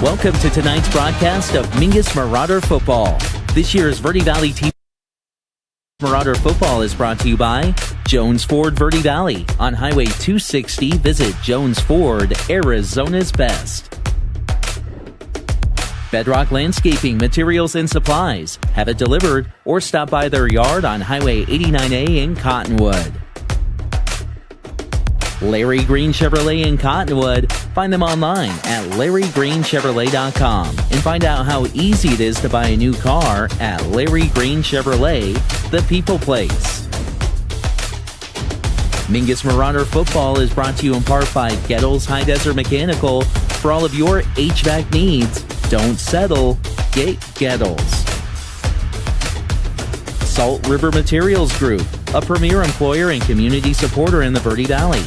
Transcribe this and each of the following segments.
Welcome to tonight's broadcast of Mingus Marauder Football. This year's Verde Valley team Marauder Football is brought to you by Jones Ford Verde Valley. On Highway 260, visit Jones Ford, Arizona's best. Bedrock Landscaping, Materials and Supplies. Have it delivered or stop by their yard on Highway 89A in Cottonwood. Larry Green Chevrolet in Cottonwood. Find them online at LarryGreenChevrolet.com and find out how easy it is to buy a new car at Larry Green Chevrolet, the people place. Mingus Marauder Football is brought to you in part by Gettles High Desert Mechanical. For all of your HVAC needs, don't settle, get Gettles. Salt River Materials Group, a premier employer and community supporter in the Verde Valley.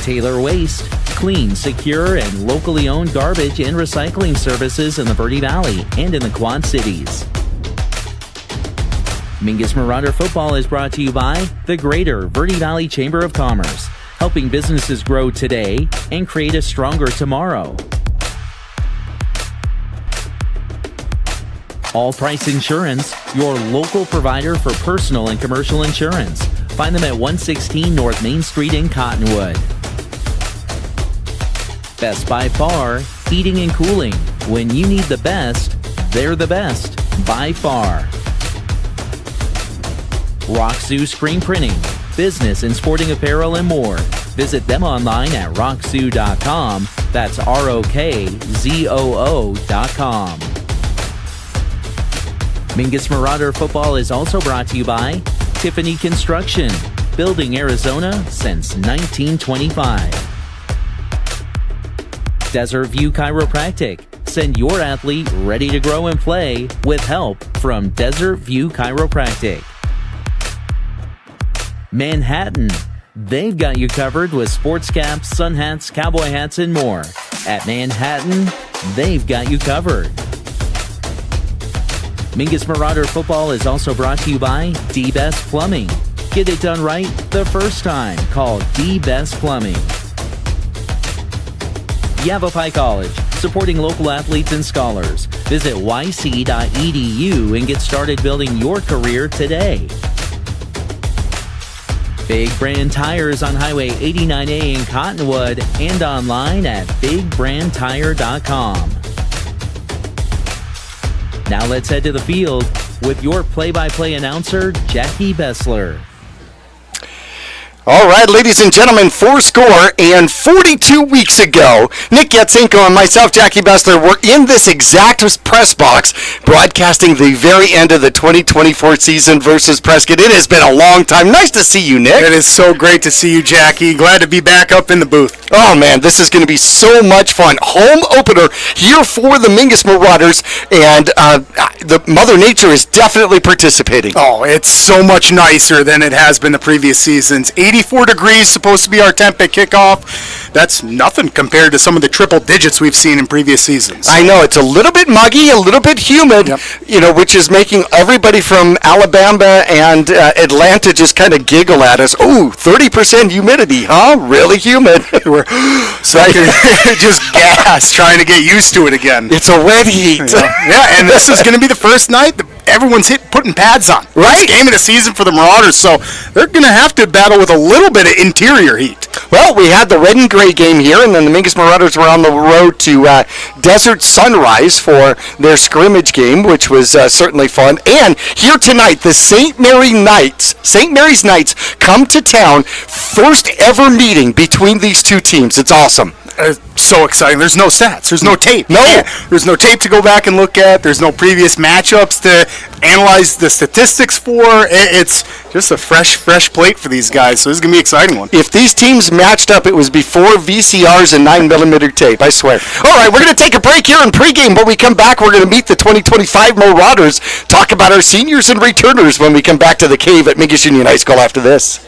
Taylor Waste, clean, secure, and locally owned garbage and recycling services in the Verde Valley and in the Quad Cities. Mingus Marauder Football is brought to you by the Greater Verde Valley Chamber of Commerce, helping businesses grow today and create a stronger tomorrow. All Price Insurance, your local provider for personal and commercial insurance. Find them at 116 North Main Street in Cottonwood. Best by Far, heating and cooling. When you need the best, they're the best by far. Rock Zoo Screen Printing, business and sporting apparel and more. Visit them online at rockzoo.com. That's ROKZOO.com. Mingus Marauder Football is also brought to you by Tiffany Construction, building Arizona since 1925. Desert View Chiropractic. Send your athlete ready to grow and play with help from Desert View Chiropractic. Manhattan. They've got you covered with sports caps, sun hats, cowboy hats, and more. At Manhattan, they've got you covered. Mingus Marauder Football is also brought to you by D-Best Plumbing. Get it done right the first time. Call D-Best Plumbing. Yavapai College, supporting local athletes and scholars. Visit yc.edu and get started building your career today. Big Brand Tires on Highway 89A in Cottonwood and online at bigbrandtire.com. Now let's head to the field with your play-by-play announcer, Jackie Bessler. All right, ladies and gentlemen, 42 weeks ago, Nick Yatsenko and myself, Jackie Bessler, were in this exact press box broadcasting the very end of the 2024 season versus Prescott. It has been a long time. Nice to see you, Nick. It is so great to see you, Jackie. Glad to be back up in the booth. Oh, man, this is going to be so much fun. Home opener here for the Mingus Marauders, and the Mother Nature is definitely participating. Oh, it's so much nicer than it has been the previous seasons. 84 degrees supposed to be our temp at kickoff. That's nothing compared to some of the triple digits we've seen in previous seasons. I know, it's a little bit muggy, a little bit humid, which is making everybody from Alabama and Atlanta just kind of giggle at us. Ooh, 30% humidity, huh? Really humid. We're just gas trying to get used to it again. It's a wet heat. Yeah, and this is going to be the first night that everyone's putting pads on. Right. Game of the season for the Marauders, so they're going to have to battle with a little bit of interior heat. Well, we had the red and gray game here, and then the Mingus Marauders were on the road to Desert Sunrise for their scrimmage game, which was certainly fun. And here tonight, the St. Mary's Knights come to town. First ever meeting between these two teams. It's awesome. So exciting. There's no stats. There's no tape. No. There's no tape to go back and look at. There's no previous matchups to analyze the statistics for. It's just a fresh plate for these guys. So this is going to be an exciting one. If these teams matched up, it was before VCRs and 9mm tape, I swear. All right, we're going to take a break here in pregame. When we come back, we're going to meet the 2025 Marauders, talk about our seniors and returners when we come back to the cave at Mingus Union High School after this.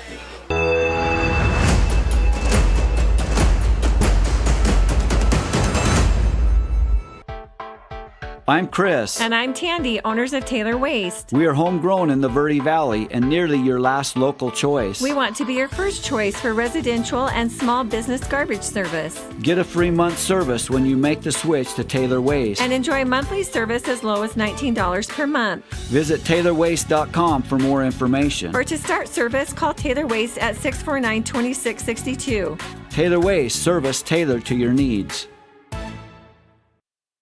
I'm Chris. And I'm Tandy, owners of Taylor Waste. We are homegrown in the Verde Valley and nearly your last local choice. We want to be your first choice for residential and small business garbage service. Get a free month service when you make the switch to Taylor Waste. And enjoy monthly service as low as $19 per month. Visit TaylorWaste.com for more information. Or to start service, call Taylor Waste at 649-2662. Taylor Waste, service tailored to your needs.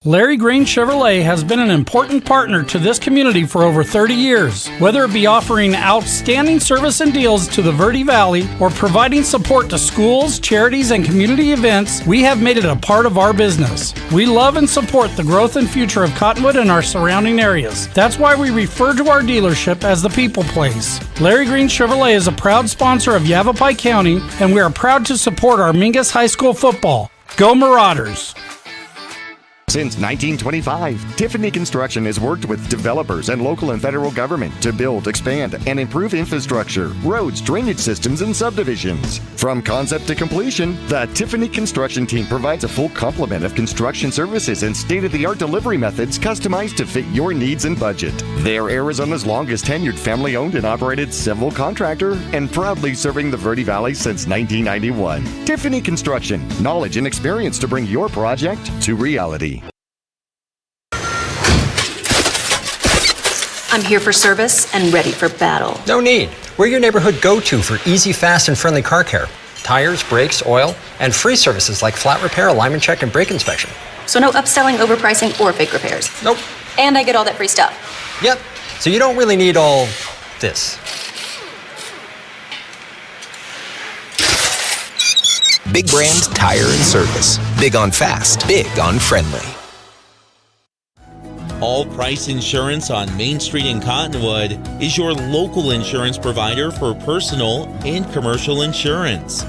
Larry Green Chevrolet has been an important partner to this community for over 30 years. Whether it be offering outstanding service and deals to the Verde Valley or providing support to schools, charities, and community events, we have made it a part of our business. We love and support the growth and future of Cottonwood and our surrounding areas. That's why we refer to our dealership as the People Place. Larry Green Chevrolet is a proud sponsor of Yavapai County, and we are proud to support our Mingus High School football. Go Marauders! Since 1925, Tiffany Construction has worked with developers and local and federal government to build, expand, and improve infrastructure, roads, drainage systems, and subdivisions. From concept to completion, the Tiffany Construction team provides a full complement of construction services and state-of-the-art delivery methods customized to fit your needs and budget. They're Arizona's longest tenured family-owned and operated civil contractor and proudly serving the Verde Valley since 1991. Tiffany Construction, knowledge and experience to bring your project to reality. I'm here for service and ready for battle. No need. We're your neighborhood go-to for easy, fast, and friendly car care. Tires, brakes, oil, and free services like flat repair, alignment check, and brake inspection. So no upselling, overpricing, or fake repairs. Nope. And I get all that free stuff. Yep. So you don't really need all this. Big brand tire and service. Big on fast, big on friendly. All Price Insurance on Main Street in Cottonwood is your local insurance provider for personal and commercial insurance.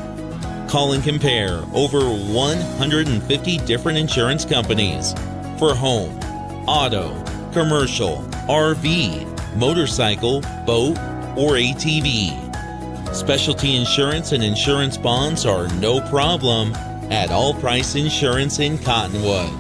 Call and compare over 150 different insurance companies for home, auto, commercial, RV, motorcycle, boat, or ATV. Specialty insurance and insurance bonds are no problem at All Price Insurance in Cottonwood.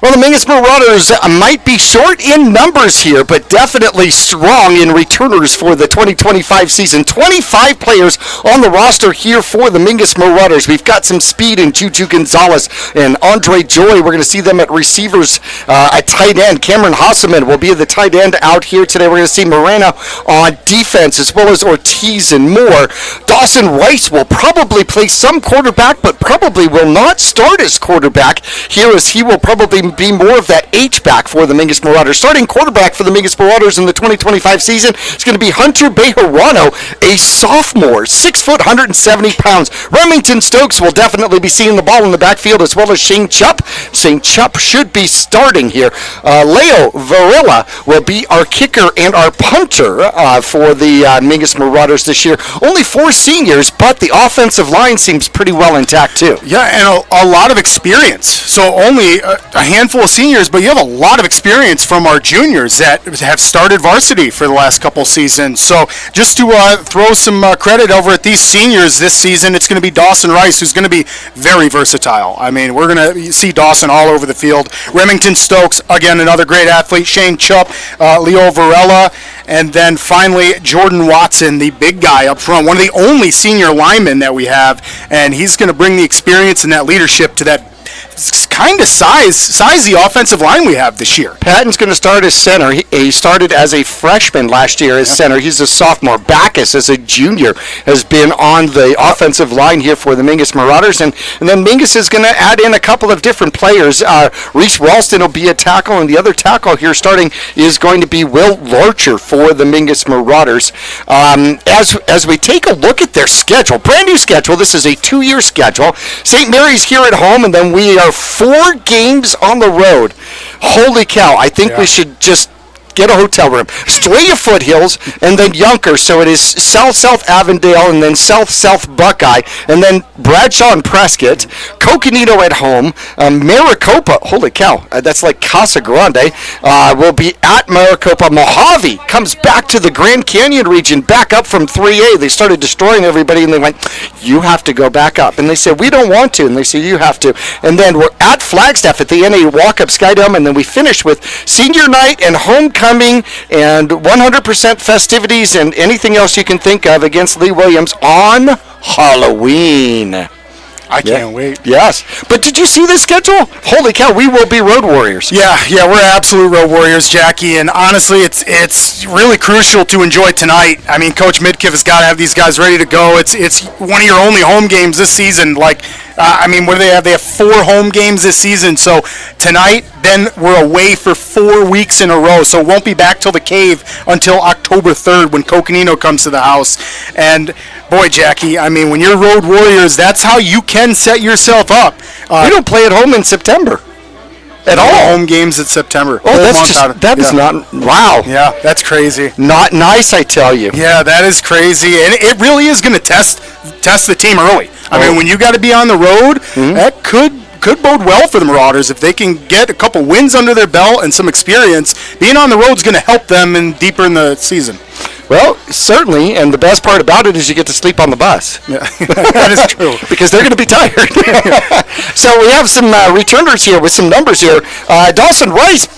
Well, the Mingus Marauders might be short in numbers here, but definitely strong in returners for the 2025 season. 25 players on the roster here for the Mingus Marauders. We've got some speed in Juju Gonzalez and Andre Joy. We're going to see them at receivers at tight end. Cameron Hasselman will be the tight end out here today. We're going to see Moreno on defense, as well as Ortiz and more. Dawson Rice will probably play some quarterback, but probably will not start as quarterback here, as he will probably be more of that H-back for the Mingus Marauders. Starting quarterback for the Mingus Marauders in the 2025 season is going to be Hunter Bejarano, a sophomore, 6 foot, 170 pounds. Remington Stokes will definitely be seeing the ball in the backfield, as well as Shane Chupp. Shane Chupp should be starting here. Leo Varela will be our kicker and our punter for the Mingus Marauders this year. Only 4 seniors, but the offensive line seems pretty well intact too. Yeah, and a lot of experience. So only a handful of seniors, but you have a lot of experience from our juniors that have started varsity for the last couple seasons. So just to throw some credit over at these seniors this season, it's going to be Dawson Rice, who's going to be very versatile. I mean, we're going to see Dawson all over the field. Remington Stokes, again, another great athlete. Shane Chupp, Leo Varela, and then finally Jordan Watson, the big guy up front, one of the only senior linemen that we have, and he's going to bring the experience and that leadership to that kind of size the offensive line we have this year. Patton's going to start as center. He started as a freshman last year as center. He's a sophomore. Backus, as a junior, has been on the offensive line here for the Mingus Marauders. And then Mingus is going to add in a couple of different players. Reese Ralston will be a tackle, and the other tackle here starting is going to be Will Larcher for the Mingus Marauders. As we take a look at their schedule, brand new schedule, this is a 2-year schedule. St. Mary's here at home, and then we are 4 games on the road. Holy cow, I think we should just get a hotel room. Estrella Foothills, and then Yonkers. So it is South Avondale, and then South Buckeye, and then Bradshaw and Prescott. Coconino at home. Maricopa, holy cow, that's like Casa Grande, will be at Maricopa. Mojave comes back to the Grand Canyon region, back up from 3A. They started destroying everybody, and they went, you have to go back up. And they said, we don't want to. And they said, you have to. And then we're at Flagstaff at the NA Walk-Up Skydome, and then we finish with senior night and homecoming and 100% festivities and anything else you can think of against Lee Williams on Halloween. I can't wait. Yes. But did you see the schedule? Holy cow, we will be road warriors. Yeah, we're absolute road warriors, Jackie. And honestly, it's really crucial to enjoy tonight. I mean, Coach Midkiff has got to have these guys ready to go. It's one of your only home games this season. What do they have? They have 4 home games this season. So tonight, then we're away for 4 weeks in a row. So it won't be back till the Cave until October 3rd when Coconino comes to the house. And boy, Jackie, I mean, when you're road warriors, that's how you can set yourself up. We don't play at home in September. At all. Home games in September. Oh, that is not, wow. Yeah, that's crazy. Not nice, I tell you. Yeah, that is crazy. And it really is going to test the team early. I mean, when you got to be on the road, that could bode well for the Marauders. If they can get a couple wins under their belt and some experience, being on the road is going to help them deeper in the season. Well, certainly, and the best part about it is you get to sleep on the bus. Yeah, that is true. Because they're going to be tired. So we have some returners here with some numbers here. Dawson Rice,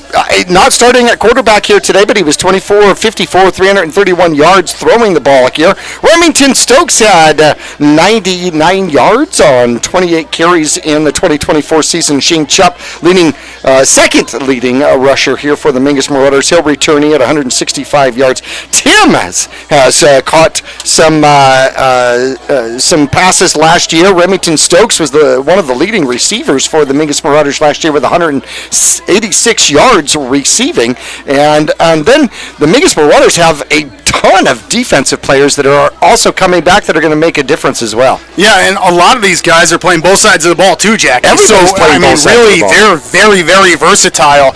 not starting at quarterback here today, but he was 24 of 54, 331 yards throwing the ball here. Remington Stokes had 99 yards on 28 carries in the 2024 season. Shane Chupp second leading rusher here for the Mingus Marauders. He'll returning at 165 yards. Tim has caught some passes last year. Remington Stokes was one of the leading receivers for the Mingus Marauders last year with 186 yards receiving. And then the Mingus Marauders have a ton of defensive players that are also coming back that are going to make a difference as well. Yeah, and a lot of these guys are playing both sides of the ball too, Jack. Everybody's playing both sides really, of the ball. they're very, very versatile.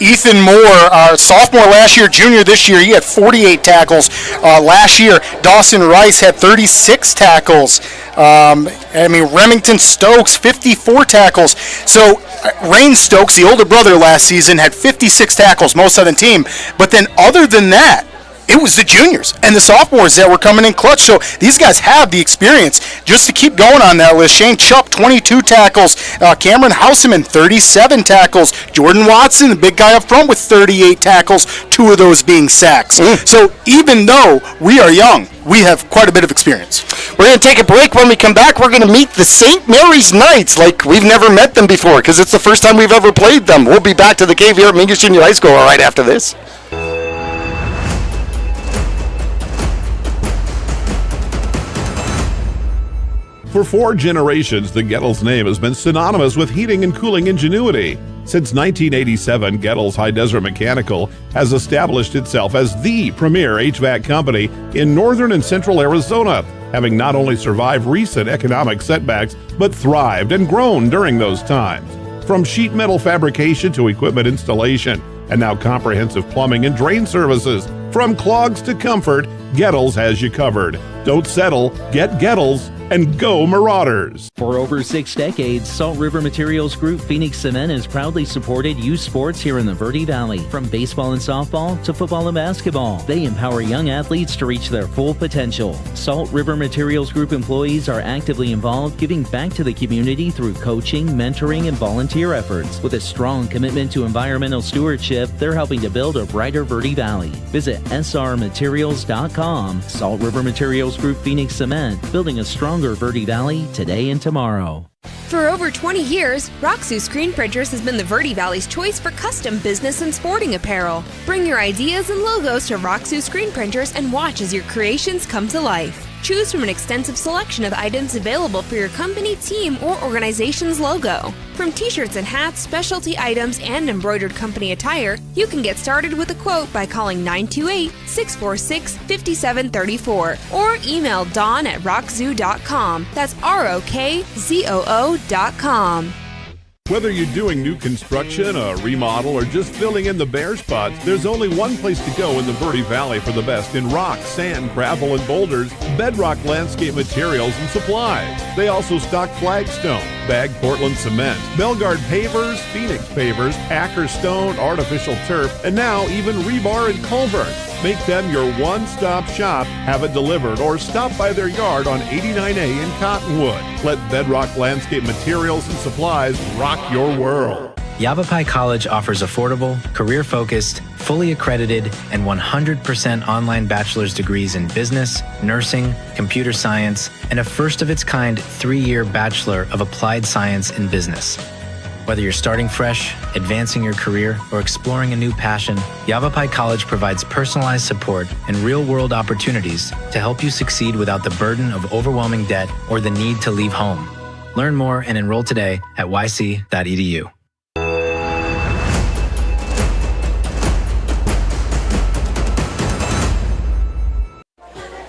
Ethan Moore, sophomore last year, junior this year, he had 48 tackles. Last year, Dawson Rice had 36 tackles. Remington Stokes, 54 tackles. So Rain Stokes, the older brother last season, had 56 tackles, most of the team. But then other than that, it was the juniors and the sophomores that were coming in clutch. So these guys have the experience. Just to keep going on that list, Shane Chupp, 22 tackles. Cameron Houseman, 37 tackles. Jordan Watson, the big guy up front, with 38 tackles, 2 of those being sacks. So even though we are young, we have quite a bit of experience. We're going to take a break. When we come back, we're going to meet the St. Mary's Knights like we've never met them before because it's the first time we've ever played them. We'll be back to the Cave here at Mingus Junior High School right after this. For 4 generations, the Gettles name has been synonymous with heating and cooling ingenuity. Since 1987, Gettles High Desert Mechanical has established itself as the premier HVAC company in northern and central Arizona, having not only survived recent economic setbacks, but thrived and grown during those times. From sheet metal fabrication to equipment installation, and now comprehensive plumbing and drain services. From clogs to comfort, Gettles has you covered. Don't settle, get Gettles, and go Marauders. For over 6 decades, Salt River Materials Group Phoenix Cement has proudly supported youth sports here in the Verde Valley. From baseball and softball to football and basketball, they empower young athletes to reach their full potential. Salt River Materials Group employees are actively involved, giving back to the community through coaching, mentoring, and volunteer efforts. With a strong commitment to environmental stewardship, they're helping to build a brighter Verde Valley. Visit srmaterials.com. Salt River Materials Group Phoenix Cement, building a stronger Verde Valley today and tomorrow. For over 20 years, Roxu Screen Printers has been the Verde Valley's choice for custom business and sporting apparel. Bring your ideas and logos to Roxu Screen Printers and watch as your creations come to life. Choose from an extensive selection of items available for your company, team, or organization's logo. From t-shirts and hats, specialty items, and embroidered company attire, you can get started with a quote by calling 928-646-5734 or email dawn@rockzoo.com. That's ROKZOO.com. Whether you're doing new construction, a remodel, or just filling in the bare spots, there's only one place to go in the Verde Valley for the best in rock, sand, gravel, and boulders, Bedrock Landscape Materials and Supplies. They also stock flagstone, bagged Portland cement, Belgard pavers, Phoenix pavers, Acker stone, artificial turf, and now even rebar and culvert. Make them your one-stop shop. Have it delivered or stop by their yard on 89A in Cottonwood. Let Bedrock Landscape Materials and Supplies rock your world. Yavapai College offers affordable, career-focused, fully accredited, and 100% online bachelor's degrees in business, nursing, computer science, and a first-of-its-kind 3-year Bachelor of Applied Science in Business. Whether you're starting fresh, advancing your career, or exploring a new passion, Yavapai College provides personalized support and real-world opportunities to help you succeed without the burden of overwhelming debt or the need to leave home. Learn more and enroll today at yc.edu.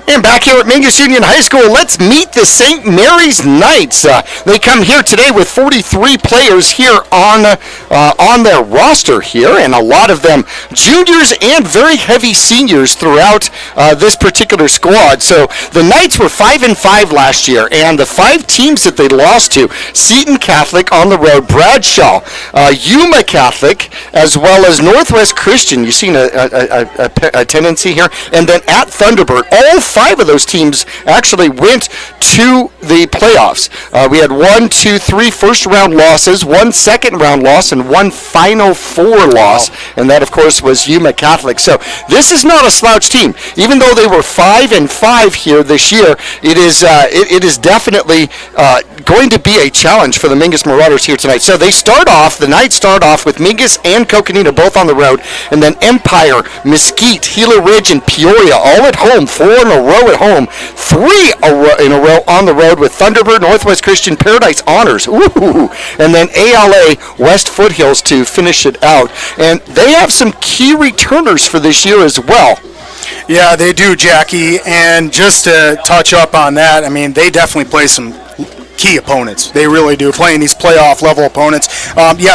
And back here at Mingus Union High School, let's meet the St. Mary's Knights. They come here today with 43 players here on their roster here, and a lot of them juniors and very heavy seniors throughout this particular squad. So the Knights were 5-5 last year, and the 5 teams that they lost to: Seton Catholic on the road, Bradshaw, Yuma Catholic, as well as Northwest Christian. You've seen a tendency here, and then at Thunderbird. All 5 of those teams actually went to the playoffs. We had 1-3 first-round losses, 1 second-round loss, and 1 Final Four loss, and that, of course, was Yuma Catholic. So this is not a slouch team. Even though they were 5-5 here this year, it is definitely going to be a challenge for the Mingus Marauders here tonight. So the Knights start off with Mingus and Coconina both on the road, and then Empire, Mesquite, Gila Ridge, and Peoria all at home. 4 in a row at home, 3 in a row on the road with Thunderbird, Northwest Christian, Paradise Honors, ooh, and then ALA West Foothills to finish it out. And they have some key returners for this year as well. Yeah, they do, Jackie. And just to touch up on that, I mean, they definitely play some key opponents. They really do, playing these playoff level opponents.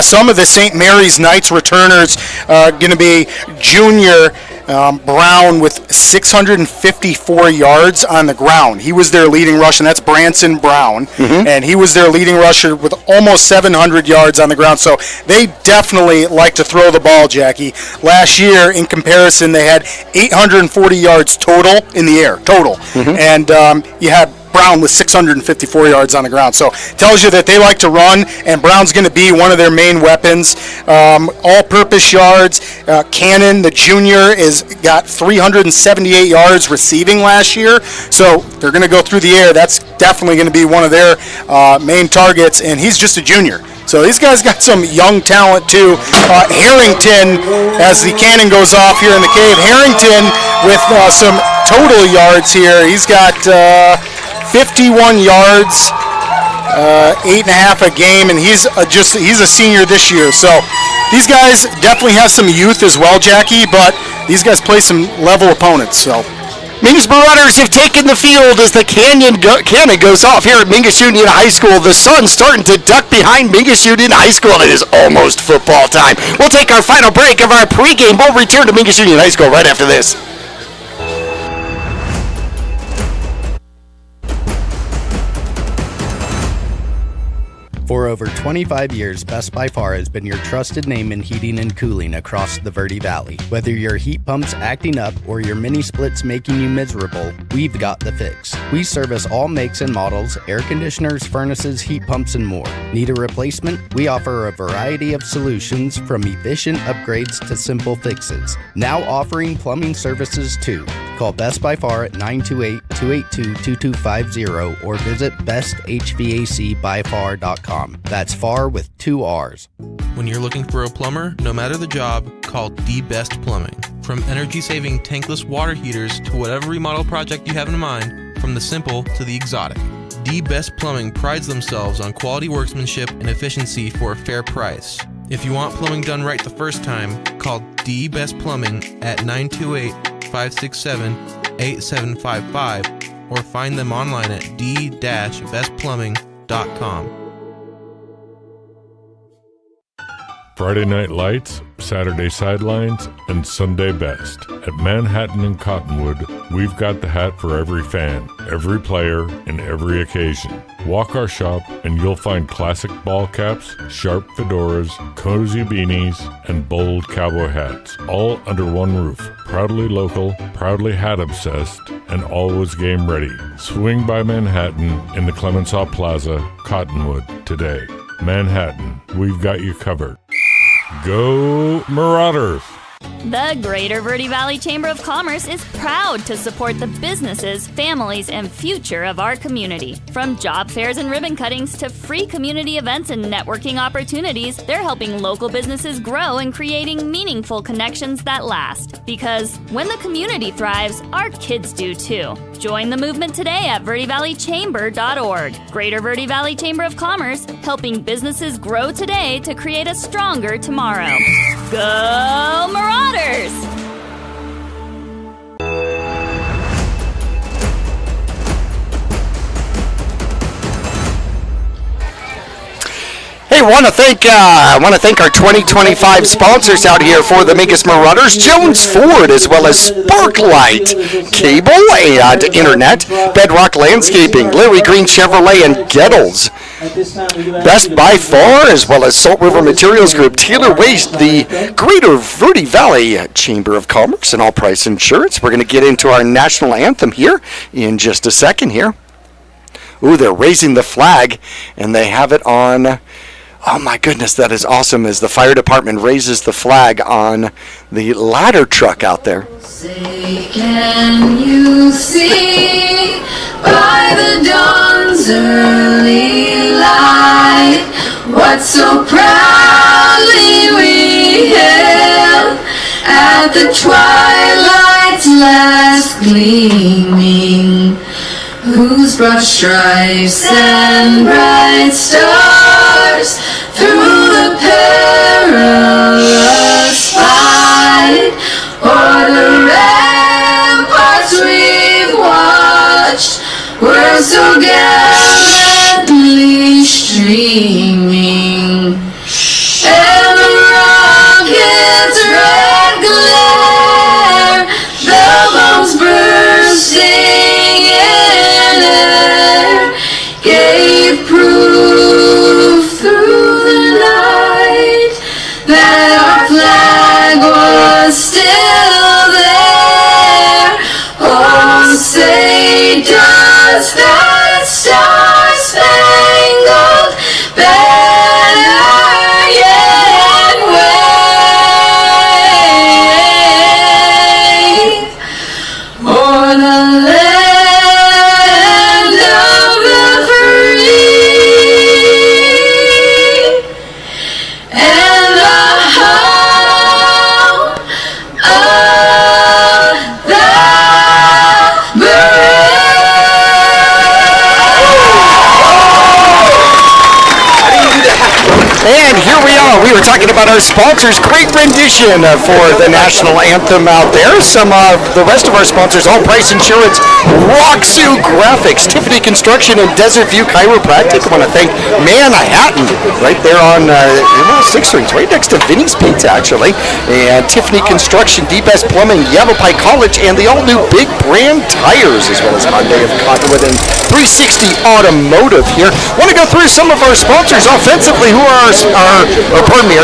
Some of the St. Mary's Knights returners going to be junior Brown with 654 yards on the ground. He was their leading rusher, and that's Branson Brown. And he was their leading rusher with almost 700 yards on the ground. So they definitely like to throw the ball, Jackie. Last year, in comparison, they had 840 yards total in the air, And you had Brown with 654 yards on the ground. So tells you that they like to run, and Brown's going to be one of their main weapons. All-purpose yards. Cannon, the junior, got 378 yards receiving last year. So they're going to go through the air. That's definitely going to be one of their main targets, and he's just a junior. So these guys got some young talent too. Harrington, as the cannon goes off here in the cave. Harrington with some total yards here. He's got 51 yards, 8.5 a game, and he's a senior this year. So these guys definitely have some youth as well, Jackie, but these guys play some level opponents. So Mingus Marauders have taken the field as the cannon goes off here at Mingus Union High School. The sun's starting to duck behind Mingus Union High School. It is almost football time. We'll take our final break of our pregame. We'll return to Mingus Union High School right after this. For over 25 years, Best by Far has been your trusted name in heating and cooling across the Verde Valley. Whether your heat pump's acting up or your mini split's making you miserable, we've got the fix. We service all makes and models, air conditioners, furnaces, heat pumps, and more. Need a replacement? We offer a variety of solutions, from efficient upgrades to simple fixes. Now offering plumbing services too. Call Best by Far at 928-282-2250 or visit besthvacbyfar.com. That's far with 2 R's. When you're looking for a plumber, no matter the job, call The Best Plumbing. From energy-saving tankless water heaters to whatever remodel project you have in mind, from the simple to the exotic, The Best Plumbing prides themselves on quality workmanship and efficiency for a fair price. If you want plumbing done right the first time, call The Best Plumbing at 928-567-8755 or find them online at d-bestplumbing.com. Friday Night Lights, Saturday Sidelines, and Sunday Best. At Manhattan and Cottonwood, we've got the hat for every fan, every player, and every occasion. Walk our shop and you'll find classic ball caps, sharp fedoras, cozy beanies, and bold cowboy hats, all under one roof. Proudly local, proudly hat obsessed, and always game ready. Swing by Manhattan in the Clemenceau Plaza, Cottonwood, today. Manhattan, we've got you covered. Go Marauders! The Greater Verde Valley Chamber of Commerce is proud to support the businesses, families, and future of our community. From job fairs and ribbon cuttings to free community events and networking opportunities, they're helping local businesses grow and creating meaningful connections that last. Because when the community thrives, our kids do too. Join the movement today at verdevalleychamber.org. Greater Verde Valley Chamber of Commerce, helping businesses grow today to create a stronger tomorrow. Go Marauders! Hey, I want to thank our 2025 sponsors out here for the Mingus Marauders: Jones Ford, as well as Sparklight Cable and Internet, Bedrock Landscaping, Larry Green Chevrolet, and Gettles. Best by Far, as well as Salt River Materials Group, Taylor Waste, the Greater Verde Valley Chamber of Commerce, and All Price Insurance. We're going to get into our national anthem here in just a second here. Ooh, they're raising the flag, and they have it on. Oh my goodness, that is awesome, as the fire department raises the flag on the ladder truck out there. Say, can you see by the dawn's early light what so proudly we hailed at the twilight's last gleaming, whose broad stripes and bright stars through the perilous fight o'er the ramparts we've watched were so gallantly streaming, and the rocket's red glare, the bombs bursting in air, gave proof through the night that our flag was still there. Oh, say does that star-spangled banner yet wave o'er the land of the free and the home of the brave? And here we are. We were talking about our sponsors. Great rendition for the national anthem out there. Some of the rest of our sponsors: All Price Insurance, Roxu Graphics, Tiffany Construction, and Desert View Chiropractic. I want to thank Manhattan right there on 6th Street, right next to Vinny's Pizza, actually. And Tiffany Construction, D-Best Plumbing, Yavapai College, and the all-new Big Brand Tires, as well as Hyundai of Cottonwood and 360 Automotive here. Want to go through some of our sponsors offensively. Who are our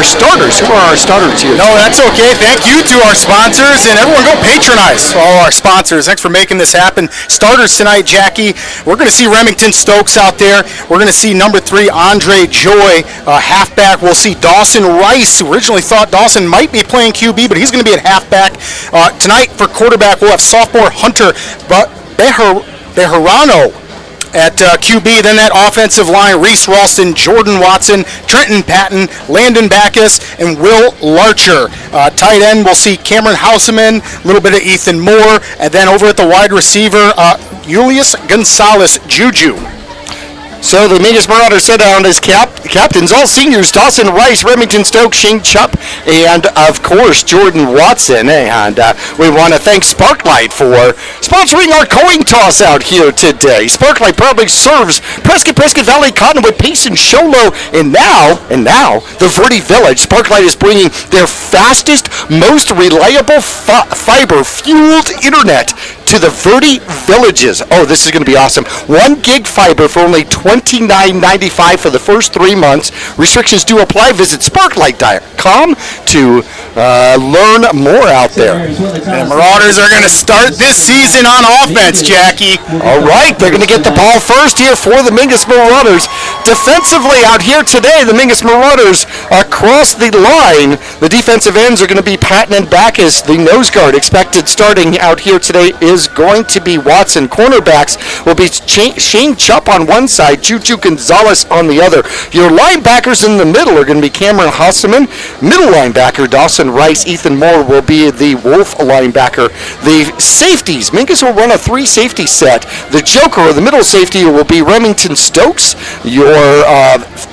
starters? Who are our starters here? No, that's okay. Thank you to our sponsors, and everyone go patronize all our sponsors. Thanks for making this happen. Starters tonight, Jackie. We're going to see Remington Stokes out there. We're going to see number 3, Andre Joy, halfback. We'll see Dawson Rice, who originally thought Dawson might be playing QB, but he's going to be at halfback. Tonight for quarterback, we'll have sophomore Hunter Bejarano at QB. Then that offensive line: Reese Ralston, Jordan Watson, Trenton Patton, Landon Backus, and Will Larcher. Tight end, we'll see Cameron Houseman, a little bit of Ethan Moore, and then over at the wide receiver, Julius Gonzalez Juju. So the Mingus Marauders sit down as captains, all seniors, Dawson Rice, Remington Stokes, Shane Chupp, and of course Jordan Watson. And we want to thank Sparklight for sponsoring our coin toss out here today. Sparklight proudly serves Prescott Valley, Cottonwood, Payson, Sholo, and now the Verde Village. Sparklight is bringing their fastest, most reliable fiber-fueled internet to the Verde Villages. Oh, this is going to be awesome. 1 gig fiber for only $29.95 for the first 3 months. Restrictions do apply. Visit sparklight.com to learn more out there. The Marauders are going to start this season on offense, Jackie. All right, they're going to get the ball first here for the Mingus Marauders. Defensively out here today, the Mingus Marauders across the line. The defensive ends are going to be Patton and Backus. The nose guard expected starting out here today is going to be Watson. Cornerbacks will be Shane Chupp on one side, Juju Gonzalez on the other. Your linebackers in the middle are going to be Cameron Hosselman. Middle linebacker Dawson Rice. Ethan Moore will be the Wolf linebacker. The safeties, Mingus will run a 3-safety set. The joker or the middle safety will be Remington Stokes. Your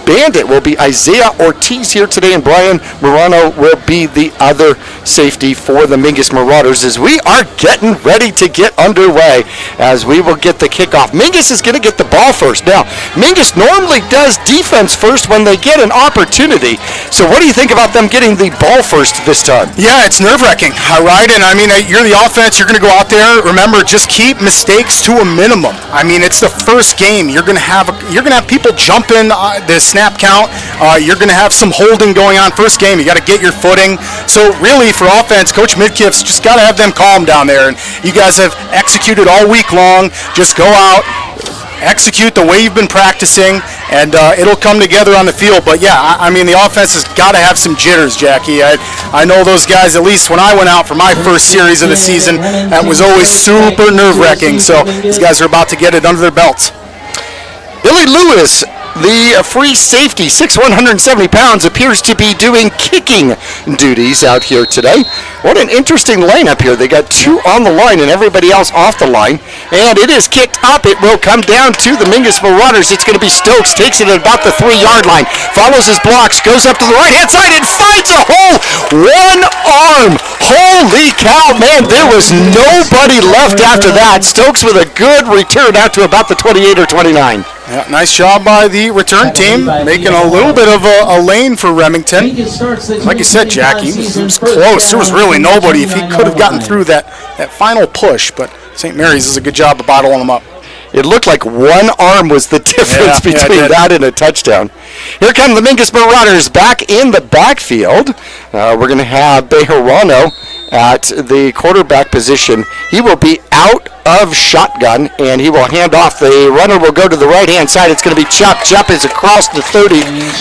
bandit will be Isaiah Ortiz here today, and Brian Morano will be the other safety for the Mingus Marauders as we are getting ready to get underway as we will get the kickoff. Mingus is going to get the ball first. Now, Mingus normally does defense first when they get an opportunity. So what do you think about them getting the ball first this time? Yeah, it's nerve-wracking, right? And I mean, you're the offense. You're going to go out there. Remember, just keep mistakes to a minimum. I mean, it's the first game. You're going to have people jumping the snap count. You're going to have some holding going on. First game, you got to get your footing. So really, for offense, Coach Midkiff's just got to have them calm down there. And you guys have executed all week long. Just go out, execute the way you've been practicing, and it'll come together on the field. But yeah, I mean, the offense has got to have some jitters, Jackie. I know those guys, at least when I went out for my first series of the season, that was always super nerve-wracking. So these guys are about to get it under their belts. Billy Lewis, the free safety, 6'1", 170 pounds, appears to be doing kicking duties out here today. What an interesting lineup here. They got 2 on the line and everybody else off the line. And it is kicked up. It will come down to the Mingus Marauders. It's going to be Stokes. Takes it at about the 3-yard line. Follows his blocks. Goes up to the right-hand side and finds a hole. 1 arm. Holy cow, man. There was nobody left after that. Stokes with a good return out to about the 28 or 29. Yeah, nice job by the return team, making a little bit of a lane for Remington. Like you said, Jackie, he was close. There was really nobody if he could have gotten through that final push, but St. Mary's does a good job of bottling them up. It looked like 1 arm was the difference between that and a touchdown. Here come the Mingus Marauders back in the backfield. We're going to have Bejarano at the quarterback position. He will be out of shotgun, and he will hand off. The runner will go to the right-hand side. It's going to be Chupp. Chupp is across the 30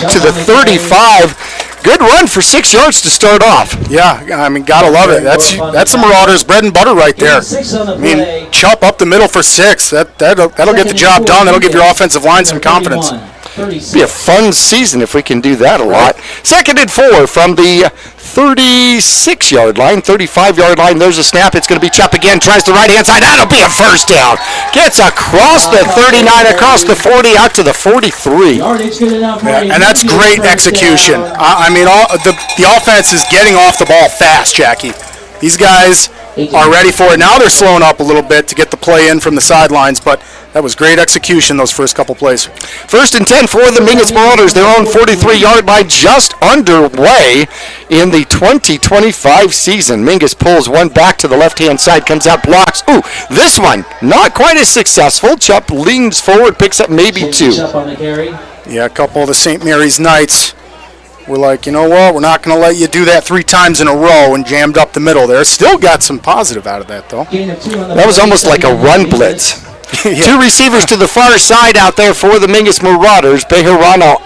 to the 35. Good run for 6 yards to start off. Yeah, I mean, gotta love it. That's the Marauders' bread and butter right there. I mean, Chupp up the middle for 6. That'll get the job done. That'll give your offensive line some confidence. It'll be a fun season if we can do that a lot. 2nd and 4 from the 36-yard line, 35-yard line. There's a snap. It's going to be Chupp again. Tries the right-hand side. That'll be a first down. Gets across the 39, across the 40, out to the 43. Yeah, and that's great execution. I mean, the offense is getting off the ball fast, Jackie. These guys are ready for it. Now they're slowing up a little bit to get the play in from the sidelines, but that was great execution those first couple plays. 1st and 10 for the Mingus Marauders. Their own 43-yard line just underway in the 2025 season. Mingus pulls one back to the left-hand side, comes out, blocks. Ooh, this one not quite as successful. Chupp leans forward, picks up maybe 2. Yeah, a couple of the St. Mary's Knights were like, you know what, we're not going to let you do that 3 times in a row, and jammed up the middle there. Still got some positive out of that, though. That was almost like a run blitz. Yeah. 2 receivers to the far side out there for the Mingus Marauders. Bejarano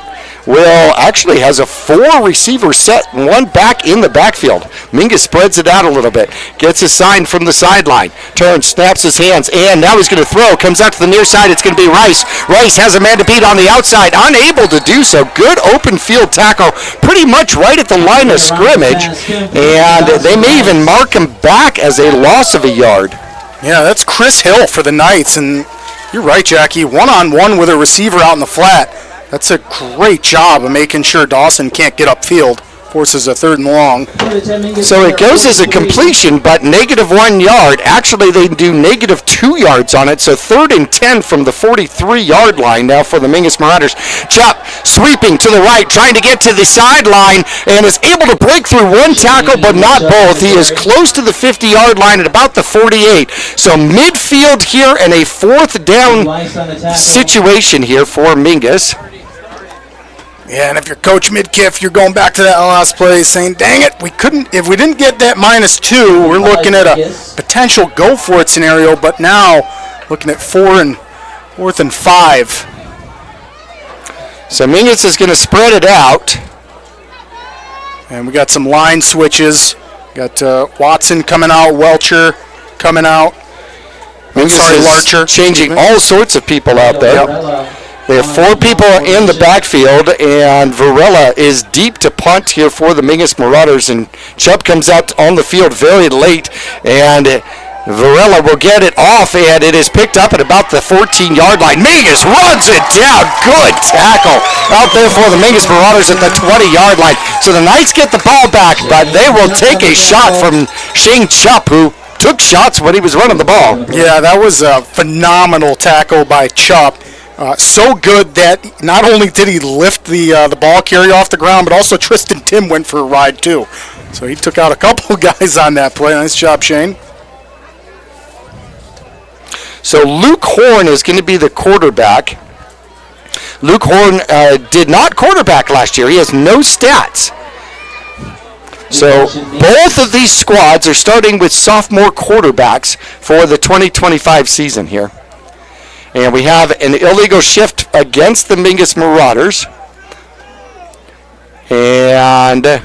actually has a 4-receiver set, and 1 back in the backfield. Mingus spreads it out a little bit, gets a sign from the sideline, turns, snaps his hands, and now he's going to throw. Comes out to the near side. It's going to be Rice. Rice has a man to beat on the outside, unable to do so. Good open field tackle, pretty much right at the line of scrimmage, and they may even mark him back as a loss of a yard. Yeah, that's Chris Hill for the Knights, and You're right, Jackie. One-on-one with a receiver out in the flat. That's a great job of making sure Dawson can't get upfield. Forces a 3rd and long. So it goes as a completion, but -1 yard. Actually, they do -2 yards on it, so 3rd and 10 from the 43-yard line now for the Mingus Marauders. Chupp sweeping to the right, trying to get to the sideline, and is able to break through one tackle, but not both. He is close to the 50-yard line at about the 48. So midfield here and a 4th down situation here for Mingus. Yeah, and if you're Coach Midkiff, you're going back to that last play saying, dang it, if we didn't get that -2, we're looking at a potential go-for-it scenario, but now looking at 4th and 5. So Mingus is going to spread it out. And we got some line switches. Got Watson coming out, Welcher coming out. Mingus is Larcher. Changing all sorts of people out there. Yep. They have 4 people in the backfield, and Varela is deep to punt here for the Mingus Marauders, and Chubb comes out on the field very late, and Varela will get it off, and it is picked up at about the 14-yard line. Mingus runs it down. Good tackle out there for the Mingus Marauders at the 20-yard line. So the Knights get the ball back, but they will take a shot from Shane Chubb, who took shots when he was running the ball. Yeah, that was a phenomenal tackle by Chubb. So good that not only did he lift the ball carrier off the ground, but also Tristan Tim went for a ride too. So he took out a couple guys on that play. Nice job, Shane. So Luke Horn is going to be the quarterback. Luke Horn did not quarterback last year. He has no stats. So both of these squads are starting with sophomore quarterbacks for the 2025 season here. And we have an illegal shift against the Mingus Marauders. And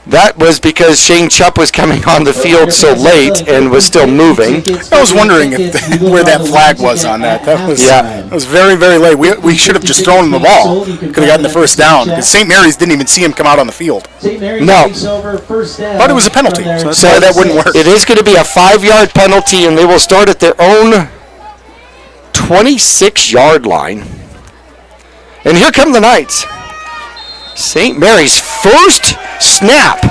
that was because Shane Chubb was coming on the field so late and was still moving. I was wondering where that flag was on that. That was very, very late. We should have just thrown him the ball. Could have gotten the first down. Because St. Mary's didn't even see him come out on the field. No. But it was a penalty, so that's why that wouldn't work. It is going to be a 5-yard penalty, and they will start at their own 26-yard line. And here come the Knights. St. Mary's first snap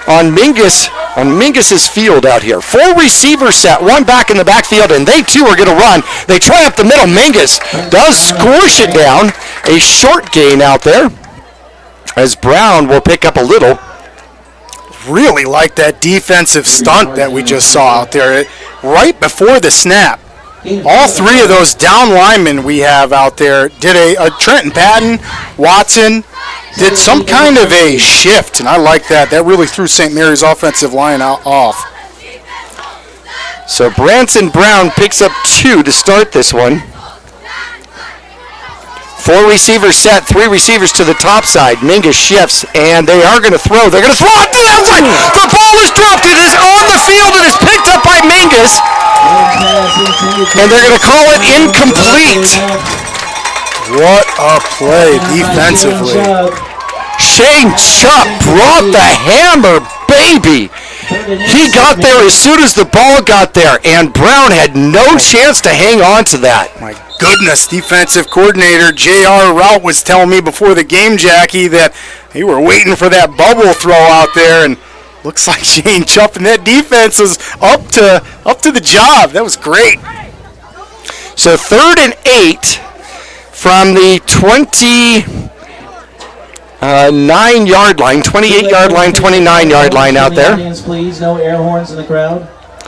on Mingus's field out here. 4 receivers set, 1 back in the backfield, and they too are going to run. They try up the middle. Mingus does squish it down. A short gain out there as Brown will pick up a little. Really like that defensive stunt that we just saw out there. Right before the snap, all 3 of those down linemen we have out there did a Trenton Patton, Watson, did some kind of a shift, and I like that. That really threw St. Mary's offensive line off. So Branson Brown picks up 2 to start this one. 4 receivers set, 3 receivers to the top side. Mingus shifts, and they are going to throw. They're going to throw it to the outside. The ball is dropped. It is on the field. It is picked up by Mingus. And they're going to call it incomplete. What a play defensively. Shane Chubb brought the hammer, baby. He got there as soon as the ball got there, and Brown had no chance to hang on to that. My goodness, defensive coordinator J.R. Rout was telling me before the game, Jackie, that they were waiting for that bubble throw out there, and looks like Shane Chubb and that defense was up to the job. That was great. So 3rd and 8 from the 29-yard line, 28-yard line, 29-yard line out there. Please, no air horns in the crowd.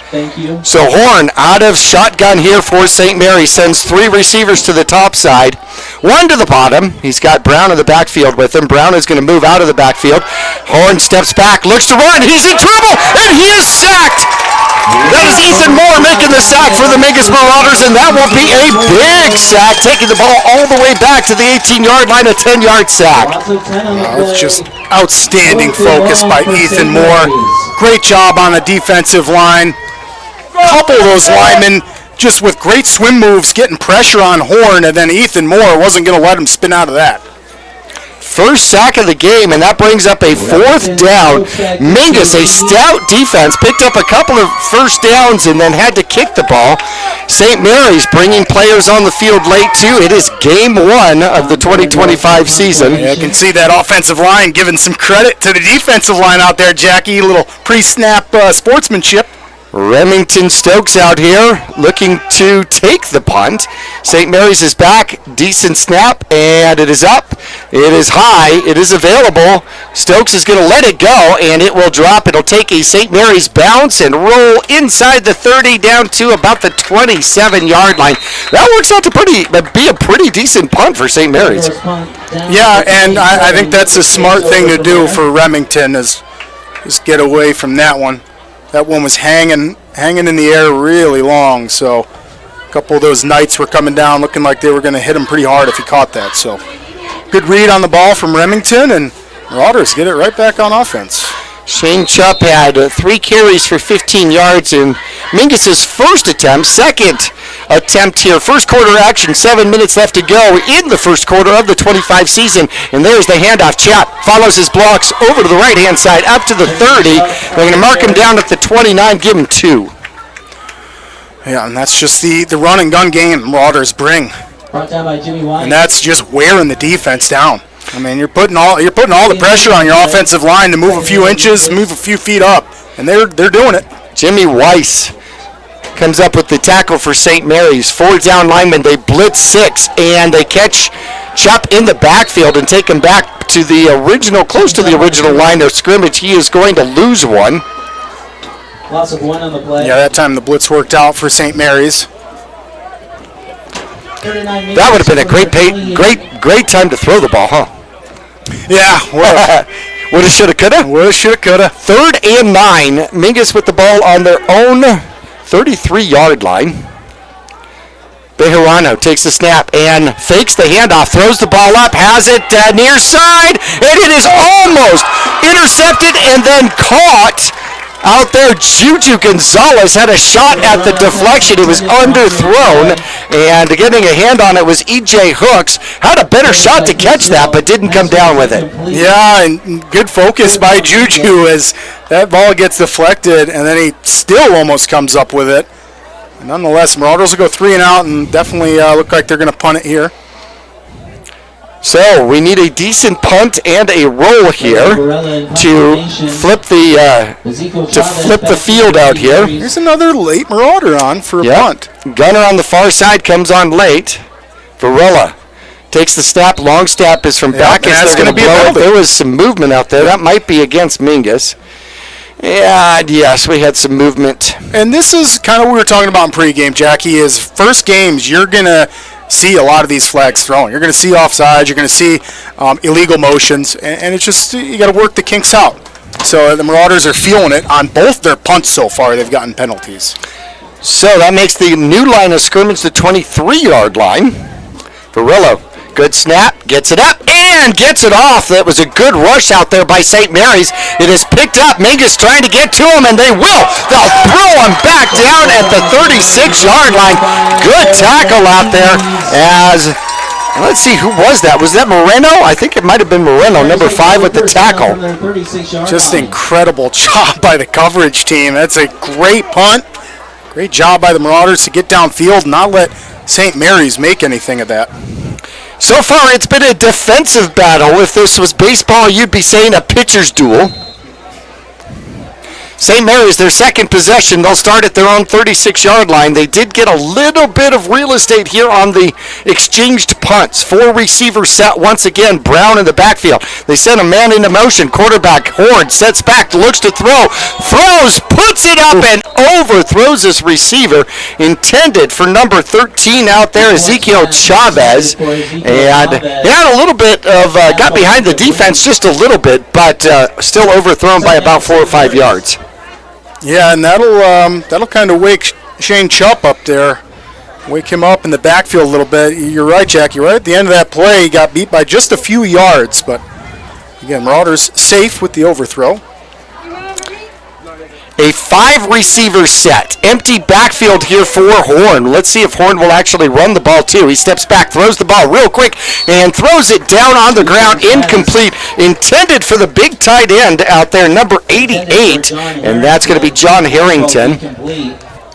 Thank you. So Horn out of shotgun here for St. Mary, sends 3 receivers to the top side, 1 to the bottom. He's got Brown in the backfield with him. Brown is going to move out of the backfield. Horn steps back, looks to run. He's in trouble, and he is sacked. That is Ethan Moore making the sack for the Mingus Marauders, and that will be a big sack, taking the ball all the way back to the 18-yard line, a 10-yard sack. It's just outstanding focus by Ethan Moore. Great job on the defensive line. Couple of those linemen just with great swim moves getting pressure on Horn, and then Ethan Moore wasn't going to let him spin out of that. first sack of the game, and that brings up a 4th down. Mingus, a stout defense, picked up a couple of first downs and then had to kick the ball. St. Mary's bringing players on the field late, too. It is game 1 of the 2025 season. Yeah, you can see that offensive line giving some credit to the defensive line out there, Jackie. A little pre-snap sportsmanship. Remington Stokes out here looking to take the punt. St. Mary's is back. Decent snap, and it is up. It is high. It is available. Stokes is going to let it go, and it will drop. It'll take a St. Mary's bounce and roll inside the 30 down to about the 27-yard line. That works out to be a pretty decent punt for St. Mary's. Yeah, and I think that's a smart thing to do for Remington is get away from that one. That one was hanging in the air really long, so a couple of those Knights were coming down looking like they were going to hit him pretty hard if he caught that. So good read on the ball from Remington, and Marauders get it right back on offense. Shane Chupp had 3 carries for 15 yards in Mingus's first attempt, second attempt here. First quarter action, 7 minutes left to go in the first quarter of the 25 season. And there's the handoff. Chupp follows his blocks over to the right-hand side, up to the 30. They're going to mark him down at the 29, give him 2. Yeah, and that's just the run and gun game Marauders bring. And that's just wearing the defense down. I mean, you're putting all the pressure on your offensive line to move a few inches, move a few feet up, and they're doing it. Jimmy Weiss comes up with the tackle for St. Mary's. 4 down linemen, they blitz 6, and they catch Chupp in the backfield and take him back to the original, close to the original line of scrimmage. He is going to lose one. Loss of 1 on the play. Yeah, that time the blitz worked out for St. Mary's. That would have been a great time to throw the ball, huh? Yeah, well, woulda, shoulda, coulda. Woulda, shoulda, coulda. 3rd and 9. Mingus with the ball on their own 33-yard line. Bejarano takes the snap and fakes the handoff, throws the ball up, has it near side, and it is almost intercepted and then caught. Out there, Juju Gonzalez had a shot at the deflection. It was underthrown, and getting a hand on it was E.J. Hooks. Had a better shot to catch that, but didn't come down with it. Yeah, and good focus by Juju as that ball gets deflected, and then he still almost comes up with it. And nonetheless, Marauders will go 3 and out and definitely look like they're going to punt it here. So we need a decent punt and a roll here to flip the field out here. Here's another late Marauder on for a punt. Gunner on the far side comes on late. Varela takes the snap. Long snap is from back. That's going to be a penalty. There was some movement out there. That might be against Mingus. Yeah, yes, we had some movement. And this is kind of what we were talking about in pregame, Jackie, is first games you're going to see a lot of these flags thrown. You're going to see offsides. You're going to see illegal motions, and it's just you got to work the kinks out. So the Marauders are feeling it on both their punts so far. They've gotten penalties. So that makes the new line of scrimmage the 23-yard line. Varela, good snap, gets it up, and gets it off. That was a good rush out there by St. Mary's. It is picked up. Mingus trying to get to him, and they will. They'll throw him back down at the 36-yard line. Good tackle out there as, let's see, who was that? Was that Moreno? I think it might have been Moreno, number 5 with the tackle. Just incredible job by the coverage team. That's a great punt. Great job by the Marauders to get downfield and not let St. Mary's make anything of that. So far, it's been a defensive battle. If this was baseball, you'd be saying a pitcher's duel. St. Mary's, their second possession. They'll start at their own 36-yard line. They did get a little bit of real estate here on the exchanged punts. 4 receivers set once again. Brown in the backfield. They sent a man into motion. Quarterback Horn sets back, looks to throw. Throws, puts it up, and overthrows this receiver. Intended for number 13 out there, Ezekiel Chavez. And he had a little bit of, got behind the defense just a little bit, but still overthrown by about 4 or 5 yards. Yeah, and that'll kind of wake Shane Chupp up there, wake him up in the backfield a little bit. You're right, Jack. You're right at the end of that play. He got beat by just a few yards, but again, Marauders safe with the overthrow. A 5-receiver set. Empty backfield here for Horn. Let's see if Horn will actually run the ball too. He steps back, throws the ball real quick, and throws it down on the ground. Incomplete. Intended for the big tight end out there, number 88. And that's going to be John Harrington.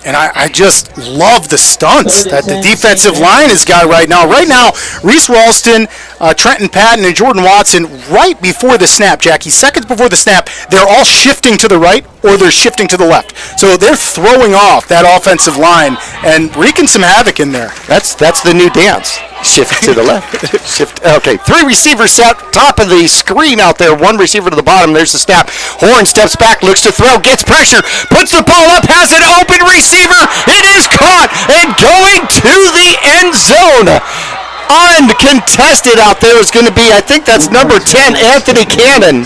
And I just love the stunts that the defensive line has got right now. Right now, Reese Ralston, Trenton Patton, and Jordan Watson, right before the snap, Jackie, seconds before the snap, they're all shifting to the right or they're shifting to the left. So they're throwing off that offensive line and wreaking some havoc in there. That's the new dance. Shift to the left. Shift. Okay, 3 receivers set, top of the screen out there. 1 receiver to the bottom. There's the snap. Horn steps back, looks to throw, gets pressure, puts the ball up, has an open receiver. It is caught and going to the end zone. Uncontested out there is going to be, I think that's number 10, Anthony Cannon.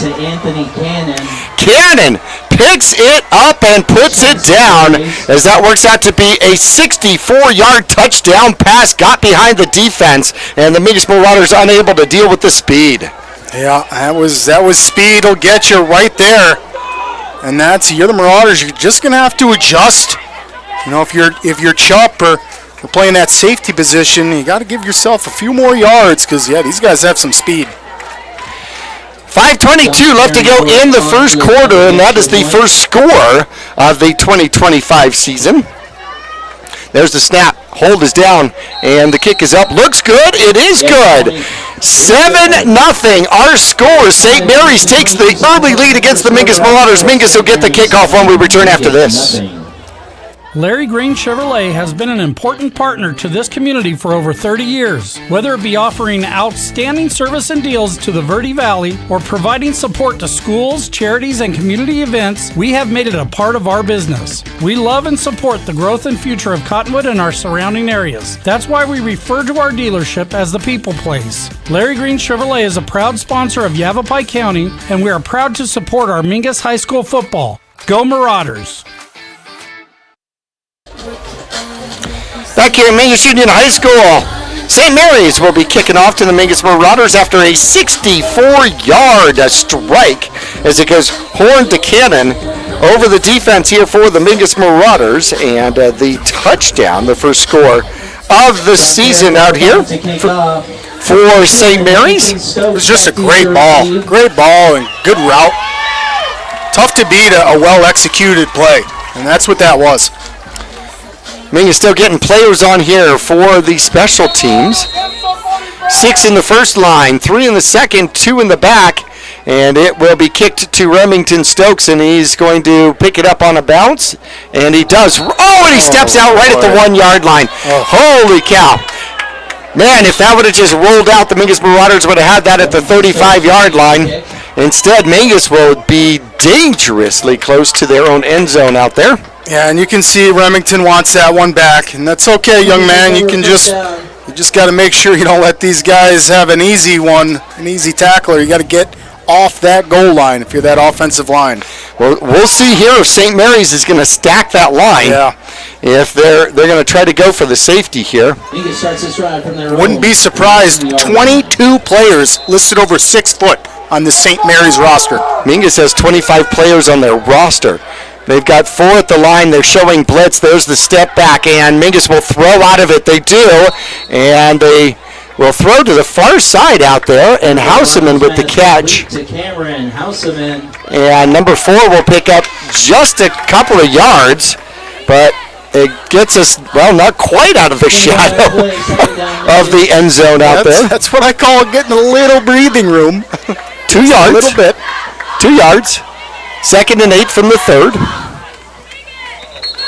Cannon picks it up and puts it down as that works out to be a 64-yard touchdown pass. Got behind the defense, and the Mingus Marauders unable to deal with the speed. Yeah, that was speed. Will get you right there, and you're the Marauders. You're just gonna have to adjust. You know, if you're Chup or playing that safety position, you got to give yourself a few more yards because these guys have some speed. 5:22 left to go in the first quarter, and that is the first score of the 2025 season. There's the snap. Hold is down, and the kick is up. Looks good. It is good. 7-0. Our score. St. Mary's takes the early lead against the Mingus Marauders. Mingus will get the kickoff when we return after this. Larry Green Chevrolet has been an important partner to this community for over 30 years. Whether it be offering outstanding service and deals to the Verde Valley or providing support to schools, charities, and community events, we have made it a part of our business. We love and support the growth and future of Cottonwood and our surrounding areas. That's why we refer to our dealership as the People Place. Larry Green Chevrolet is a proud sponsor of Yavapai County, and we are proud to support our Mingus High School football. Go Marauders! Back here at Mingus Union High School, St. Mary's will be kicking off to the Mingus Marauders after a 64-yard strike as it goes Horn to Cannon over the defense here for the Mingus Marauders, and the touchdown, the first score of the season out here for St. Mary's. It was just a great ball and good route. Tough to beat a well-executed play, and that's what that was. Mingus still getting players on here for the special teams. 6 in the first line, 3 in the second, 2 in the back, and it will be kicked to Remington Stokes, and he's going to pick it up on a bounce, and he does. Oh, and he steps out right at the 1-yard line. Holy cow. Man, if that would have just rolled out, the Mingus Marauders would have had that at the 35-yard line. Instead, Mingus will be dangerously close to their own end zone out there. Yeah, and you can see Remington wants that one back, and that's okay, young man. You just got to make sure you don't let these guys have an easy tackler. You got to get off that goal line if you're that offensive line. Well, we'll see here if St. Mary's is going to stack that line. Yeah. If they're going to try to go for the safety here. Wouldn't be surprised. 22 players listed over 6 foot on the St. Mary's roster. Mingus has 25 players on their roster. They've got 4 at the line. They're showing blitz. There's the step back, and Mingus will throw out of it. They do, and they will throw to the far side out there, and Houseman with the catch. And number 4 will pick up just a couple of yards, but it gets us, well, not quite out of the shadow of the end zone out there. That's what I call getting a little breathing room. 2 yards. A little bit. 2 yards. 2nd and 8 from the 3rd.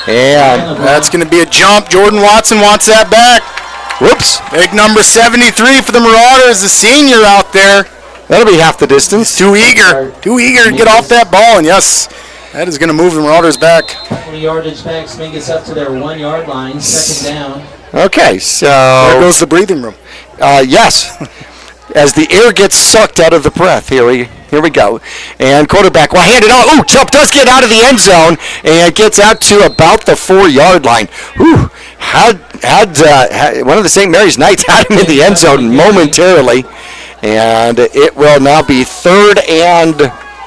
And that's going to be a jump. Jordan Watson wants that back. Whoops. Big number 73 for the Marauders, the senior out there. That'll be half the distance. Too eager to get off that ball, and yes, that is going to move the Marauders back. 20 yardage back, Mingus up to their 1-yard line, 2nd down. Okay, so there goes the breathing room. Yes. As the air gets sucked out of the breath. Here we go. And quarterback will hand it off. Ooh, Chup does get out of the end zone and gets out to about the 4-yard line. Ooh, had one of the St. Mary's Knights had him in the end zone momentarily. And it will now be 3rd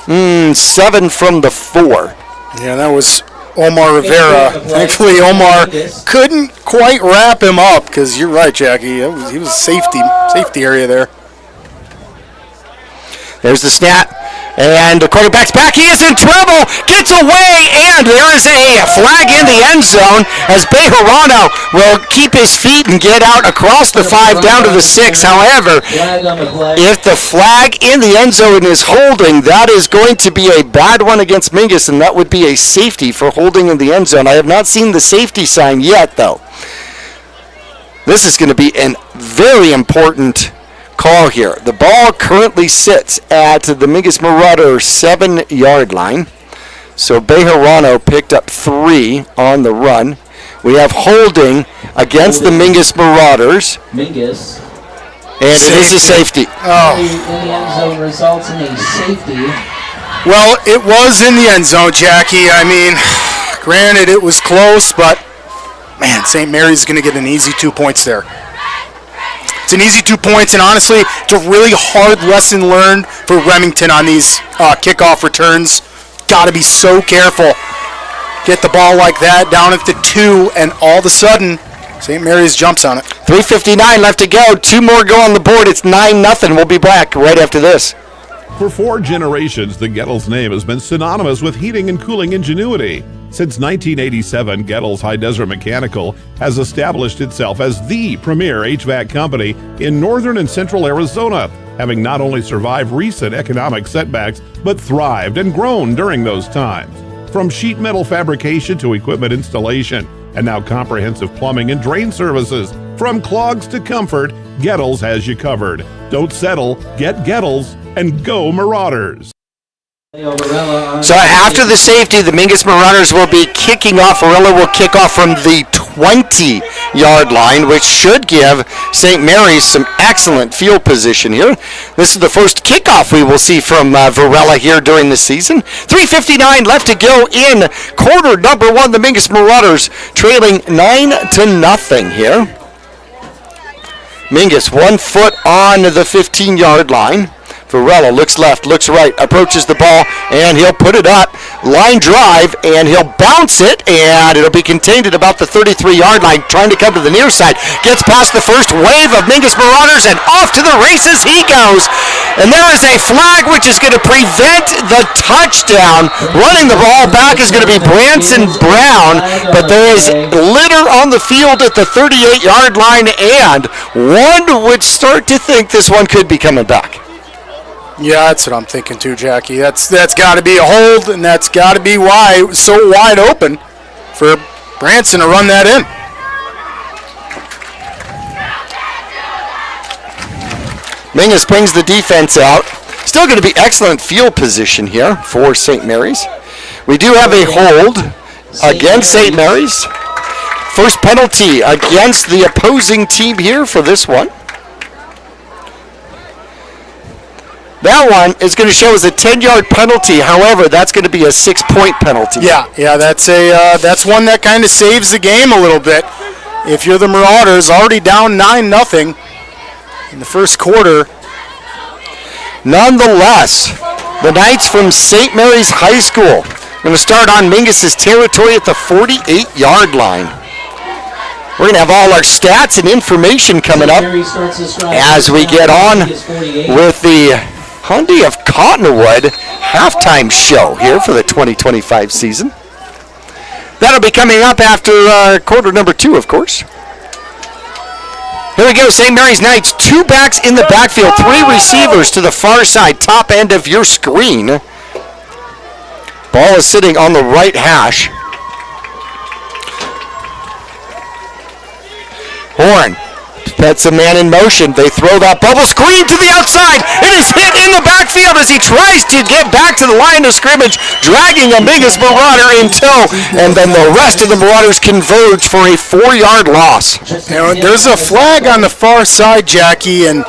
and 7 from the 4. Yeah, that was Omar Rivera. Thankfully, Omar couldn't quite wrap him up because you're right, Jackie. He was safety area there. There's the snap. And the quarterback's back. He is in trouble. Gets away. And there is a flag in the end zone as Bejarano will keep his feet and get out across the 5 down to the 6. However, if the flag in the end zone is holding, that is going to be a bad one against Mingus, and that would be a safety for holding in the end zone. I have not seen the safety sign yet, though. This is going to be a very important call here. The ball currently sits at the Mingus Marauder 7-yard line. So Bejarano picked up 3 on the run. We have holding against the Mingus Marauders. Mingus. And it is a safety. In the end zone results in a safety. Well, it was in the end zone, Jackie. I mean, granted it was close, but man, St. Mary's is going to get an easy 2 points there. It's an easy 2 points, and honestly, it's a really hard lesson learned for Remington on these kickoff returns. Got to be so careful. Get the ball like that down at the 2, and all of a sudden, St. Mary's jumps on it. 3:59 left to go. 2 more go on the board. It's 9-0. We'll be back right after this. For 4 generations, the Gettles name has been synonymous with heating and cooling ingenuity. Since 1987, Gettles High Desert Mechanical has established itself as the premier HVAC company in northern and central Arizona, having not only survived recent economic setbacks, but thrived and grown during those times. From sheet metal fabrication to equipment installation, and now comprehensive plumbing and drain services. From clogs to comfort, Gettles has you covered. Don't settle, get Gettles, and go Marauders. So after the safety, the Mingus Marauders will be kicking off. Varela will kick off from the 20-yard line, which should give St. Mary's some excellent field position here. This is the first kickoff we will see from Varela here during the season. 3:59 left to go in quarter number 1. The Mingus Marauders trailing 9-0 here. Mingus 1 foot on the 15-yard line. Varela looks left, looks right, approaches the ball, and he'll put it up. Line drive, and he'll bounce it, and it'll be contained at about the 33-yard line, trying to come to the near side. Gets past the first wave of Mingus Marauders, and off to the races he goes. And there is a flag which is going to prevent the touchdown. Running the ball back is going to be Branson Brown, but there is litter on the field at the 38-yard line, and one would start to think this one could be coming back. Yeah, that's what I'm thinking too, Jackie. That's got to be a hold, and that's got to be why it was so wide open for Branson to run that in. Mingus brings the defense out. Still going to be excellent field position here for St. Mary's. We do have a hold against St. Mary's. First penalty against the opposing team here for this one. That one is going to show as a 10-yard penalty. However, that's going to be a 6-point penalty. Yeah, that's one that kind of saves the game a little bit. If you're the Marauders, already down 9-0 in the first quarter. Nonetheless, the Knights from St. Mary's High School going to start on Mingus's territory at the 48-yard line. We're going to have all our stats and information coming up as we get on with the Hyundai of Cottonwood halftime show here for the 2025 season. That'll be coming up after quarter number 2, of course. Here we go, St. Mary's Knights, 2 backs in the backfield, 3 receivers to the far side, top end of your screen. Ball is sitting on the right hash. Horn That's a man in motion. They throw that bubble screen to the outside. It is hit in the backfield as he tries to get back to the line of scrimmage, dragging a Mingus Marauder in tow, and then the rest of the Marauders converge for a 4-yard loss. You know, there's a flag on the far side, Jackie, and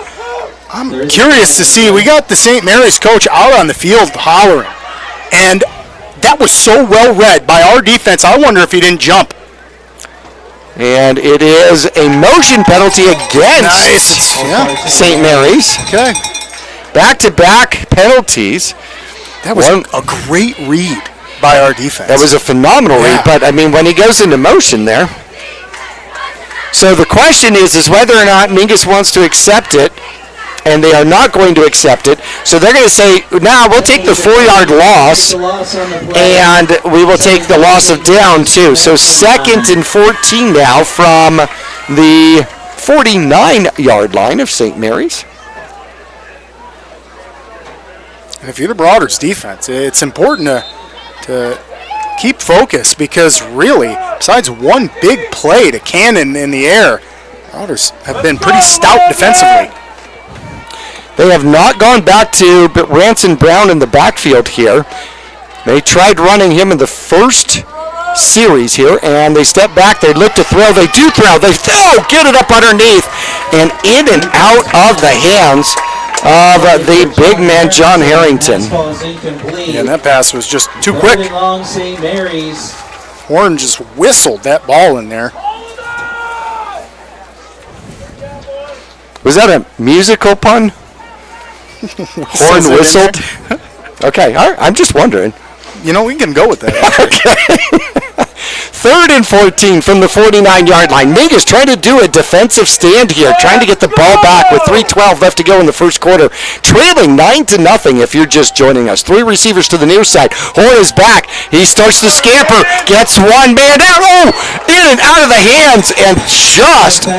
I'm curious to see. We got the St. Mary's coach out on the field hollering, and that was so well read by our defense. I wonder if he didn't jump. And it is a motion penalty against St. Mary's. Okay. Back-to-back penalties. That was a great read. by our defense. That was a phenomenal read, but, I mean, when he goes into motion there. So the question is whether or not Mingus wants to accept it, and they are not going to accept it. So they're going to say, now we'll take the 4-yard loss, and we will take the loss of down, too. So 2nd and 14 now from the 49-yard line of St. Mary's. And if you're the Marauders defense, it's important to keep focus, because really, besides one big play to Cannon in the air, Marauders have been pretty stout defensively. They have not gone back to Ranson Brown in the backfield here. They tried running him in the first series here, and they step back. They look to throw. They do throw. They get it up underneath and in and out of the hands of the big man, John Harrington. Yeah, and that pass was just too quick. Horn just whistled that ball in there. Was that a musical pun? Horn whistled? Okay, all right, I'm just wondering. You know, we can go with that. Okay. 3rd and 14 from the 49-yard line. Mingus trying to do a defensive stand here, trying to get the ball back with 3:12 left to go in the first quarter. Trailing 9-0 if you're just joining us. 3 receivers to the near side. Horn is back. He starts to scamper. Gets one man down. Oh, in and out of the hands. And just,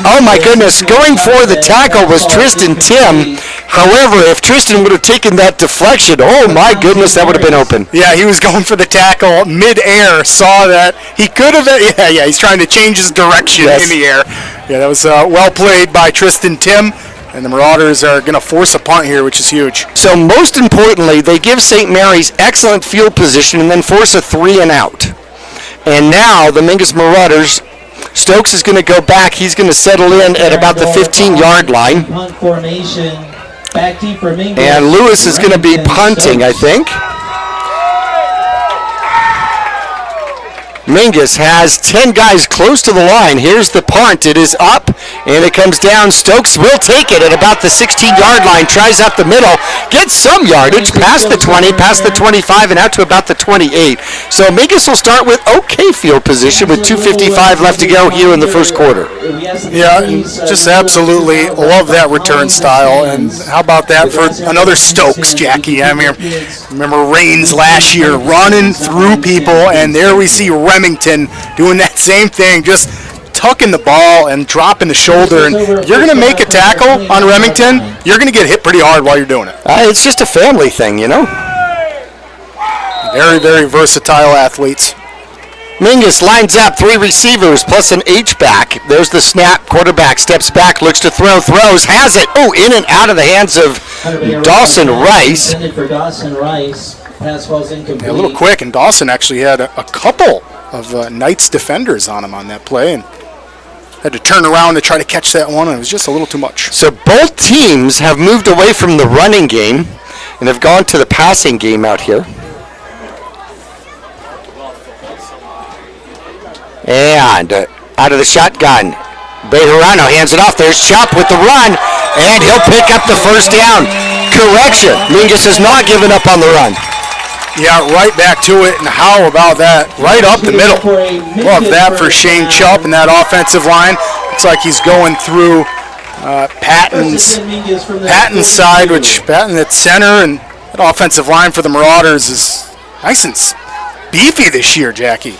oh my goodness, going for the tackle was Tristan Tim. However, if Tristan would have taken that deflection, oh my goodness, that would have been open. Yeah, he was going for the tackle mid-air, saw that. He could have, he's trying to change his direction in the air. Yeah, that was well played by Tristan Tim, and the Marauders are going to force a punt here, which is huge. So most importantly, they give St. Mary's excellent field position and then force a 3-and-out. And now the Mingus Marauders, Stokes is going to go back. He's going to settle in at about the 15-yard line. Punt formation. Back deep for Mingus. And Lewis is going to be punting, I think. Mingus has 10 guys close to the line. Here's the punt. It is up, and it comes down. Stokes will take it at about the 16-yard line. Tries up the middle. Gets some yardage past the 20, past the 25, and out to about the 28. So Mingus will start with okay field position with 2:55 left to go here in the first quarter. Yeah, just absolutely love that return style. And how about that for another Stokes, Jackie? I mean, remember Raines last year running through people, and there we see Remington doing that same thing, just tucking the ball and dropping the shoulder. And you're going to make a tackle on Remington, you're going to get hit pretty hard while you're doing it. It's just a family thing, you know. Very, very versatile athletes. Mingus lines up 3 receivers plus an H-back. There's the snap. Quarterback steps back, looks to throw, throws, has it. Oh, in and out of the hands of Dawson Rice. Yeah, a little quick, and Dawson actually had a couple of Knights defenders on him on that play, and had to turn around to try to catch that one, and it was just a little too much. So both teams have moved away from the running game and have gone to the passing game out here. And out of the shotgun, Bejarano hands it off. There's Chop with the run, and he'll pick up the first down. Correction, Mingus has not given up on the run. Yeah, right back to it, and how about that? Right up the middle. Love that for Shane Chupp and that offensive line. Looks like he's going through Patton's side, which Patton at center, and that offensive line for the Marauders is nice and beefy this year, Jackie.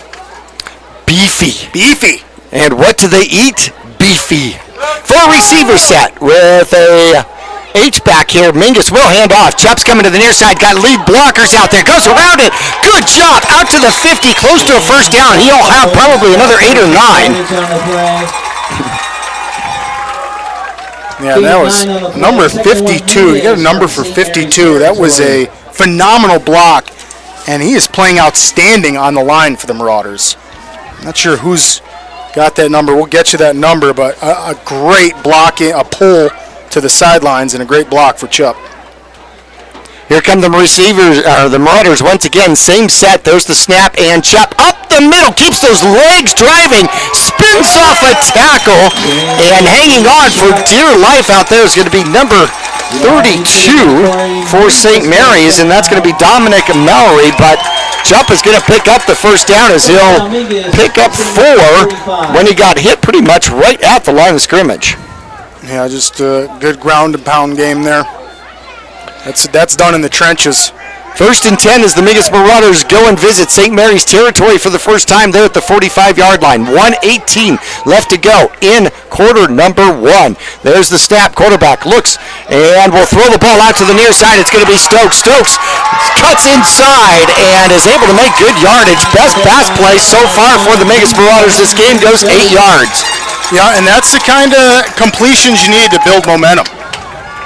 Beefy. And what do they eat? Beefy. Full receiver set with a H-back here. Mingus will hand off. Chupp's coming to the near side. Got lead blockers out there. Goes around it. Good job. Out to the 50. Close to a first down. He'll have probably another 8 or 9. Yeah, that was number 52. You got a number for 52. That was a phenomenal block. And he is playing outstanding on the line for the Marauders. Not sure who's got that number. We'll get you that number, but a great blocking, a pull to the sidelines, and a great block for Chupp. Here come the receivers, the Marauders once again. Same set. There's the snap, and Chupp up the middle. Keeps those legs driving. Spins off a tackle, and hanging on for dear life out there is going to be number 32 for St. Mary's, and that's going to be Dominic Mallory. But Chupp is going to pick up the first down as he'll pick up 4 when he got hit pretty much right at the line of scrimmage. Yeah, just a good ground and pound game there. That's done in the trenches. 1st and 10 as the Mingus Marauders go and visit St. Mary's territory for the first time there at the 45-yard line. 1:18 left to go in quarter number 1. There's the snap. Quarterback looks and will throw the ball out to the near side. It's going to be Stokes. Stokes cuts inside and is able to make good yardage. Best pass play so far for the Mingus Marauders. This game goes 8 yards. Yeah, and that's the kind of completions you need to build momentum.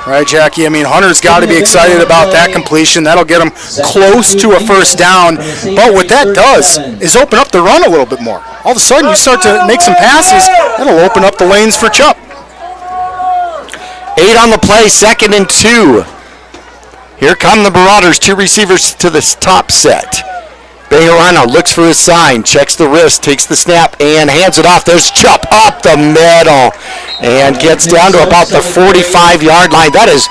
Right, Jackie? I mean, Hunter's got to be excited about that completion. That'll get him close to a first down. But what that does is open up the run a little bit more. All of a sudden, you start to make some passes. That'll open up the lanes for Chupp. 8 on the play, 2nd and 2. Here come the Marauders, 2 receivers to this top set. Bejarano looks for his sign, checks the wrist, takes the snap, and hands it off. There's Chupp up the middle and gets down to about the 45-yard line. That is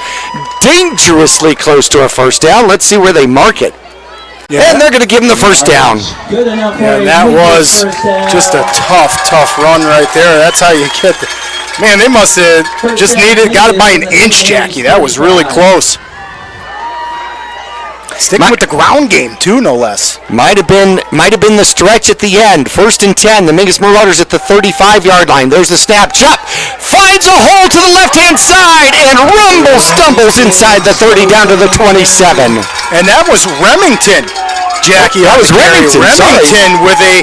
dangerously close to a first down. Let's see where they mark it. Yeah. And they're going to give him the first down. Yeah, that was just a tough run right there. That's how you get the... Man, they must have just got it by an inch, Jackie. That was really close. Sticking with the ground game, too, no less. Might have been the stretch at the end. 1st and 10. The Mingus Marauders at the 35-yard line. There's the snap. Chupp finds a hole to the left-hand side and stumbles inside the 30 down to the 27. And that was Remington, Jackie. That was Remington. Remington with a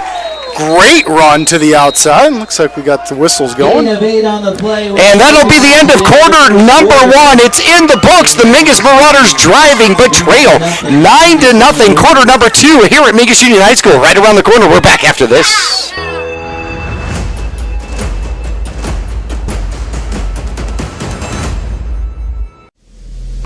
great run to the outside. Looks like we got the whistles going. And that'll be the end of quarter number 1. It's in the books. The Mingus Marauders driving but trail 9-0. Quarter number 2 here at Mingus Union High School. Right around the corner. We're back after this.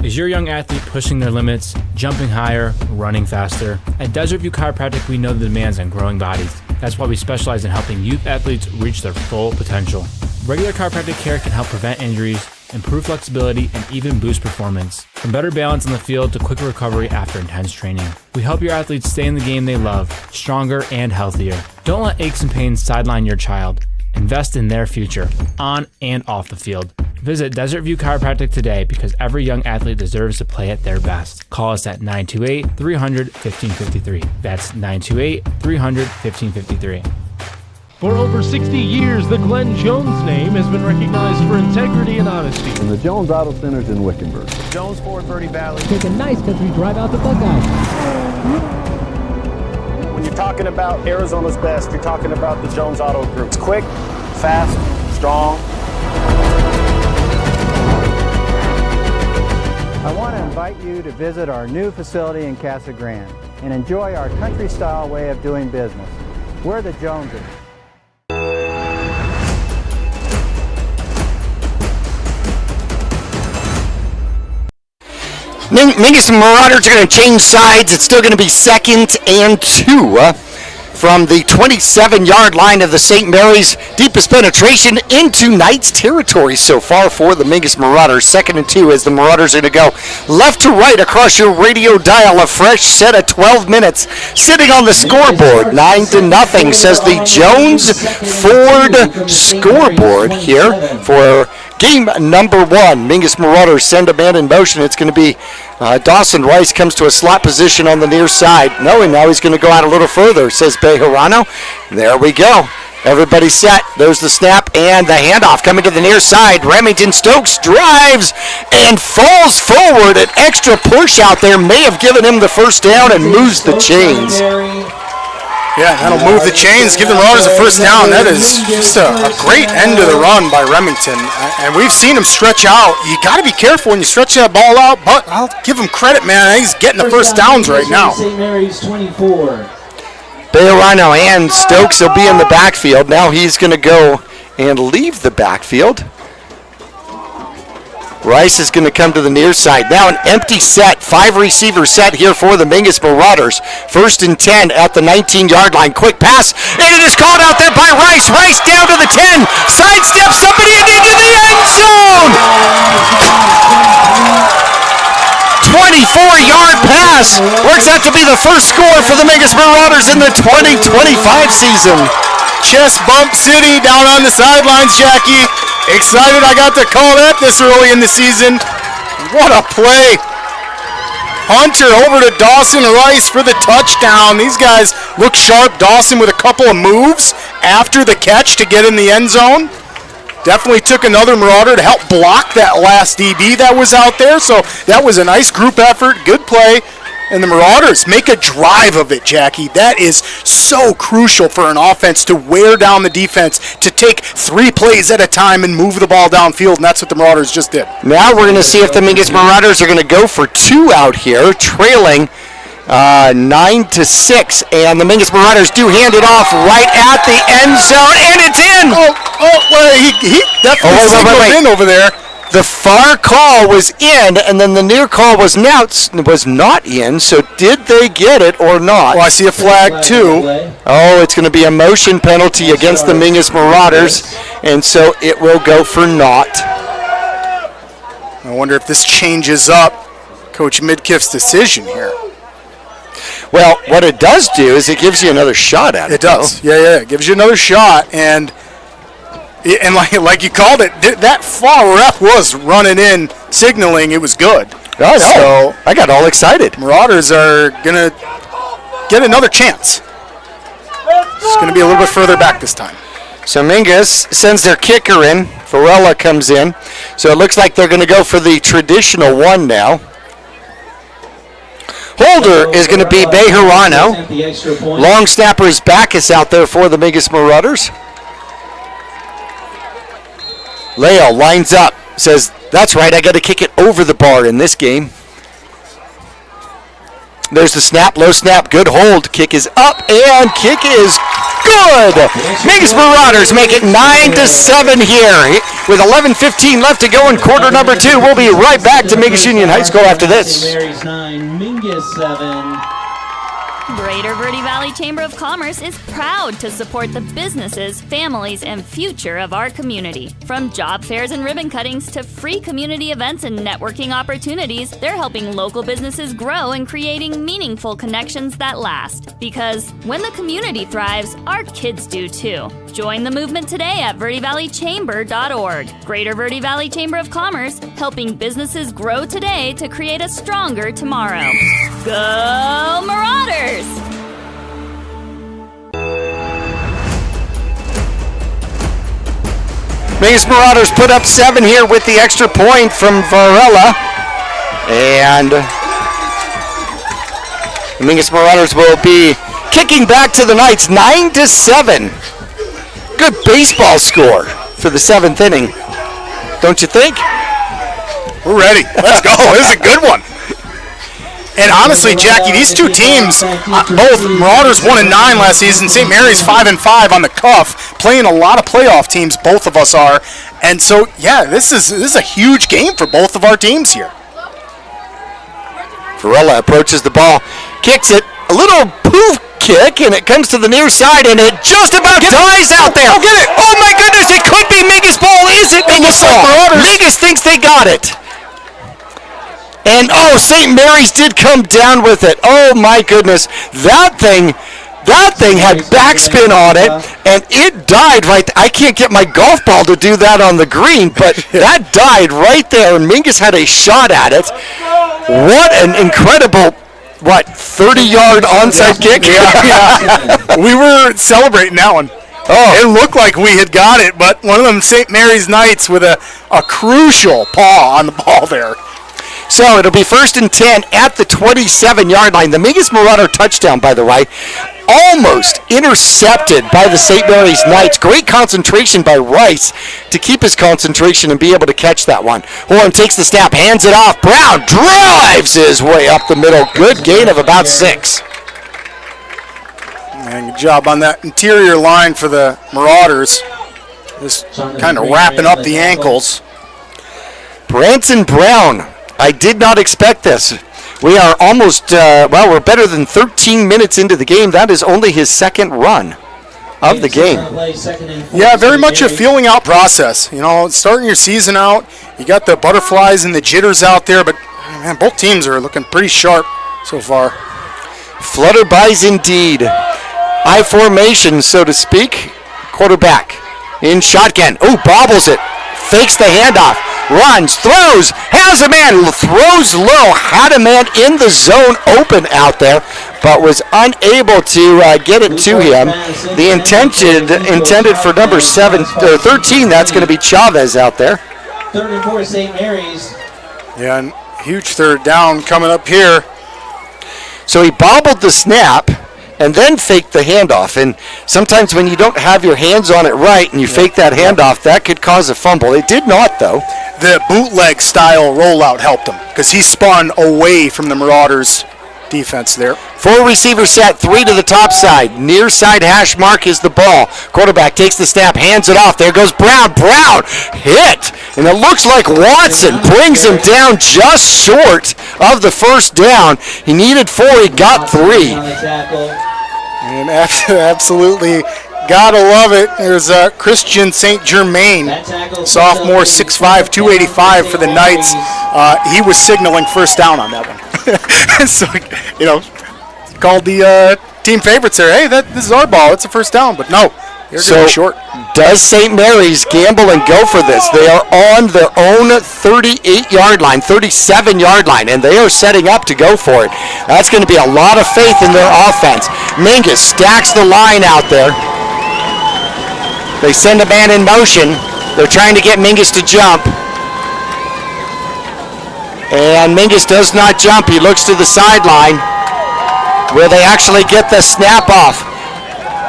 Is your young athlete pushing their limits, jumping higher, running faster? At Desert View Chiropractic, we know the demands on growing bodies. That's why we specialize in helping youth athletes reach their full potential. Regular chiropractic care can help prevent injuries, improve flexibility, and even boost performance. From better balance on the field to quicker recovery after intense training. We help your athletes stay in the game they love, stronger and healthier. Don't let aches and pains sideline your child. Invest in their future, on and off the field. Visit Desert View Chiropractic today because every young athlete deserves to play at their best. Call us at 928-300-1553. That's 928-300-1553. For over 60 years, the Glenn Jones name has been recognized for integrity and honesty. And the Jones Auto Center's in Wickenburg. Jones Ford Verde Valley. Take a nice country drive out to Buckeye. When you're talking about Arizona's best, you're talking about the Jones Auto Group. It's quick, fast, strong. I want to invite you to visit our new facility in Casa Grande and enjoy our country-style way of doing business. We're the Joneses. Mingus Marauders are going to change sides. It's still going to be 2nd and 2 from the 27-yard line of the St. Mary's. Deepest penetration into Knights territory so far for the Mingus Marauders. 2nd and 2 as the Marauders are going to go left to right across your radio dial. A fresh set of 12 minutes sitting on the scoreboard. 9-0 says the Jones Ford scoreboard here for game number 1. Mingus Marauders send a man in motion. It's going to be Dawson Rice comes to a slot position on the near side. No, and now he's going to go out a little further, says Bejarano. There we go. Everybody set. There's the snap and the handoff coming to the near side. Remington Stokes drives and falls forward. An extra push out there may have given him the first down and moves the chains. Yeah, that'll move the chains, give the Marauders a first down. That is just a great end of the run by Remington. And we've seen him stretch out. You got to be careful when you stretch that ball out, but I'll give him credit, man. He's getting the first downs right now. St. Mary's 24. Bejarano and Stokes will be in the backfield. Now he's going to go and leave the backfield. Rice is going to come to the near side. Now an empty set, 5-receiver set here for the Mingus Marauders. 1st and 10 at the 19-yard line. Quick pass, and it is called out there by Rice. Rice down to the 10, sidesteps somebody and into the end zone. 24-yard pass pass works out to be the first score for the Mingus Marauders in the 2025 season. Chest bump city down on the sidelines, Jackie. Excited I got to call that this early in the season. What a play. Hunter over to Dawson Rice for the touchdown. These guys look sharp. Dawson with a couple of moves after the catch to get in the end zone. Definitely took another Marauder to help block that last DB that was out there. So that was a nice group effort. Good play. And the Marauders make a drive of it, Jackie. That is so crucial for an offense to wear down the defense, to take 3 plays at a time and move the ball downfield, and that's what the Marauders just did. Now we're going to see if the Mingus Marauders are going to go for 2 out here, trailing 9-6. And the Mingus Marauders do hand it off right at the end zone, and it's in! Well, he definitely signaled in over there. The far call was in, and then the near call was not in, so did they get it or not? Well, I see a flag too. Oh, it's going to be a motion penalty against the Mingus Marauders, and so it will go for naught. I wonder if this changes up Coach Midkiff's decision here. Well, what it does do is it gives you another shot at it. It does. Yeah, it gives you another shot, and like you called it, that far ref was running in, signaling it was good. I know. So I got all excited. Marauders are going to get another chance. It's going to be a little bit further back this time. So Mingus sends their kicker in. Varela comes in. So it looks like they're going to go for the traditional one now. Holder is going to be Bejarano. Long snapper is Backus out there for the Mingus Marauders. Leo lines up, says, that's right, I got to kick it over the bar in this game. There's the snap, low snap, good hold. Kick is up, and kick is good. Mingus Marauders make it 9-7 here with 11:15 left to go in quarter number 2. We'll be right back to Mingus Union High School after this. Mary's 9, Mingus 7. Greater Verde Valley Chamber of Commerce is proud to support the businesses, families, and future of our community. From job fairs and ribbon cuttings to free community events and networking opportunities, they're helping local businesses grow and creating meaningful connections that last. Because when the community thrives, our kids do too. Join the movement today at verdevalleychamber.org. Greater Verde Valley Chamber of Commerce, helping businesses grow today to create a stronger tomorrow. Go Marauders! Mingus Marauders put up 7 here with the extra point from Varela. And the Mingus Marauders will be kicking back to the Knights 9-7. Good baseball score for the 7th inning. Don't you think? We're ready. Let's go. This is a good one. And honestly, Jackie, these two teams, both Marauders 1-9 last season, St. Mary's 5-5 on the cuff, playing a lot of playoff teams, both of us are. And so, yeah, this is a huge game for both of our teams here. Varela approaches the ball, kicks it, a little poof kick, and it comes to the near side, and it just about dies out there. Oh, get it! Oh my goodness, it could be Mingus ball. Is it Mingus ball? Mingus thinks they got it. And St. Mary's did come down with it. Oh my goodness, that thing had backspin on it, and it died right there. I can't get my golf ball to do that on the green, but that died right there, and Mingus had a shot at it. What an incredible, 30-yard onside kick? Yeah. We were celebrating that one. It looked like we had got it, but one of them St. Mary's Knights with a crucial paw on the ball there. So it'll be 1st and 10 at the 27-yard line. The Mingus Marauder touchdown, by the way, almost intercepted by the St. Mary's Knights. Great concentration by Rice to keep his concentration and be able to catch that one. Horn takes the snap, hands it off. Brown drives his way up the middle. Good gain of about 6. And good job on that interior line for the Marauders. Just kind of wrapping up the ankles. Branson Brown. I did not expect this. We are almost, we're better than 13 minutes into the game. That is only his 2nd run of the game. Yeah, very much a feeling out process. You know, starting your season out, you got the butterflies and the jitters out there, but man, both teams are looking pretty sharp so far. Flutterbys indeed. I formation, so to speak. Quarterback in shotgun. Oh, bobbles it. Fakes the handoff. Runs, throws, has a man, throws low, had a man in the zone open out there, but was unable to get it to him. The intended for number 13, that's going to be Chavez out there. 3rd and 4, St. Mary's. Yeah, and huge third down coming up here. So he bobbled the snap and then faked the handoff. And sometimes when you don't have your hands on it right and you fake that handoff, that could cause a fumble. It did not, though. The bootleg style rollout helped him because he spun away from the Marauders defense there. 4 receivers set, 3 to the top side. Near side hash mark is the ball. Quarterback takes the snap, hands it off. There goes Brown. Brown hit. And it looks like Watson brings him down just short of the first down. He needed 4, he got 3. And absolutely gotta love it. There's Christian St. Germain, sophomore, 6'5", 285 for the Knights. He was signaling first down on that one. So, called the team favorites there. Hey, this is our ball. It's a first down. But no, they're going to be short. Does St. Mary's gamble and go for this? They are on their own 38-yard line, 37-yard line, and they are setting up to go for it. That's going to be a lot of faith in their offense. Mingus stacks the line out there. They send a man in motion. They're trying to get Mingus to jump. And Mingus does not jump. He looks to the sideline where they actually get the snap off.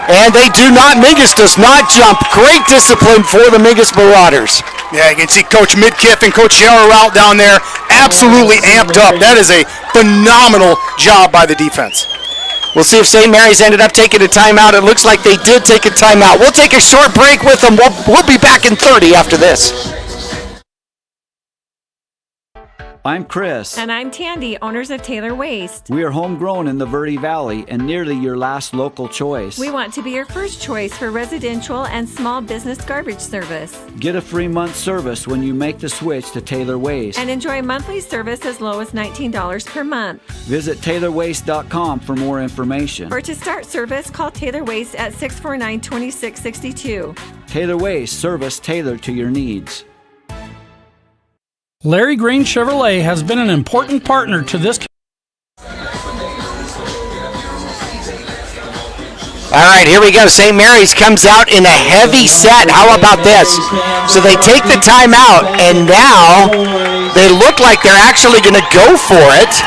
And they do not. Mingus does not jump. Great discipline for the Mingus Marauders. Yeah, you can see Coach Midkiff and Coach Yarrow out down there absolutely amped up. That is a phenomenal job by the defense. We'll see if St. Mary's ended up taking a timeout. It looks like they did take a timeout. We'll take a short break with them. We'll be back in 30 after this. I'm Chris. And I'm Tandy, owners of Taylor Waste. We are homegrown in the Verde Valley and nearly your last local choice. We want to be your first choice for residential and small business garbage service. Get a free month service when you make the switch to Taylor Waste. And enjoy monthly service as low as $19 per month. Visit TaylorWaste.com for more information. Or to start service, call Taylor Waste at 649-2662. Taylor Waste, service tailored to your needs. Larry Green Chevrolet has been an important partner to this. All right, here we go. St. Mary's comes out in a heavy set. How about this? So they take the timeout, and now they look like they're actually going to go for it.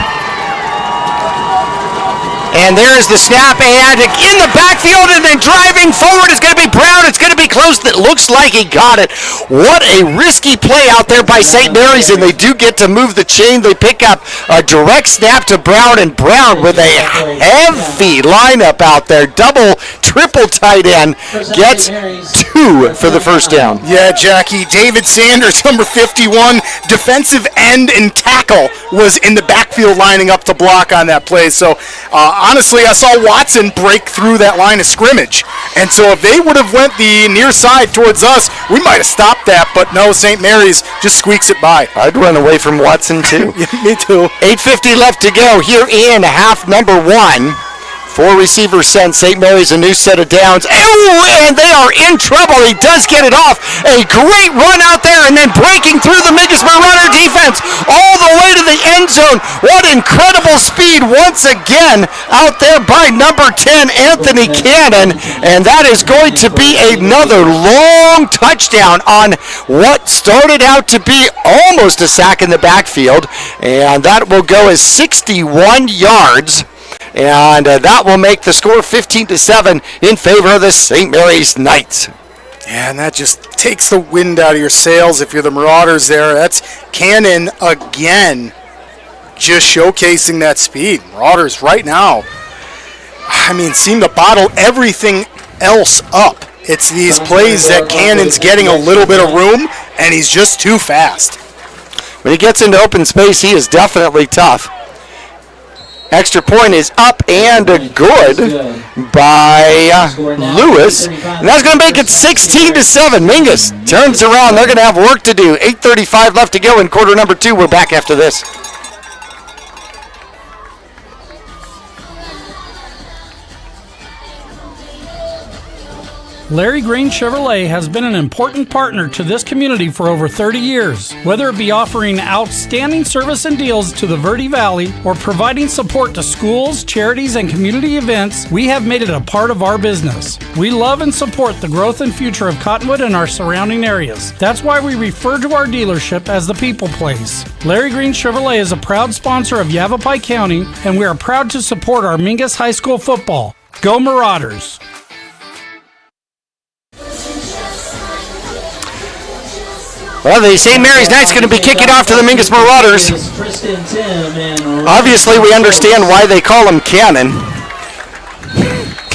And there's the snap, and in the backfield, and then driving forward is going to be Brown. It's going to be close. It looks like he got it. What a risky play out there by St. Mary's, and they do get to move the chain. They pick up a direct snap to Brown, and Brown with a heavy lineup out there. Double, triple tight end gets 2 for the first down. Yeah, Jackie. David Sanders, number 51, defensive end and tackle, was in the backfield lining up to block on that play. So, honestly, I saw Watson break through that line of scrimmage. And so if they would have went the near side towards us, we might have stopped that. But no, St. Mary's just squeaks it by. I'd run away from Watson, too. Yeah, me too. 8:50 left to go here in half number 1. 4 receivers sent. St. Mary's a new set of downs. Oh, and they are in trouble. He does get it off. A great run out there, and then breaking through the Mingus Marauder defense all the way to the end zone. What incredible speed once again out there by number 10, Anthony Cannon. And that is going to be another long touchdown on what started out to be almost a sack in the backfield. And that will go as 61 yards. And that will make the score 15-7 in favor of the St. Mary's Knights. Yeah, and that just takes the wind out of your sails if you're the Marauders there. That's Cannon again, just showcasing that speed. Marauders right now, seem to bottle everything else up. It's these plays that Cannon's getting a little bit of room, and he's just too fast. When he gets into open space, he is definitely tough. Extra point is up and good by Lewis. And that's going to make it 16-7. Mingus turns around. They're going to have work to do. 8:35 left to go in quarter number 2. We're back after this. Larry Green Chevrolet has been an important partner to this community for over 30 years. Whether it be offering outstanding service and deals to the Verde Valley or providing support to schools, charities, and community events, we have made it a part of our business. We love and support the growth and future of Cottonwood and our surrounding areas. That's why we refer to our dealership as the People Place. Larry Green Chevrolet is a proud sponsor of Yavapai County, and we are proud to support our Mingus High School football. Go Marauders! Well, the St. Mary's Knights going to be kicking off to the Mingus Marauders. Obviously, we understand why they call him Cannon.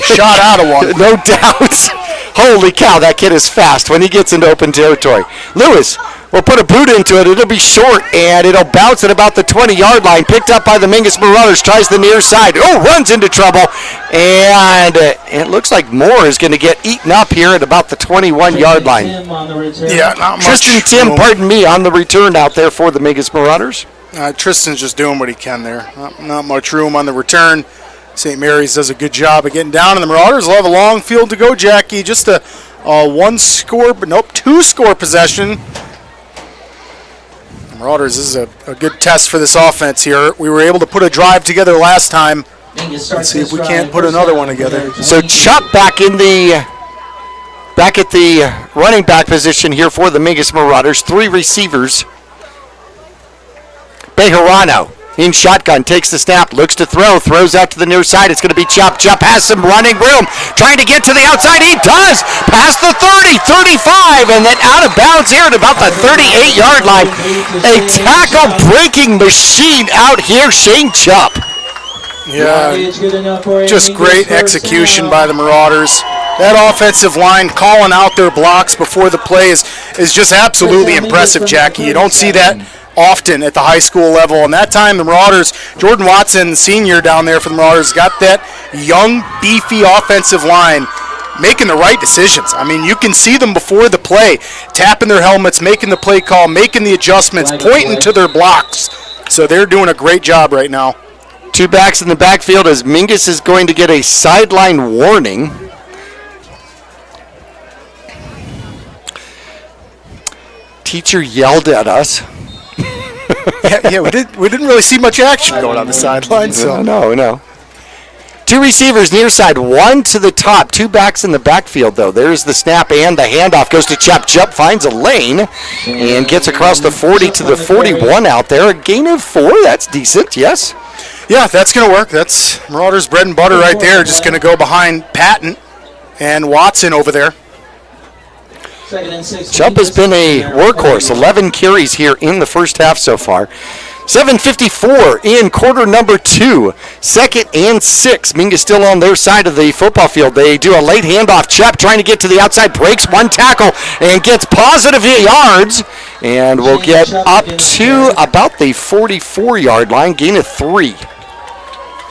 Shot out of one. No doubt. Holy cow, that kid is fast when he gets into open territory. Lewis will put a boot into it. It'll be short, and it'll bounce at about the 20-yard line. Picked up by the Mingus Marauders. Tries the near side. Oh, runs into trouble. And it looks like Moore is going to get eaten up here at about the 21-yard line. Yeah, not much Tristan Tim, room. pardon me, on the return out there for the Mingus Marauders. Tristan's just doing what he can there. Not much room on the return. St. Mary's does a good job of getting down, and the Marauders will have a long field to go, Jackie. Just a two-score possession. The Marauders, this is a good test for this offense here. We were able to put a drive together last time. Let's see if we can't put another one together. So Chuck back at the running back position here for the Mingus Marauders. 3 receivers. Bejarano in shotgun, takes the snap, looks to throw, throws out to the near side. It's going to be Chup. Chup has some running room, trying to get to the outside. He does, past the 30, 35, and then out of bounds here at about the 38-yard line. A tackle-breaking machine out here, Shane Chup. Yeah, just great execution by the Marauders. That offensive line calling out their blocks before the play is just absolutely impressive, Jackie. You don't see that often at the high school level. And that time, the Marauders, Jordan Watson, senior down there for the Marauders, got that young, beefy offensive line making the right decisions. I mean, you can see them before the play, tapping their helmets, making the play call, making the adjustments, pointing to their blocks. So they're doing a great job right now. 2 backs in the backfield as Mingus is going to get a sideline warning. Teacher yelled at us. yeah, we didn't really see much action going on the sideline. So No. 2 receivers near side, 1 to the top, 2 backs in the backfield, though. There's the snap and the handoff. Goes to Chup. Chup finds a lane and gets across the 40 to the 41 out there. A gain of 4. That's decent, yes? Yeah, that's going to work. That's Marauders' bread and butter right there. Just going to go behind Patton and Watson over there. Chup has been a workhorse. 11 carries here in the first half so far. 7:54 in quarter number 2. 2nd and 6. Mingus still on their side of the football field. They do a late handoff. Chup trying to get to the outside. Breaks 1 tackle and gets positive yards. And will get up to about the 44-yard line. Gain of 3.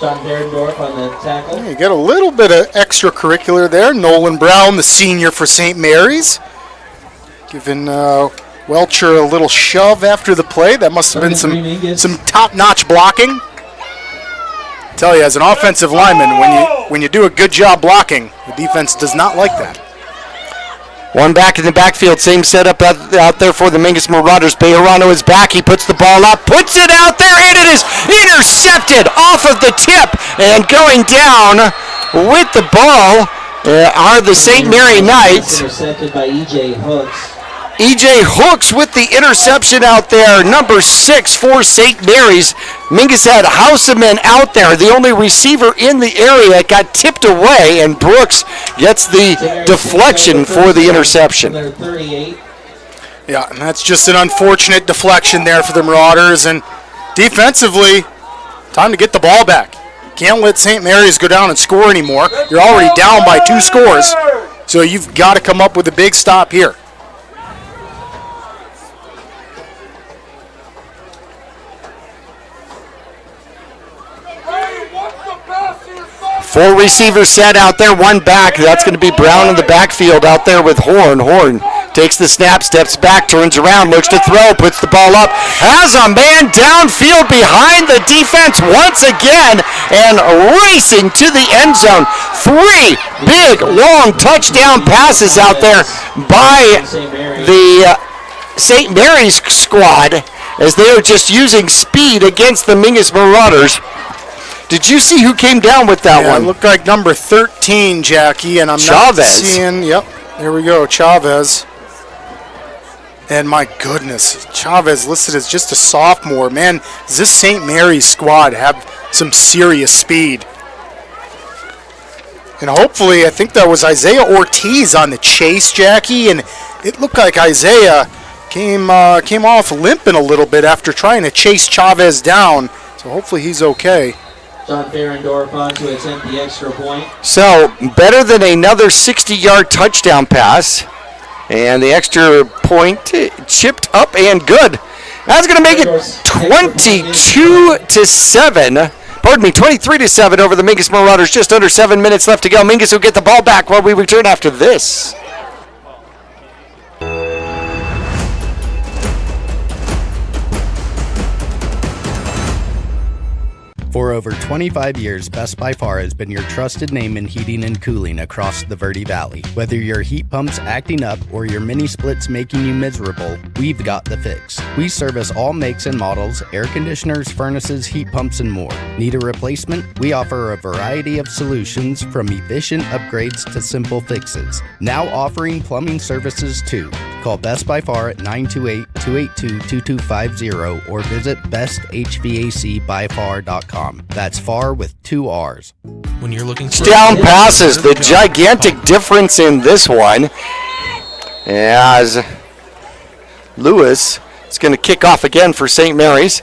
John Berendorf on the tackle. You get a little bit of extracurricular there. Nolan Brown, the senior for St. Mary's, giving Welcher a little shove after the play. That must have been some top-notch blocking. I tell you, as an offensive lineman, when you do a good job blocking, the defense does not like that. 1 back in the backfield, same setup out there for the Mingus Marauders. Bejarano is back. He puts the ball up, puts it out there, and it is intercepted off of the tip. And going down with the ball are the St. Mary Knights. Intercepted by E.J. Hooks. E.J. Hooks with the interception out there, number 6 for St. Mary's. Mingus had Houseman out there, the only receiver in the area. It got tipped away, and Brooks gets the deflection for the interception. Yeah, and that's just an unfortunate deflection there for the Marauders. And defensively, time to get the ball back. Can't let St. Mary's go down and score anymore. You're already down by 2 scores, so you've got to come up with a big stop here. Four receivers set out there, 1 back. That's going to be Brown in the backfield out there with Horn. Horn Takes the snap, steps back, turns around, looks to throw, puts the ball up, has a man downfield behind the defense once again, and racing to the end zone. 3 big, long touchdown passes out there by the St. Mary's squad as they are just using speed against the Mingus Marauders. Did you see who came down with that one? It looked like number 13, Jackie, and I'm not seeing, there we go, Chavez. And my goodness, Chavez listed as just a sophomore. Man, does this St. Mary's squad have some serious speed? And hopefully, I think that was Isaiah Ortiz on the chase, Jackie, and it looked like Isaiah came off limping a little bit after trying to chase Chavez down. So hopefully he's okay. John Ferendorf on to attempt the extra point. So, better than another 60-yard touchdown pass. And the extra point chipped up and good. That's going to make it 22-7. Pardon me, 23-7 over the Mingus Marauders. Just under 7 minutes left to go. Mingus will get the ball back while we return after this. For over 25 years, Best by Far has been your trusted name in heating and cooling across the Verde Valley. Whether your heat pump's acting up or your mini splits making you miserable, we've got the fix. We service all makes and models, air conditioners, furnaces, heat pumps, and more. Need a replacement? We offer a variety of solutions from efficient upgrades to simple fixes. Now offering plumbing services too. Call Best by Far at 928-282-2250 or visit besthvacbyfar.com. That's far with 2 R's. When you're looking for down passes, the gigantic difference in this one as Lewis is going to kick off again for St. Mary's.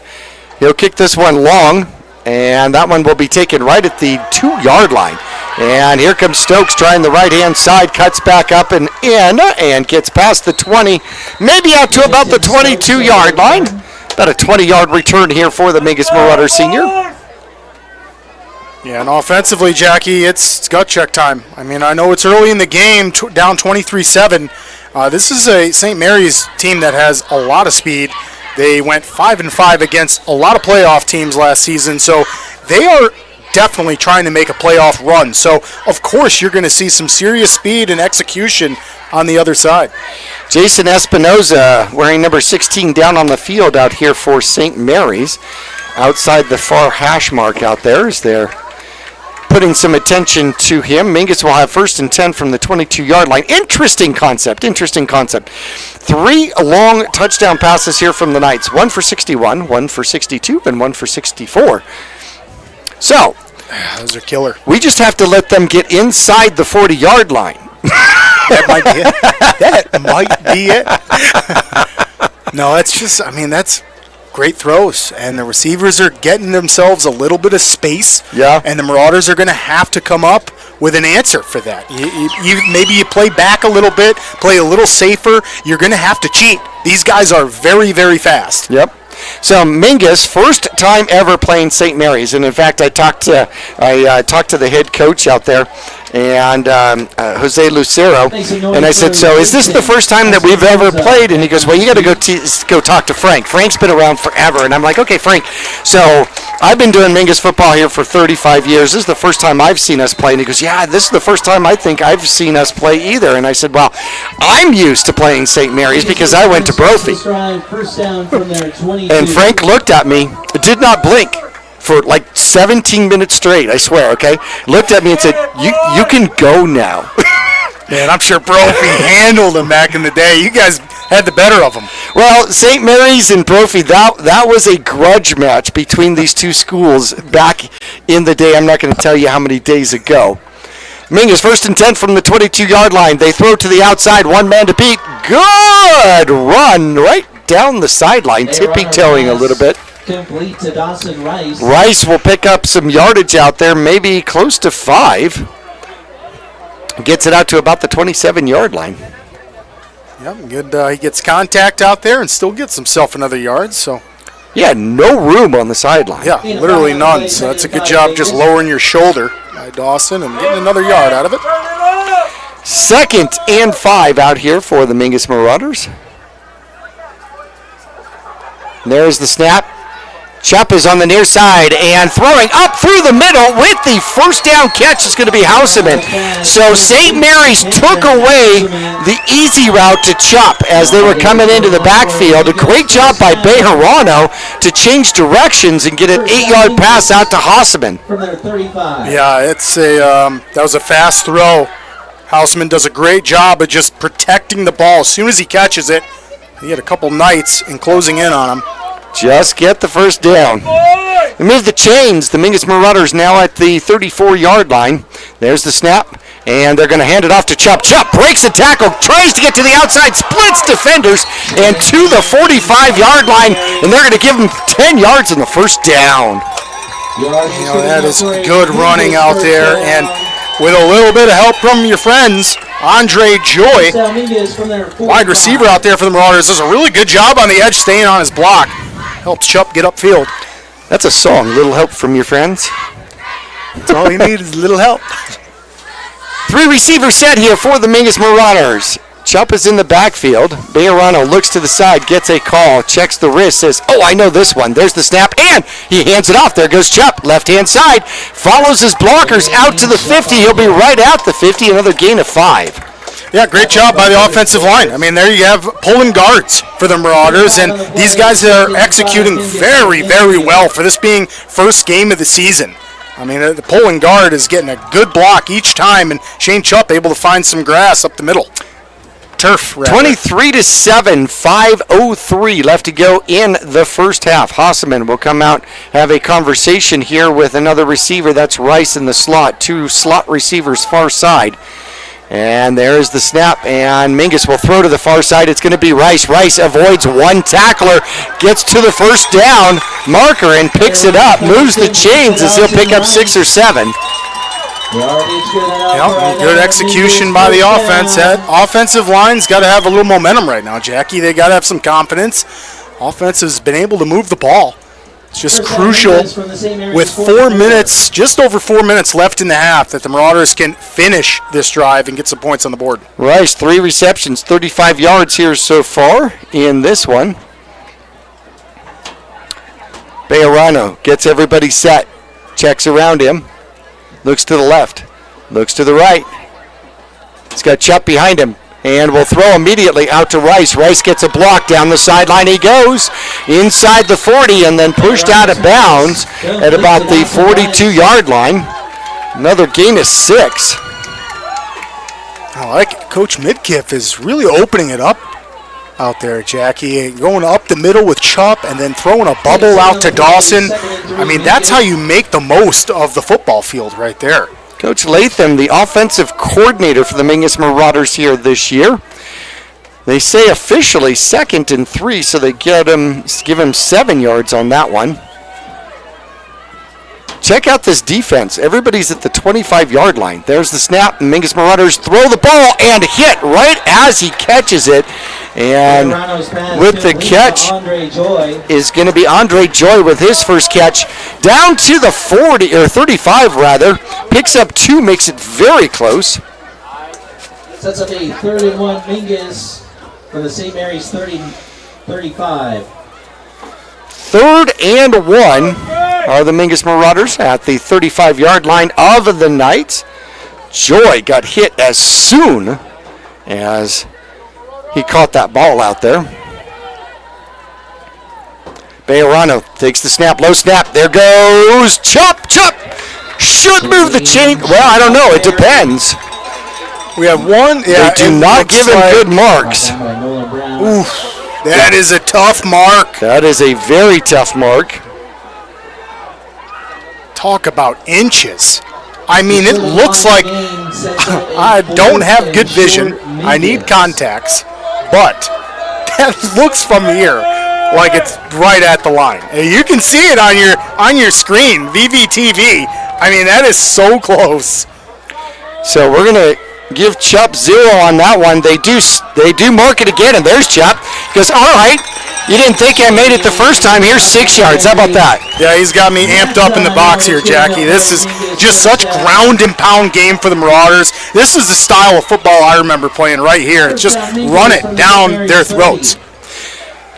He'll kick this one long, and that one will be taken right at the 2-yard line. And here comes Stokes trying the right-hand side, cuts back up and in, and gets past the 20, maybe out to about the 22-yard line. About a 20-yard return here for the Mingus Marauders senior. Yeah, and offensively, Jackie, it's gut check time. I mean, I know it's early in the game, down 23-7. This is a St. Mary's team that has a lot of speed. They went 5-5 against a lot of playoff teams last season, so they are definitely trying to make a playoff run. So, of course, you're going to see some serious speed and execution on the other side. Jason Espinoza wearing number 16 down on the field out here for St. Mary's. Outside the far hash mark out there is there. Putting some attention to him. Mingus will have 1st and 10 from the 22-yard line. Interesting concept. 3 long touchdown passes here from the Knights. 1 for 61, 1 for 62, and 1 for 64. So, those are killer. We just have to let them get inside the 40-yard line. That might be it. That might be it. No, that's great throws, and the receivers are getting themselves a little bit of space. Yeah. And the Marauders are going to have to come up with an answer for that. Maybe you play back a little bit, play a little safer. You're going to have to cheat. These guys are very, very fast. Yep. So Mingus, first time ever playing St. Mary's, and in fact, I talked to the head coach out there, and Jose Lucero, and I said, so is this the first time that we've ever played? And he goes, well, you got to go talk to Frank. Frank's been around forever, and I'm like, okay, Frank. So I've been doing Mingus football here for 35 years. This is the first time I've seen us play. And he goes, yeah, this is the first time I think I've seen us play either. And I said, well, I'm used to playing St. Mary's because I went to Brophy. And Frank looked at me, did not blink for like 17 minutes straight, I swear, okay? Looked at me and said, you can go now. Man, I'm sure Brophy handled them back in the day. You guys had the better of them. Well, St. Mary's and Brophy, that was a grudge match between these two schools back in the day. I'm not going to tell you how many days ago. Mingus, 1st and 10 from the 22-yard line. They throw to the outside, one man to beat. Good run right down the sideline, tippy-toeing a little bit. Complete to Dawson Rice. Rice will pick up some yardage out there, maybe close to 5. Gets it out to about the 27-yard line. Yep, good. He gets contact out there and still gets himself another yard. So, yeah, no room on the sideline. Yeah, literally none. So that's a good job just lowering your shoulder by Dawson and getting another yard out of it. 2nd and 5 out here for the Mingus Marauders. There's the snap. Chupp is on the near side and throwing up through the middle with the first down catch is going to be Houseman. So St. Mary's took away the easy route to Chupp as they were coming into the backfield. A great job by Bejarano to change directions and get an 8-yard pass out to Houseman. Yeah, that was a fast throw. Houseman does a great job of just protecting the ball. As soon as he catches it, he had a couple knights and closing in on him. Just get the first down. They move the chains. The Mingus Marauders now at the 34-yard line. There's the snap, and they're going to hand it off to Chupp. Chupp breaks the tackle, tries to get to the outside, splits defenders, and to the 45-yard line, and they're going to give him 10 yards in the first down. That is good running out there, and with a little bit of help from your friends, Andre Joy, wide receiver out there for the Marauders, does a really good job on the edge staying on his block. Helps Chupp get upfield. That's a song, Little Help from Your Friends. That's all you need is a little help. 3 receivers set here for the Mingus Marauders. Chupp is in the backfield. Bejarano looks to the side, gets a call, checks the wrist, says, oh, I know this one. There's the snap, and he hands it off. There goes Chupp, left-hand side, follows his blockers out to the 50. He'll be right at the 50, another gain of 5. Yeah, great job by the offensive line. I mean, there you have pulling guards for the Marauders, and these guys are executing very, very well for this being first game of the season. I mean, the pulling guard is getting a good block each time, and Shane Chupp able to find some grass up the middle. Turf, rather. 23-7, 5:03 left to go in the first half. Hossaman will come out, have a conversation here with another receiver. That's Rice in the slot. 2 slot receivers far side. And there's the snap, and Mingus will throw to the far side. It's going to be Rice. Rice avoids one tackler, gets to the first down marker and picks it up, moves the chains as he'll pick up 6 or 7. Yep, good execution by the offense. That offensive line's got to have a little momentum right now, Jackie. They got to have some confidence. Offense has been able to move the ball. It's just crucial with 4 minutes, just over 4 minutes left in the half, that the Marauders can finish this drive and get some points on the board. Rice, 3 receptions, 35 yards here so far in this one. Bejarano gets everybody set, checks around him, looks to the left, looks to the right. He's got Chupp behind him. And will throw immediately out to Rice. Rice gets a block down the sideline. He goes inside the 40 and then pushed out of bounds at about the 42-yard line. Another gain of 6. I like it. Coach Midkiff is really opening it up out there, Jackie. Going up the middle with Chupp and then throwing a bubble out to Dawson. I mean, that's how you make the most of the football field right there. Coach Latham, the offensive coordinator for the Mingus Marauders here this year. They say officially 2nd and 3, so they give him 7 yards on that one. Check out this defense. Everybody's at the 25-yard line. There's the snap, and Mingus Marauders throw the ball and hit right as he catches it. And with the catch is going to be Andre Joy with his first catch. Down to the 40, or 35 rather. Picks up 2, makes it very close. Sets up a 3rd and 1 Mingus for the St. Mary's 35. 3rd and 1 are the Mingus Marauders at the 35-yard line of the night. Joy got hit as soon as he caught that ball out there. Bejarano takes the snap, low snap. There goes Chupp. Chupp should move the chain. Well, I don't know. It depends. We have one. Yeah, they do not give him good marks. Oof, that is a tough mark. That is a very tough mark. Talk about inches. I mean, it looks like I don't have good vision. I need contacts, but that looks from here like it's right at the line. You can see it on your screen, VVTV. I mean, that is so close. So we're gonna give Chupp 0 on that one. They do mark it again, and there's Chupp. He goes, all right, You didn't think I made it the first time. Here's 6 yards. How about that? Yeah, he's got me amped up in the box here, Jackie. This is just such ground and pound game for the Marauders. This is the style of football I remember playing right here. It's just run it down their throats.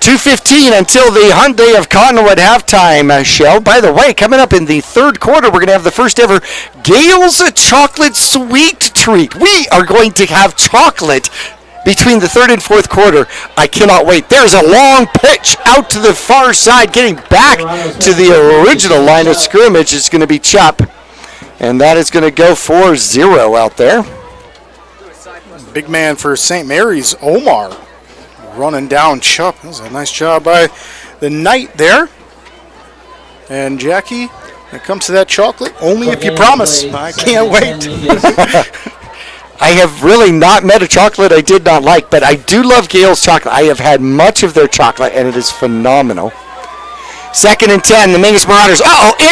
2:15 until the Hunt Day of Cottonwood halftime show. By the way, coming up in the third quarter, we're going to have the first ever Gale's Chocolate Sweet Treat. We are going to have chocolate between the third and fourth quarter. I cannot wait. There's a long pitch out to the far side, getting back to the original line of scrimmage. It's going to be Chup, and that is going to go for 0 out there. Big man for St. Mary's, Omar, running down Chup. That was a nice job by the Knight there. And Jackie, when it comes to that chocolate, only if you promise. I can't wait. I have really not met a chocolate I did not like, but I do love Gale's chocolate. I have had much of their chocolate, and it is phenomenal. 2nd and 10, the Mingus Marauders.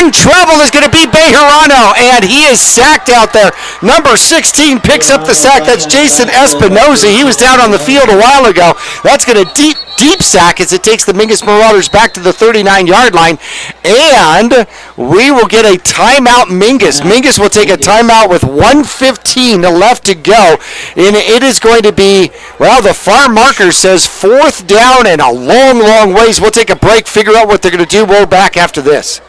In trouble is going to be Bejarano, and he is sacked out there. Number 16 picks up the sack. That's Jason Espinoza. He was down on the field a while ago. That's going to deep sack as it takes the Mingus Marauders back to the 39-yard line, and we will get a timeout. Mingus will take a timeout with 1:15 left to go, and it is going to be, well, the far marker says 4th down and a long ways. We'll take a break, figure out what they're going to do. We're back after this.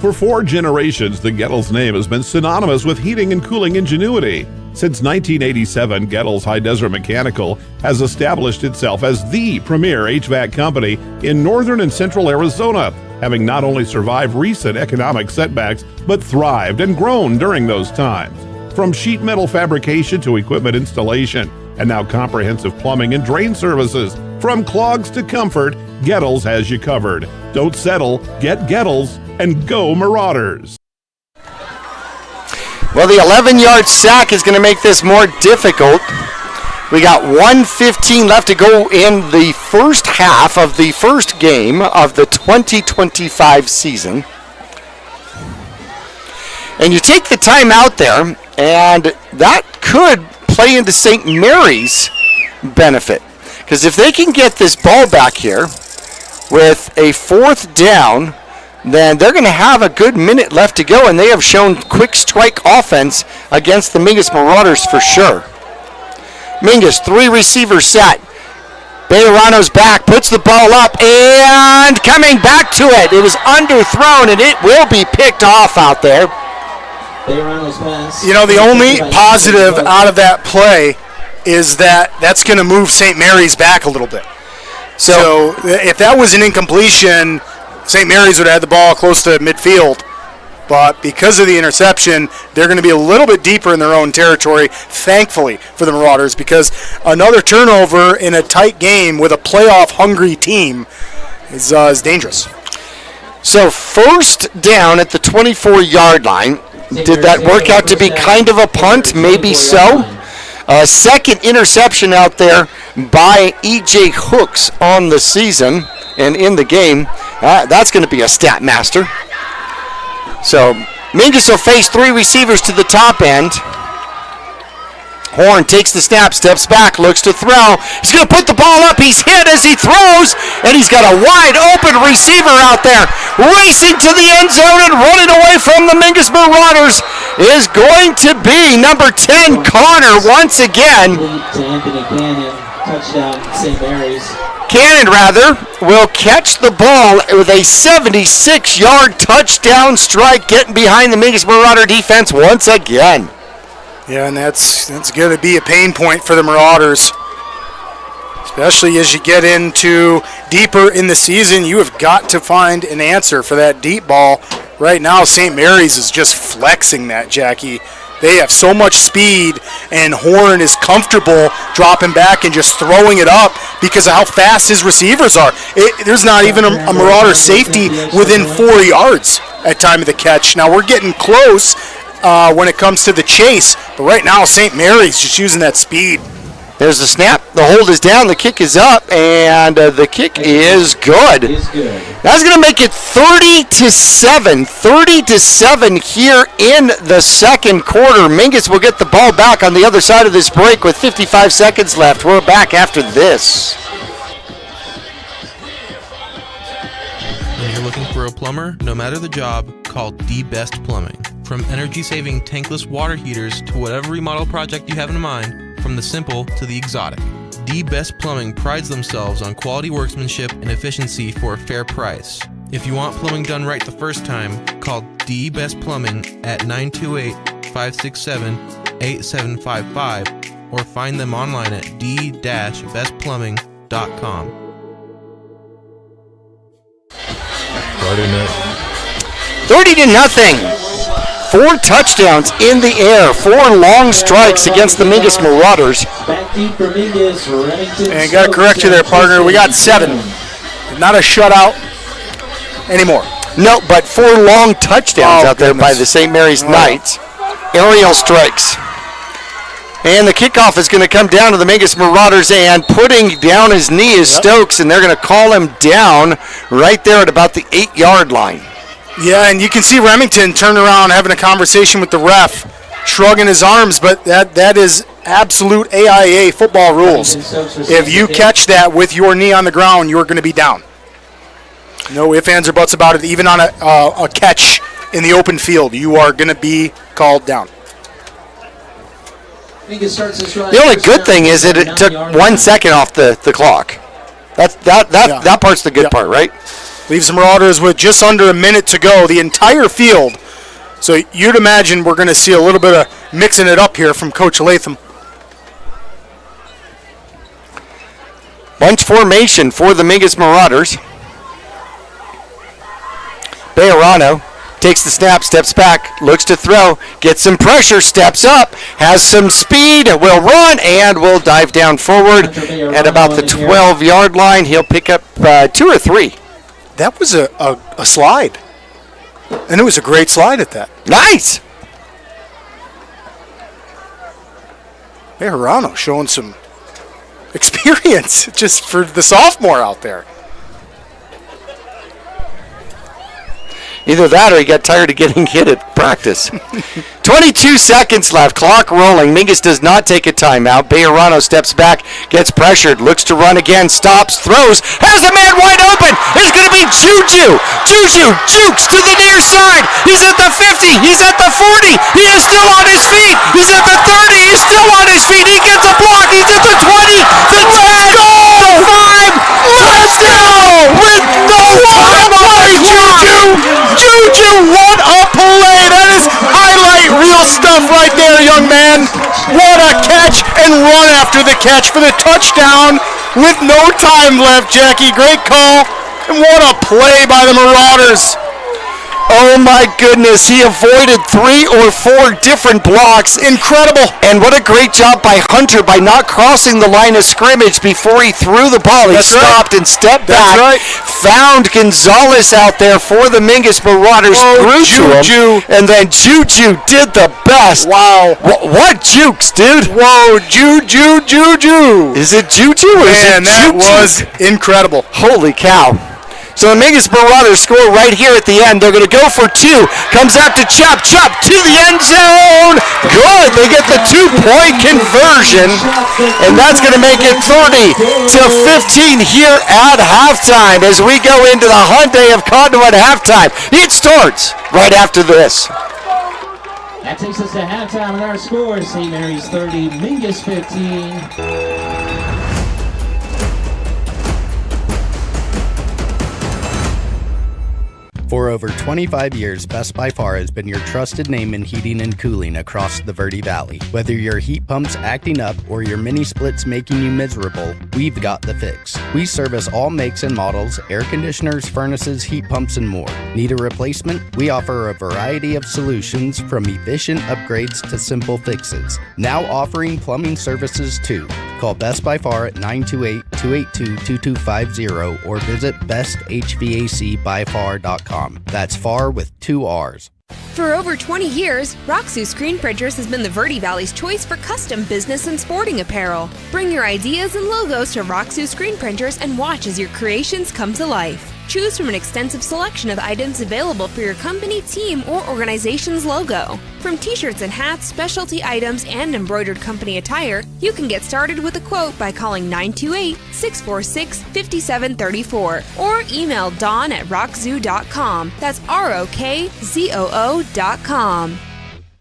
For 4 generations, the Gettles name has been synonymous with heating and cooling ingenuity. Since 1987, Gettles High Desert Mechanical has established itself as the premier HVAC company in northern and central Arizona, having not only survived recent economic setbacks, but thrived and grown during those times. From sheet metal fabrication to equipment installation, and now comprehensive plumbing and drain services. From clogs to comfort, Gettles has you covered. Don't settle, get Gettles, and go Marauders. Well, the 11-yard sack is going to make this more difficult. We got 1:15 left to go in the first half of the first game of the 2025 season. And you take the time out there, and that could play into St. Mary's benefit. Because if they can get this ball back here with a 4th down, then they're going to have a good minute left to go, and they have shown quick strike offense against the Mingus Marauders for sure. Mingus, 3 receivers set. Bejarano's back, puts the ball up, and coming back to it. It was underthrown, and it will be picked off out there. Bejarano's pass. You know, the only positive out of that play is that that's going to move St. Mary's back a little bit. So if that was an incompletion, St. Mary's would have had the ball close to midfield. But because of the interception, they're going to be a little bit deeper in their own territory, thankfully, for the Marauders, because another turnover in a tight game with a playoff-hungry team is dangerous. So 1st down at the 24-yard line. Did that work out to be kind of a punt? Maybe so. 2nd interception out there by E.J. Hooks on the season and in the game. That's going to be a stat master. So Mingus will face 3 receivers to the top end. Horn takes the snap, steps back, looks to throw. He's going to put the ball up. He's hit as he throws, and he's got a wide open receiver out there. Racing to the end zone and running away from the Mingus Marauders is going to be number 10, Connor, once again. To Anthony Cannon, touchdown, St. Mary's. Cannon, will catch the ball with a 76-yard touchdown strike, getting behind the Mingus Marauder defense once again. Yeah, and that's going to be a pain point for the Marauders. Especially as you get into deeper in the season, you have got to find an answer for that deep ball. Right now, St. Mary's is just flexing that, Jackie. They have so much speed, and Horn is comfortable dropping back and just throwing it up because of how fast his receivers are. There's not even a Marauder safety within 4 yards at time of the catch. Now, we're getting close when it comes to the chase, but right now, St. Mary's just using that speed. There's the snap. The hold is down. The kick is up, and the kick is good. That's going to make it 30-7. 30-7 here in the second quarter. Mingus will get the ball back on the other side of this break with 55 seconds left. We're back after this. a plumber, no matter the job, call The Best Plumbing. From energy-saving tankless water heaters to whatever remodel project you have in mind, from the simple to the exotic. The Best Plumbing prides themselves on quality workmanship and efficiency for a fair price. If you want plumbing done right the first time, call The Best Plumbing at 928-567-8755 or find them online at d-bestplumbing.com. Friday night. 30-0. 4 touchdowns in the air, 4 long strikes against the Mingus Marauders. And got to correct you there, partner. We got 7. Not a shutout anymore. No, but 4 long touchdowns out there by the St. Mary's Knights. Aerial strikes. And the kickoff is going to come down to the Mingus Marauders, and putting down his knee is Stokes, and they're going to call him down right there at about the 8-yard line. Yeah, and you can see Remington turn around having a conversation with the ref, shrugging his arms, but that is absolute AIA football rules. If you catch that with your knee on the ground, you're going to be down. No ifs, ands, or buts about it. Even on a catch in the open field, you are going to be called down. The only good thing is that it took 1 second off the clock. That part's the good part, right? Leaves the Marauders with just under a minute to go, the entire field. So you'd imagine we're going to see a little bit of mixing it up here from Coach Latham. Bunch formation for the Mingus Marauders. Bejarano takes the snap, steps back, looks to throw, gets some pressure, steps up, has some speed, will run, and will dive down forward at about the 12-yard line. He'll pick up 2 or 3. That was a slide. And it was a great slide at that. Nice! Bejarano showing some experience just for the sophomore out there. Either that or he got tired of getting hit at practice. 22 seconds left. Clock rolling. Mingus does not take a timeout. Bejarano steps back, gets pressured, looks to run again, stops, throws, has a man wide open. It's going to be Juju. Juju jukes to the near side. He's at the 50. He's at the 40. He is still on his feet. He's at the 30. He's still on his feet. He gets a block. He's at the 20. The 10. The 5. Let's go! With no time away, Juju! Juju, what a play! That is highlight reel stuff right there, young man. What a catch and run after the catch for the touchdown with no time left, Jackie. Great call. And what a play by the Marauders. Oh my goodness, he avoided 3 or 4 different blocks. Incredible. And what a great job by Hunter by not crossing the line of scrimmage before he threw the ball. He stopped and stepped back. Found Gonzalez out there for the Mingus Marauders. Threw to him. And then Juju did the best. Wow. What jukes, dude? Whoa, Juju. Is it Juju or is it Juju? That was incredible. Holy cow. So the Mingus Marauders score right here at the end. They're going to go for 2. Comes out to Chop to the end zone. Good. They get the 2-point conversion. And that's going to make it 30-15 here at halftime as we go into the Hyundai of Cottonwood halftime. It starts right after this. That takes us to halftime with our score. St. Mary's 30, Mingus 15. For over 25 years, Best by Far has been your trusted name in heating and cooling across the Verde Valley. Whether your heat pump's acting up or your mini splits making you miserable, we've got the fix. We service all makes and models, air conditioners, furnaces, heat pumps, and more. Need a replacement? We offer a variety of solutions from efficient upgrades to simple fixes. Now offering plumbing services too. Call Best by Far at 928-282-2250 or visit besthvacbyfar.com. That's far with 2 R's. For over 20 years, Roxu Screen Printers has been the Verde Valley's choice for custom business and sporting apparel. Bring your ideas and logos to Roxu Screen Printers and watch as your creations come to life. Choose from an extensive selection of items available for your company, team, or organization's logo. From t-shirts and hats, specialty items, and embroidered company attire, you can get started with a quote by calling 928-646-5734 or email dawn@rockzoo.com. That's ROKZOO.com.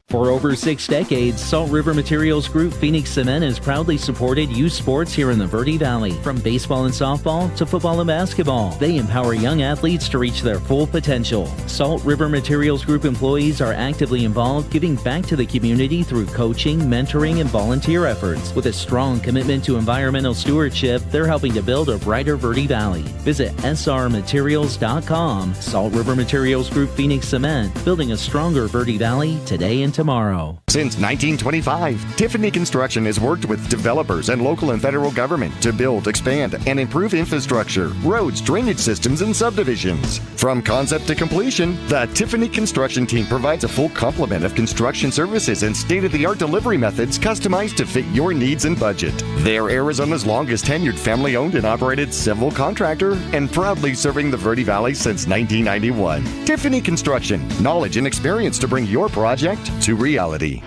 For over 6 decades, Salt River Materials Group Phoenix Cement has proudly supported youth sports here in the Verde Valley. From baseball and softball to football and basketball, they empower young athletes to reach their full potential. Salt River Materials Group employees are actively involved, giving back to the community through coaching, mentoring, and volunteer efforts. With a strong commitment to environmental stewardship, they're helping to build a brighter Verde Valley. Visit srmaterials.com. Salt River Materials Group Phoenix Cement, building a stronger Verde Valley today and tomorrow. Since 1925, Tiffany Construction has worked with developers and local and federal government to build, expand, and improve infrastructure, roads, drainage systems, and subdivisions. From concept to completion, the Tiffany Construction team provides a full complement of construction services and state-of-the-art delivery methods customized to fit your needs and budget. They're Arizona's longest tenured family-owned and operated civil contractor and proudly serving the Verde Valley since 1991. Tiffany Construction, knowledge and experience to bring your project to reality.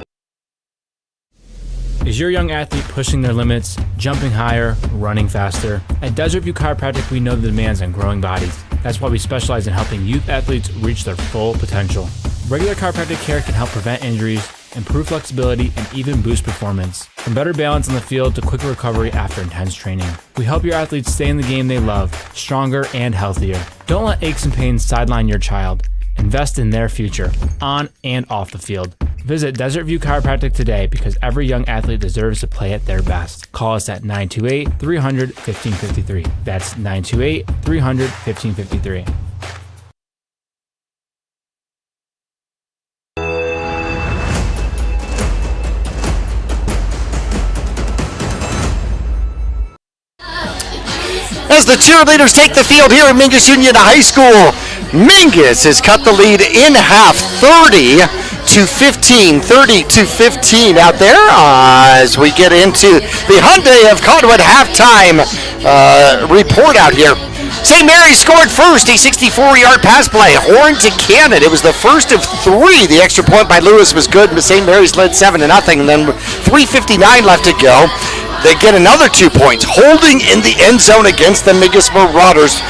Is your young athlete pushing their limits, jumping higher, running faster? At Desert View Chiropractic, we know the demands on growing bodies. That's why we specialize in helping youth athletes reach their full potential. Regular chiropractic care can help prevent injuries, improve flexibility, and even boost performance. From better balance on the field to quicker recovery after intense training. We help your athletes stay in the game they love, stronger and healthier. Don't let aches and pains sideline your child. Invest in their future, on and off the field. Visit Desert View Chiropractic today because every young athlete deserves to play at their best. Call us at 928-300-1553. That's 928-300-1553. As the cheerleaders take the field here at Mingus Union High School, Mingus has cut the lead in half, 30-15 out there as we get into the Hyundai of Conduit halftime report out here. St. Mary's scored first, a 64-yard pass play. Horn to Cannon. It was the first of 3. The extra point by Lewis was good, but St. Mary's led 7-0, and then 3:59 left to go. They get another 2 points. Holding in the end zone against the Mingus Marauders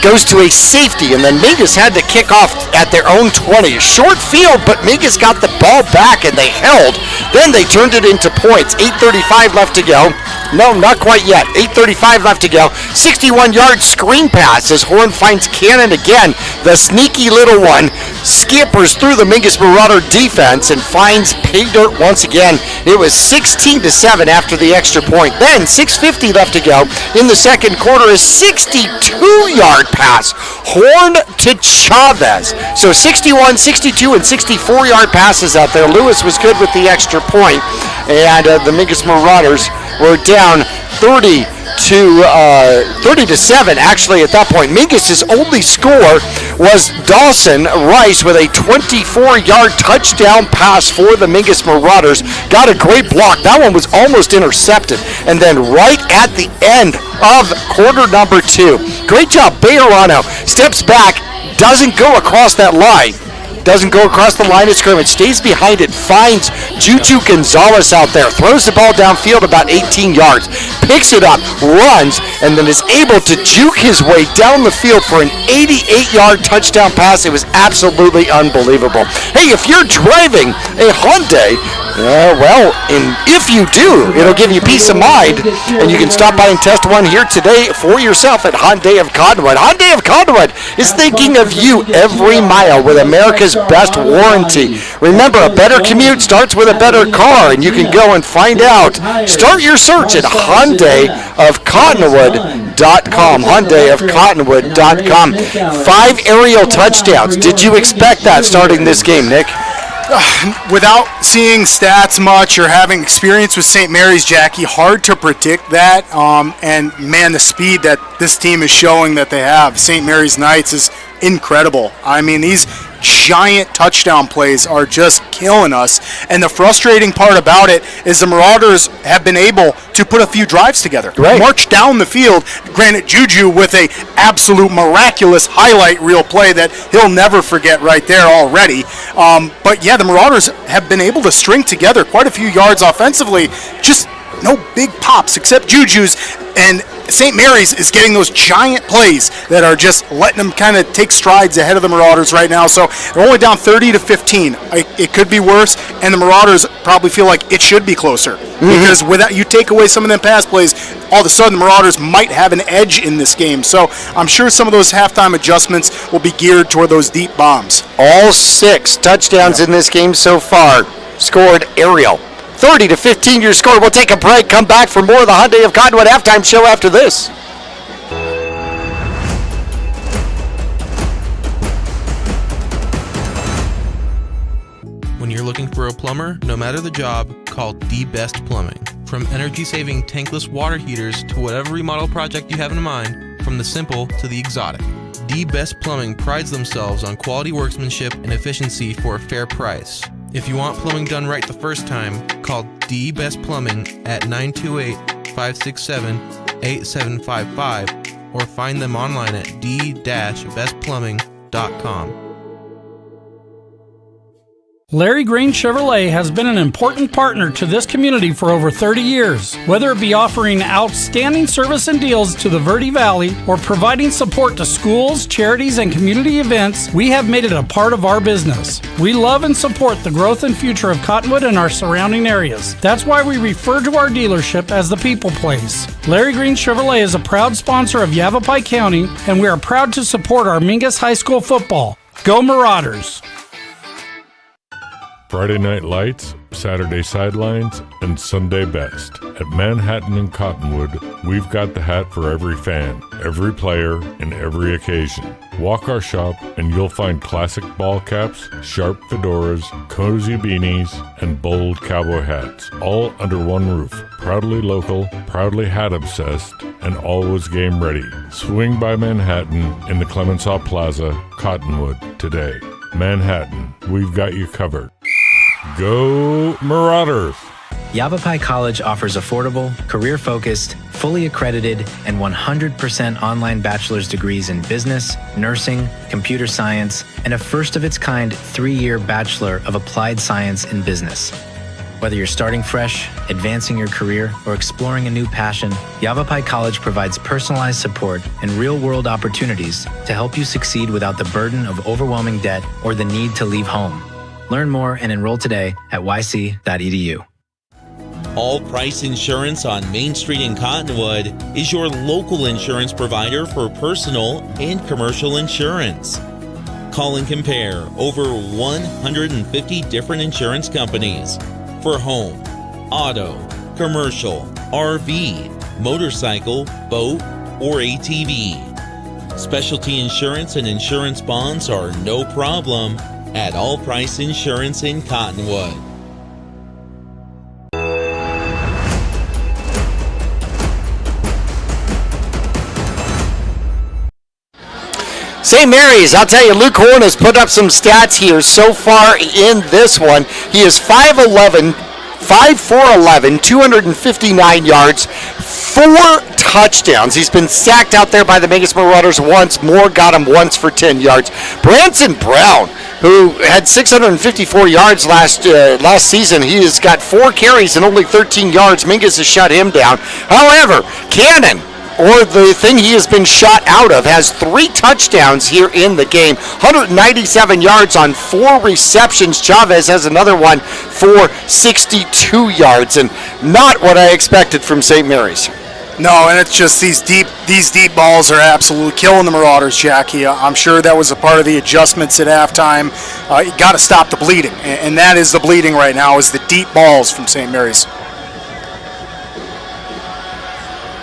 goes to a safety, and then Mingus had to kick off at their own 20. Short field, but Mingus got the ball back, and they held. Then they turned it into points. 8:35 left to go. No, not quite yet. 8:35 left to go. 61-yard screen pass as Horn finds Cannon again. The sneaky little one skippers through the Mingus Marauder defense and finds pay dirt once again. It was 16-7 after the extra point. Then 6:50 left to go in the second quarter. A 62-yard pass. Horn to Chavez. So 61, 62, and 64-yard passes out there. Lewis was good with the extra point, and the Mingus Marauders were down 30-7 actually at that point. Mingus's only score was Dawson Rice with a 24-yard touchdown pass for the Mingus Marauders. Got a great block. That one was almost intercepted. And then right at the end of quarter number 2, great job. Bejarano steps back, doesn't go across that line. Doesn't go across the line of scrimmage, stays behind it, finds Juju Gonzalez out there, throws the ball downfield about 18 yards, picks it up, runs, and then is able to juke his way down the field for an 88-yard touchdown pass. It was absolutely unbelievable. Hey, if you're driving a Hyundai, if you do, it'll give you peace of mind, and you can stop by and test one here today for yourself at Hyundai of Conduit. Hyundai of Conduit is thinking of you every mile with America's best warranty. Remember, a better commute starts with a better car, and you can go and find out. Start your search at HyundaiofCottonwood.com. HyundaiofCottonwood.com. 5 aerial touchdowns. Did you expect that starting this game, Nick? Without seeing stats much or having experience with St. Mary's, Jackie, hard to predict that. And man, the speed that this team is showing that they have. St. Mary's Knights is incredible. I mean, these giant touchdown plays are just killing us. And the frustrating part about it is the Marauders have been able to put a few drives together. Right. March down the field. Granted, Juju with a absolute miraculous highlight reel play that he'll never forget right there already. But yeah, the Marauders have been able to string together quite a few yards offensively. Just no big pops except Juju's, and St. Mary's is getting those giant plays that are just letting them kind of take strides ahead of the Marauders right now. So they're only down 30-15. It could be worse, and the Marauders probably feel like it should be closer because without you take away some of them pass plays, all of a sudden the Marauders might have an edge in this game. So I'm sure some of those halftime adjustments will be geared toward those deep bombs. All 6 touchdowns in this game so far scored aerial. 30-15 your score. We'll take a break, come back for more of the Hyundai of Cottonwood halftime show after this. When you're looking for a plumber, no matter the job, call The Best Plumbing. From energy-saving tankless water heaters to whatever remodel project you have in mind, from the simple to the exotic, The Best Plumbing prides themselves on quality workmanship and efficiency for a fair price. If you want plumbing done right the first time, call The Best Plumbing at 928-567-8755 or find them online at d-bestplumbing.com. Larry Green Chevrolet has been an important partner to this community for over 30 years. Whether it be offering outstanding service and deals to the Verde Valley or providing support to schools, charities, and community events, we have made it a part of our business. We love and support the growth and future of Cottonwood and our surrounding areas. That's why we refer to our dealership as the People Place. Larry Green Chevrolet is a proud sponsor of Yavapai County, and we are proud to support our Mingus High School football. Go Marauders! Friday Night Lights, Saturday Sidelines, and Sunday Best. At Manhattan and Cottonwood, we've got the hat for every fan, every player, and every occasion. Walk our shop and you'll find classic ball caps, sharp fedoras, cozy beanies, and bold cowboy hats, all under one roof. Proudly local, proudly hat obsessed, and always game ready. Swing by Manhattan in the Clemenceau Plaza, Cottonwood, today. Manhattan, we've got you covered. Go Marauders! Yavapai College offers affordable, career-focused, fully accredited, and 100% online bachelor's degrees in business, nursing, computer science, and a first-of-its-kind 3-year Bachelor of Applied Science in Business. Whether you're starting fresh, advancing your career, or exploring a new passion, Yavapai College provides personalized support and real-world opportunities to help you succeed without the burden of overwhelming debt or the need to leave home. Learn more and enroll today at yc.edu. All Price Insurance on Main Street in Cottonwood is your local insurance provider for personal and commercial insurance. Call and compare over 150 different insurance companies for home, auto, commercial, RV, motorcycle, boat, or ATV. Specialty insurance and insurance bonds are no problem at All Price Insurance in Cottonwood. St. Mary's, I'll tell you, Luke Horn has put up some stats here so far in this one. He is 5'11", 5'4", 259 yards, 4 touchdowns. He's been sacked out there by the Mingus Marauders once. Moore got him once for 10 yards. Branson Brown, who had 654 yards last season, he has got 4 carries and only 13 yards. Mingus has shut him down. However, Cannon, or the thing he has been shot out of, has 3 touchdowns here in the game. 197 yards on 4 receptions. Chavez has another one for 62 yards, and not what I expected from St. Mary's. No, and it's just these deep balls are absolutely killing the Marauders, Jackie. I'm sure that was a part of the adjustments at halftime. You got to stop the bleeding, and that is the bleeding right now, is the deep balls from St. Mary's.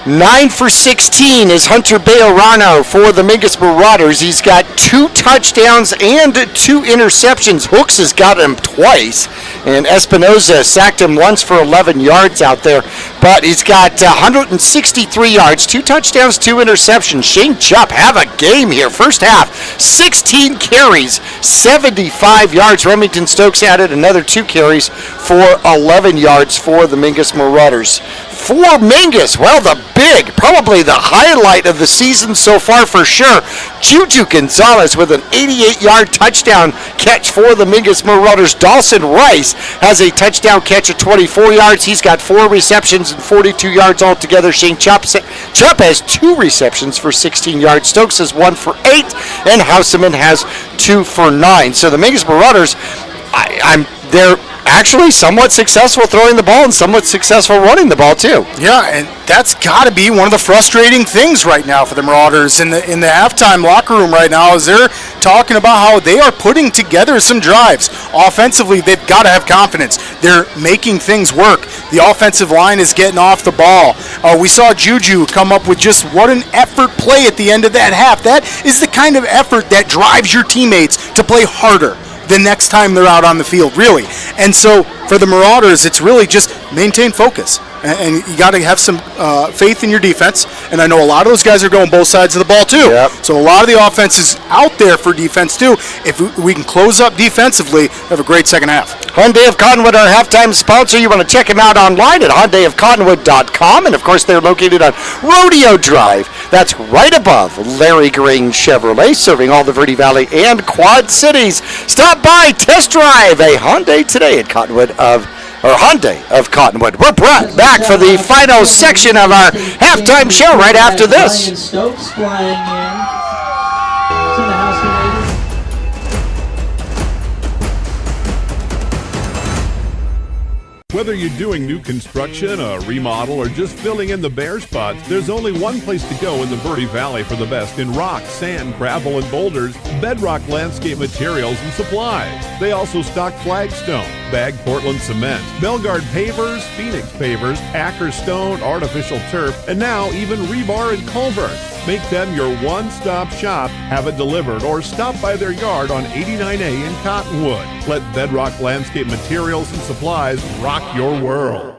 9 for 16 is Hunter Bejarano for the Mingus Marauders. He's got 2 touchdowns and 2 interceptions. Hooks has got him twice, and Espinoza sacked him once for 11 yards out there. But but he's got 163 yards, 2 touchdowns, 2 interceptions. Shane Chupp have a game here. First half, 16 carries, 75 yards. Remington Stokes added another 2 carries for 11 yards for the Mingus Marauders. For Mingus, well, probably the highlight of the season so far for sure. Juju Gonzalez with an 88-yard touchdown catch for the Mingus Marauders. Dawson Rice has a touchdown catch of 24 yards. He's got 4 receptions and 42 yards altogether. Shane Chupp has 2 receptions for 16 yards. Stokes has 1 for 8, and Houseman has 2 for 9. So the Mingus Marauders, they're actually somewhat successful throwing the ball and somewhat successful running the ball too. Yeah, and that's got to be one of the frustrating things right now for the Marauders in the halftime locker room right now, is they're talking about how they are putting together some drives. Offensively, they've got to have confidence. They're making things work. The offensive line is getting off the ball. We saw Juju come up with just what an effort play at the end of that half. That is the kind of effort that drives your teammates to play harder the next time they're out on the field, really. And so for the Marauders, it's really just maintain focus. And you got to have some faith in your defense. And I know a lot of those guys are going both sides of the ball, too. Yep. So a lot of the offense is out there for defense, too. If we can close up defensively, have a great second half. Hyundai of Cottonwood, our halftime sponsor. You want to check them out online at HyundaiofCottonwood.com. And, of course, they're located on Rodeo Drive. That's right above Larry Green Chevrolet, serving all the Verde Valley and Quad Cities. Stop by, test drive a Hyundai today at Hyundai of Cottonwood. We're brought back for the final section of our halftime show right after this. Ryan Stokes flying in. It's in the house tonight. Whether you're doing new construction, a remodel, or just filling in the bare spots, there's only one place to go in the Verde Valley for the best in rock, sand, gravel, and boulders, Bedrock Landscape Materials and Supplies. They also stock flagstone, bagged Portland cement, Belgard pavers, Phoenix pavers, Acker stone, artificial turf, and now even rebar and culvert. Make them your one-stop shop. Have it delivered or stop by their yard on 89A in Cottonwood. Let Bedrock Landscape Materials and Supplies rock your world.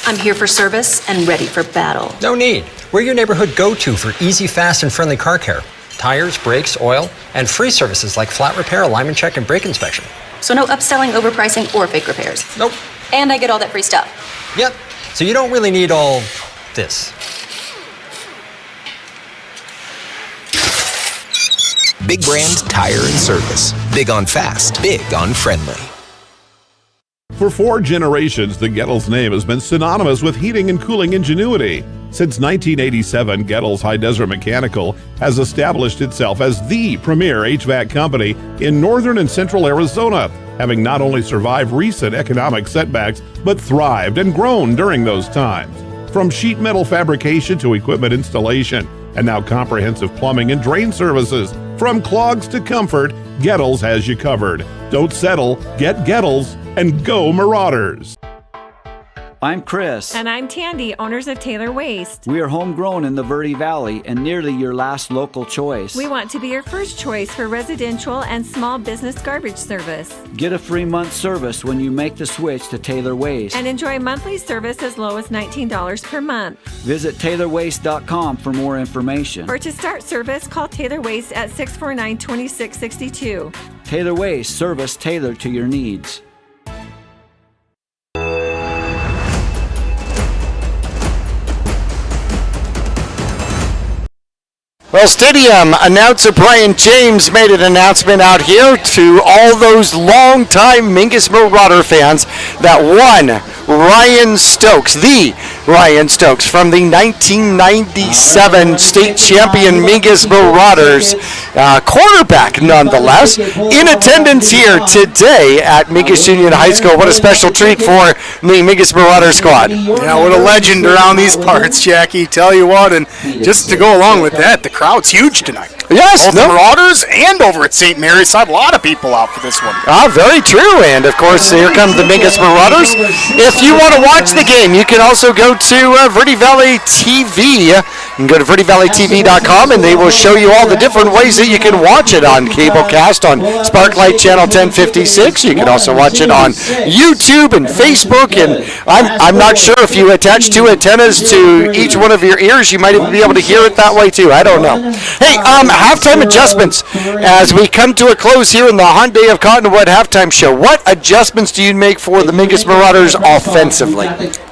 I'm here for service and ready for battle. No need. We're your neighborhood go-to for easy, fast, and friendly car care. Tires, brakes, oil, and free services like flat repair, alignment check, and brake inspection. So no upselling, overpricing, or fake repairs. Nope. And I get all that free stuff. Yep. So you don't really need all this. Big brand tire and service. Big on fast, big on friendly. For 4 generations, the Gettles name has been synonymous with heating and cooling ingenuity. Since 1987, Gettles High Desert Mechanical has established itself as the premier HVAC company in northern and central Arizona, having not only survived recent economic setbacks, but thrived and grown during those times. From sheet metal fabrication to equipment installation, and now comprehensive plumbing and drain services. From clogs to comfort, Gettles has you covered. Don't settle, get Gettles, and go Marauders. I'm Chris. And I'm Tandy, owners of Taylor Waste. We are homegrown in the Verde Valley and nearly your last local choice. We want to be your first choice for residential and small business garbage service. Get a free month service when you make the switch to Taylor Waste. And enjoy monthly service as low as $19 per month. Visit TaylorWaste.com for more information. Or to start service, call Taylor Waste at 649-2662. Taylor Waste, service tailored to your needs. Well, Stadium announcer Brian James made an announcement out here to all those longtime Mingus Marauder fans that one Ryan Stokes, the Ryan Stokes from the 1997 state champion Mingus Marauders, quarterback nonetheless, in attendance here today at Mingus Union High School. What a special treat for the Mingus Marauder squad. Yeah, what a legend around these parts, Jackie. Tell you what, and just to go along with that, the crowd's huge tonight. Yes, both the Marauders and over at St. Mary's. A lot of people out for this one. Very true. And of course, here come the Mingus Marauders. If you want to watch the game, you can also go to Verde Valley TV. You can go to VerdyValleyTV.com, and they will show you all the different ways that you can watch it on Cablecast on Sparklight Channel 1056. You can also watch it on YouTube and Facebook, and I'm not sure if you attach two antennas to each one of your ears, you might even be able to hear it that way too. I don't know. Hey, halftime adjustments as we come to a close here in the Hyundai of Cottonwood halftime show. What adjustments do you make for the Mingus Marauders offensively?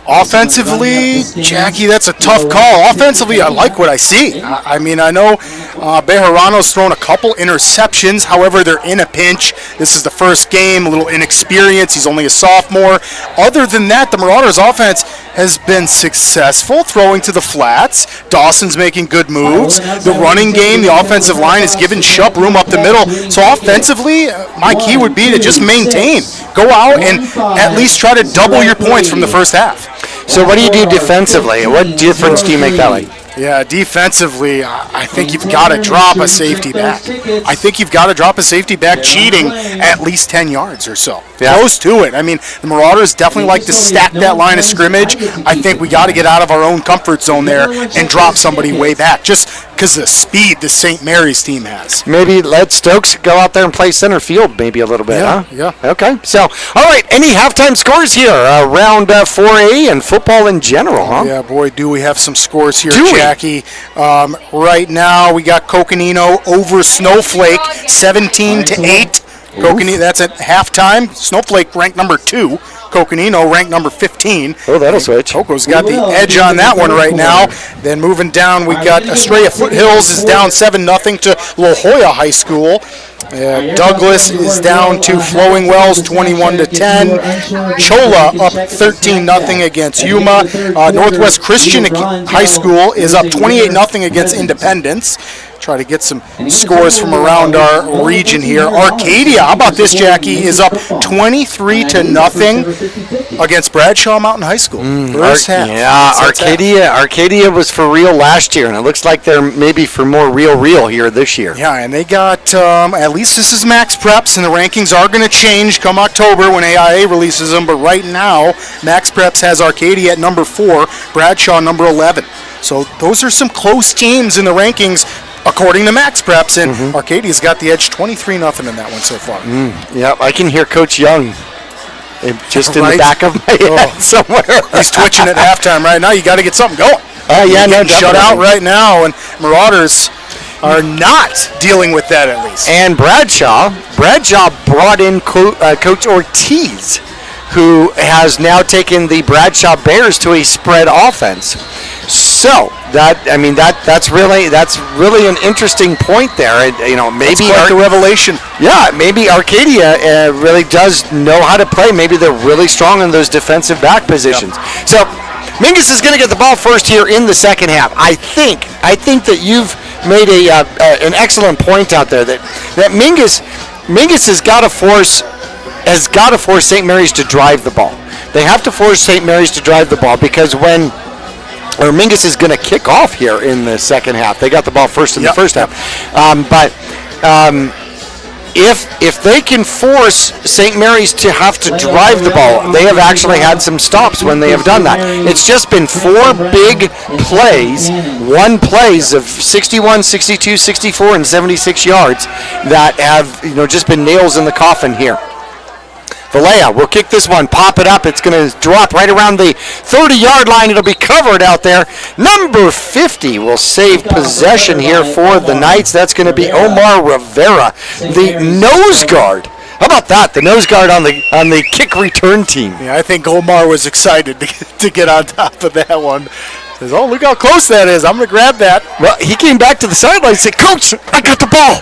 Offensively, Jackie, that's a tough call. Offensively, I like what I see. I know Bejarano's thrown a couple interceptions. However, they're in a pinch. This is the first game, a little inexperience. He's only a sophomore. Other than that, the Marauders' offense has been successful throwing to the flats. Dawson's making good moves. The running game, the offensive line is giving Shupp room up the middle. So offensively, my key would be to just maintain. Go out and at least try to double your points from the first half. So what do you do defensively? What difference do you make that way? Yeah, defensively, I think you've got to drop a safety back. I think you've got to drop a safety back cheating at least 10 yards or so. Yeah. Close to it. I mean, the Marauders definitely like to stack that line of scrimmage. I think we got to get out of our own comfort zone there and drop somebody way back just because of the speed the St. Mary's team has. Maybe let Stokes go out there and play center field maybe a little bit, huh? Yeah. Okay. So, all right, any halftime scores here around 4A and football in general, huh? Yeah, boy, do we have some scores here, Do we? Jackie. Right now, we got Coconino over Snowflake, 17-8. Coconino, that's at halftime. Snowflake ranked number 2. Coconino ranked number 15. Oh, that'll switch. Coco's got the edge on that one right now. Then moving down, we got Estrella Foothills is down 7-0 to La Jolla High School. Douglas is down to Flowing Wells, 21-10. Chola up 13-0 against Yuma. Northwest Christian High School is up 28-0 against Independence. Try to get some scores from around our region here. Arcadia, how about this, Jackie, is up 23-0 against Bradshaw Mountain High School. First half. Yeah, Arcadia was for real last year, and it looks like they're maybe for more real here this year. Yeah, and they got, at least this is Max Preps, and the rankings are going to change come October when AIA releases them, but right now, Max Preps has Arcadia at number 4, Bradshaw number 11. So those are some close teams in the rankings, according to Max Preps, and Arcadia's got the edge 23-0 in that one so far. Yeah, I can hear Coach Young just in the back of my head somewhere. He's twitching at halftime right now. You got to get something going. Yeah, no, shut out right now, and Marauders are not dealing with that at least. And Bradshaw brought in Coach Ortiz, who has now taken the Bradshaw Bears to a spread offense. So that's really an interesting point there. Maybe quite the revelation. Yeah, maybe Arcadia really does know how to play. Maybe they're really strong in those defensive back positions. Yep. So Mingus is going to get the ball first here in the second half. I think that you've made an excellent point out there that Mingus has got to force St. Mary's to drive the ball. They have to force St. Mary's to drive the ball because Mingus is going to kick off here in the second half. They got the ball first in the first half. If they can force St. Mary's to have to drive the ball, they have actually had some stops when they have done that. It's just been 4 big plays, 1 plays of 61, 62, 64, and 76 yards that have just been nails in the coffin here. Valleja will kick this one, pop it up. It's going to drop right around the 30-yard line. It'll be covered out there. Number 50 will save possession here for the Knights. That's going to be Omar Rivera, the nose guard. How about that? The nose guard on the kick return team. Yeah, I think Omar was excited to get on top of that one. Says, oh, look how close that is. I'm going to grab that. Well, he came back to the sideline and said, Coach, I got the ball.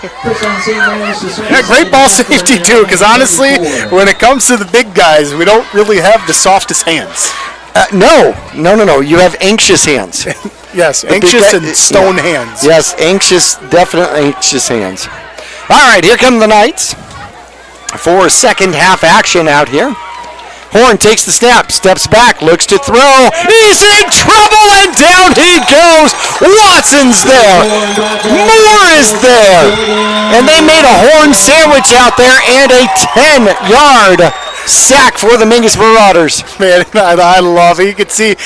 Yeah, great ball safety, too, because honestly, when it comes to the big guys, we don't really have the softest hands. No. You have anxious hands. Yes, anxious and stone hands. Yes, definitely anxious hands. All right, here come the Knights for second half action out here. Horn takes the snap, steps back, looks to throw. He's in trouble, and down he goes. Watson's there. Moore is there. And they made a Horn sandwich out there and a 10-yard sack for the Mingus Marauders. Man, I love it. You can see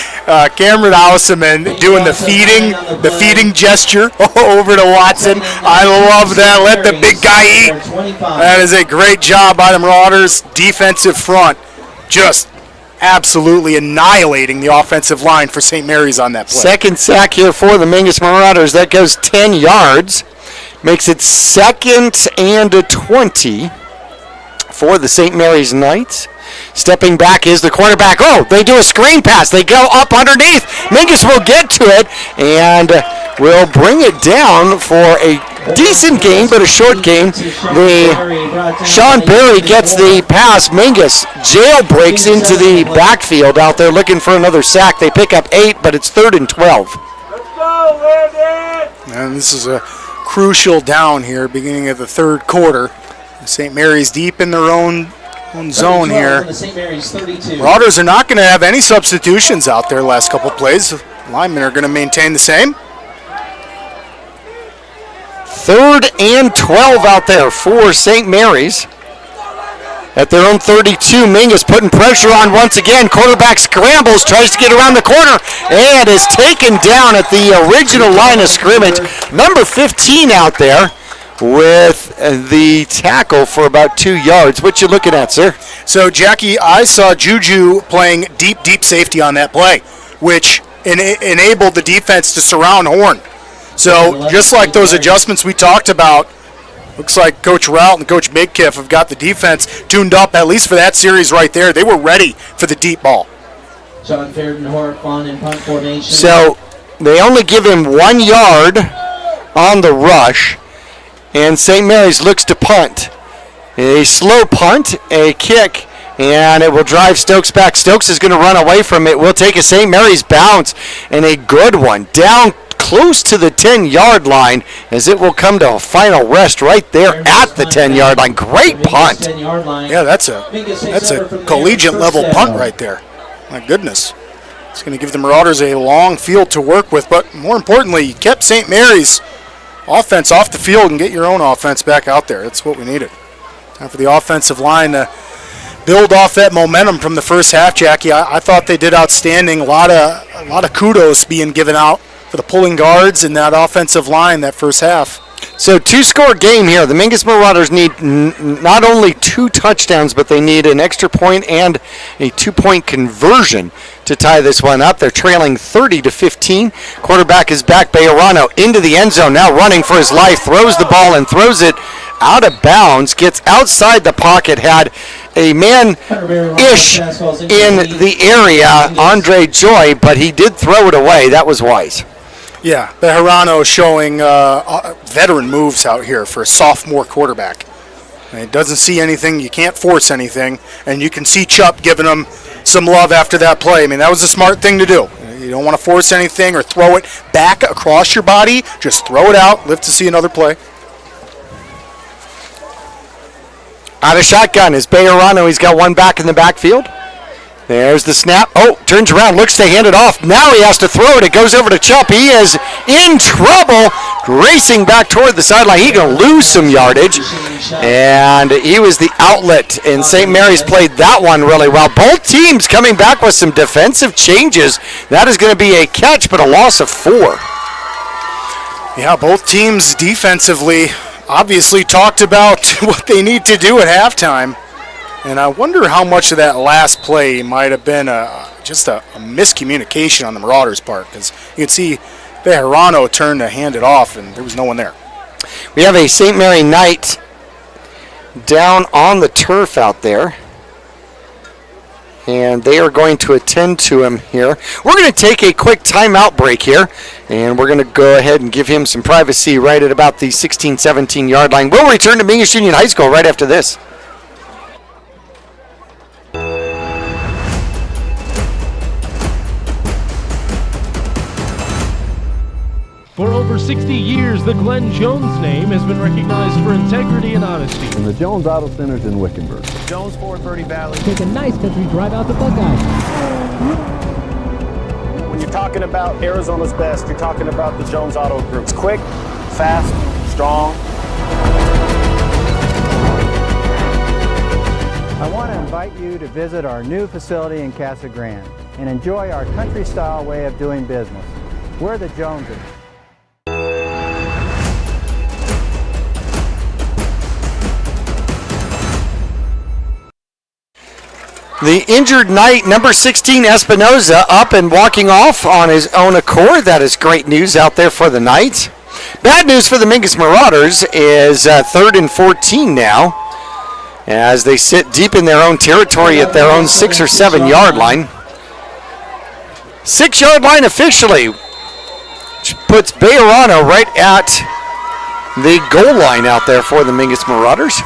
Cameron Houseman doing the feeding gesture over to Watson. I love that. Let the big guy eat. That is a great job by the Marauders. Defensive front just absolutely annihilating the offensive line for St. Mary's on that play. Second sack here for the Mingus Marauders. That goes 10 yards. Makes it 2nd and 20 for the St. Mary's Knights. Stepping back is the quarterback. Oh, they do a screen pass. They go up underneath. Mingus will get to it and will bring it down for a decent gain, but a short gain. Sean Berry gets the pass. Mingus jailbreaks into the backfield out there looking for another sack. They pick up 8, but it's 3rd and 12. And this is a crucial down here, beginning of the third quarter. St. Mary's deep in their own zone here. Marauders are not going to have any substitutions out there last couple plays. Linemen are going to maintain the same. 3rd and 12 out there for St. Mary's. At their own 32, Mingus putting pressure on once again. Quarterback scrambles, tries to get around the corner, and is taken down at the original line of scrimmage. Number 15 out there with the tackle for about 2 yards. What you looking at, sir? So, Jackie, I saw Juju playing deep safety on that play, which enabled the defense to surround Horn. So, just like those adjustments we talked about, looks like Coach Rout and Coach Midkiff have got the defense tuned up, at least for that series right there. They were ready for the deep ball. John Fairden, Horn in punt formation. So they only give him 1 yard on the rush, and St. Mary's looks to punt. A slow punt, a kick, and it will drive Stokes back. Stokes is going to run away from it. We'll take a St. Mary's bounce, and a good one down close to the 10-yard line, as it will come to a final rest right there at the 10-yard line. Great punt. Yeah, that's a collegiate level punt right there. My goodness. It's going to give the Marauders a long field to work with, but more importantly, you kept St. Mary's offense off the field and get your own offense back out there. That's what we needed. Time for the offensive line to build off that momentum from the first half, Jackie. I thought they did outstanding. A lot of kudos being given out for the pulling guards and that offensive line that first half. So 2-score game here. The Mingus Marauders need not only 2 touchdowns, but they need an extra point and a 2-point conversion to tie this one up. They're trailing 30-15. Quarterback is back. Bejarano into the end zone, now running for his life. Throws the ball and throws it out of bounds. Gets outside the pocket. Had a man-ish in the area, Andre Joy, but he did throw it away. That was wise. Yeah, Bejarano showing veteran moves out here for a sophomore quarterback. And he doesn't see anything, you can't force anything, and you can see Chupp giving him some love after that play. I mean, that was a smart thing to do. You don't want to force anything or throw it back across your body. Just throw it out, live to see another play. Out of shotgun is Bejarano. He's got one back in the backfield. There's the snap. Oh, turns around, looks to hand it off. Now he has to throw it. It goes over to Chupp. He is in trouble, racing back toward the sideline. He's going to lose some yardage. And he was the outlet, and St. Mary's played that one really well. Both teams coming back with some defensive changes. That is going to be a catch, but a loss of 4. Yeah, both teams defensively obviously talked about what they need to do at halftime. And I wonder how much of that last play might have been just a miscommunication on the Marauders' part, because you can see Bejarano turned to hand it off, and there was no one there. We have a St. Mary Knight down on the turf out there, and they are going to attend to him here. We're going to take a quick timeout break here, and we're going to go ahead and give him some privacy right at about the 16-17 yard line. We'll return to Mingus Union High School right after this. For over 60 years, the Glenn Jones name has been recognized for integrity and honesty. And the Jones Auto Center's in Wickenburg. Jones Ford Verde Valley. Take a nice country drive out to Buckeye. When you're talking about Arizona's best, you're talking about the Jones Auto Group. It's quick, fast, strong. I want to invite you to visit our new facility in Casa Grande and enjoy our country-style way of doing business. We're the Joneses. The injured Knight, number 16, Espinoza, up and walking off on his own accord. That is great news out there for the Knights. Bad news for the Mingus Marauders is 3rd and 14 now, as they sit deep in their own territory at their own 6 or 7 yard line. 6 yard line officially, which puts Bayerano right at the goal line out there for the Mingus Marauders.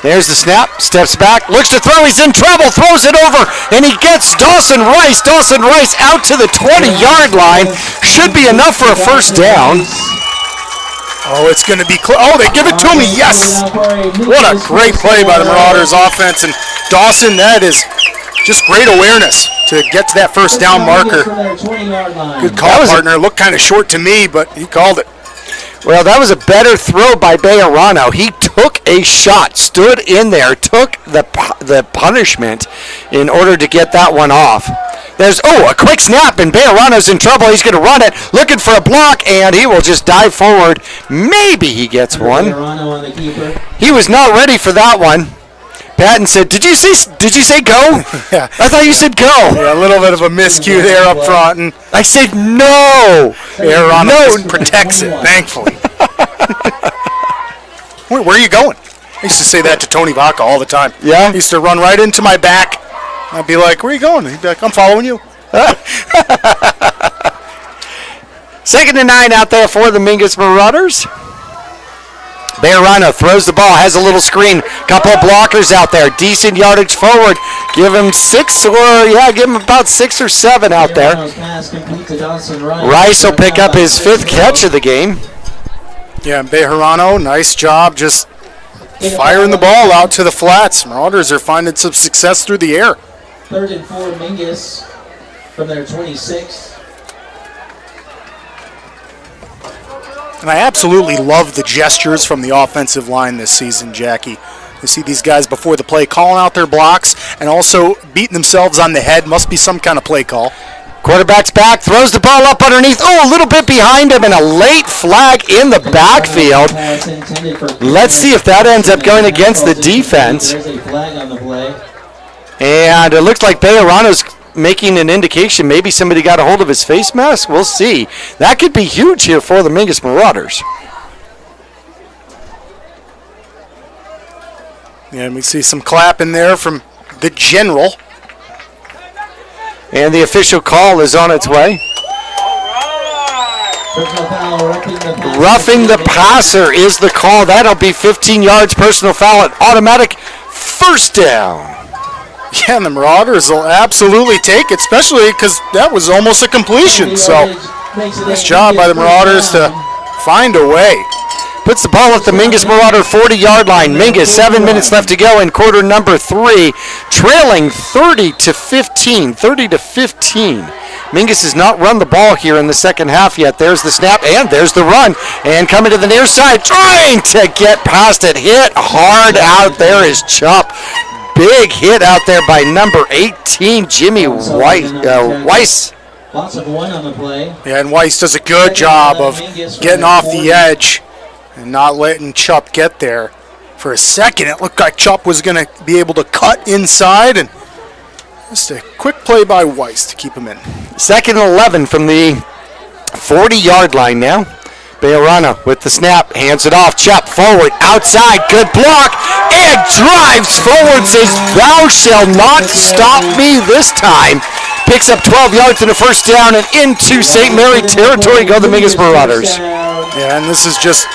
There's the snap, steps back, looks to throw, he's in trouble, throws it over, and he gets Dawson Rice. Dawson Rice out to the 20-yard line. Should be enough for a first down. Oh, it's going to be close. Oh, they give it to me, yes! What a great play by the Marauders offense. And Dawson, that is just great awareness to get to that first down marker. Good call, partner. Looked kind of short to me, but he called it. Well, that was a better throw by Bayerano. He took a shot, stood in there, took the punishment in order to get that one off. There's, a quick snap, and Bayerano's in trouble. He's going to run it, looking for a block, and he will just dive forward. Maybe he gets one. He was not ready for that one. Patton said, did you say go? Yeah. I thought you said go. Yeah, a little bit of a miscue there up front. And I said no. Bayerano just protects it, thankfully. Where are you going? I used to say that to Tony Vaca all the time. Yeah? He used to run right into my back. I'd be like, where are you going? He'd be like, I'm following you. 2nd and 9 out there for the Mingus Marauders. Bayerano throws the ball, has a little screen, couple of blockers out there, decent yardage forward. Give him about 6 or 7 out there. Rice will pick up his 5th catch of the game. Yeah, Bayerano, nice job just firing the ball out to the flats. Marauders are finding some success through the air. 3rd and 4, Mingus from their 26. And I absolutely love the gestures from the offensive line this season, Jackie. You see these guys before the play calling out their blocks and also beating themselves on the head. Must be some kind of play call. Quarterback's back, throws the ball up underneath. A little bit behind him, and a late flag in the backfield. Let's see if that ends up going against the defense. And it looks like Bayerano's making an indication maybe somebody got a hold of his face mask. We'll see. That could be huge here for the Mingus Marauders. Yeah, and we see some clapping there from the general. And the official call is on its way. Roughing the passer is the call. That'll be 15 yards, personal foul, and automatic first down. Yeah, and the Marauders will absolutely take it, especially because that was almost a completion. So, nice job by the Marauders to find a way. Puts the ball at the Mingus Marauder 40-yard line. Mingus, 7 minutes left to go in quarter number 3, trailing 30 to 15. Mingus has not run the ball here in the second half yet. There's the snap, and there's the run. And coming to the near side, trying to get past it. Hit hard out there is Chup. Big hit out there by number 18, Jimmy Weiss. Lots of one on the play. Yeah, and Weiss does a good job of getting off the edge and not letting Chup get there. For a second, it looked like Chup was going to be able to cut inside, and just a quick play by Weiss to keep him in. 2nd and 11 from the 40-yard line now. Bayerano with the snap, hands it off, Chup forward, outside, good block, and drives forward, says, thou shall not stop me this time. Picks up 12 yards and a first down, and into St. Mary territory go the Mingus Marauders. Yeah, and this is just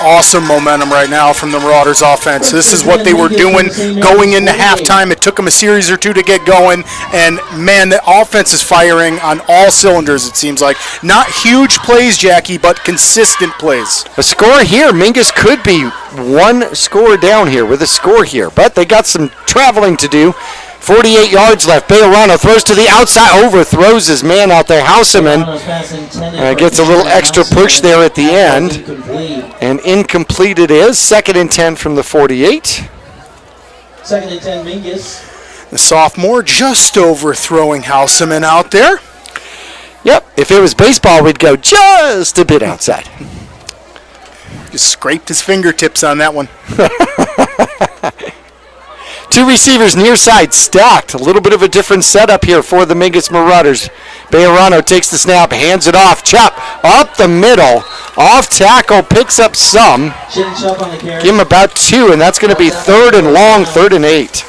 awesome momentum right now from the Marauders offense. This is what they were doing going into halftime. It took them a series or two to get going, and man, the offense is firing on all cylinders, it seems like. Not huge plays, Jackie, but consistent plays. A score here. Mingus could be one score down here with a score here, but they got some traveling to do. 48 yards left. Bayerano throws to the outside, overthrows his man out there. Houseman gets a little extra push there at the end. And incomplete it is. 2nd and 10 from the 48. Second and 10, Mingus. The sophomore just overthrowing Houseman out there. Yep, if it was baseball, we'd go just a bit outside. Just scraped his fingertips on that one. Two receivers near side stacked. A little bit of a different setup here for the Mingus Marauders. Bejarano takes the snap, hands it off. Chop up the middle. Off tackle, picks up some. Give him about 2, and that's going to be 3rd and long, 3rd and 8.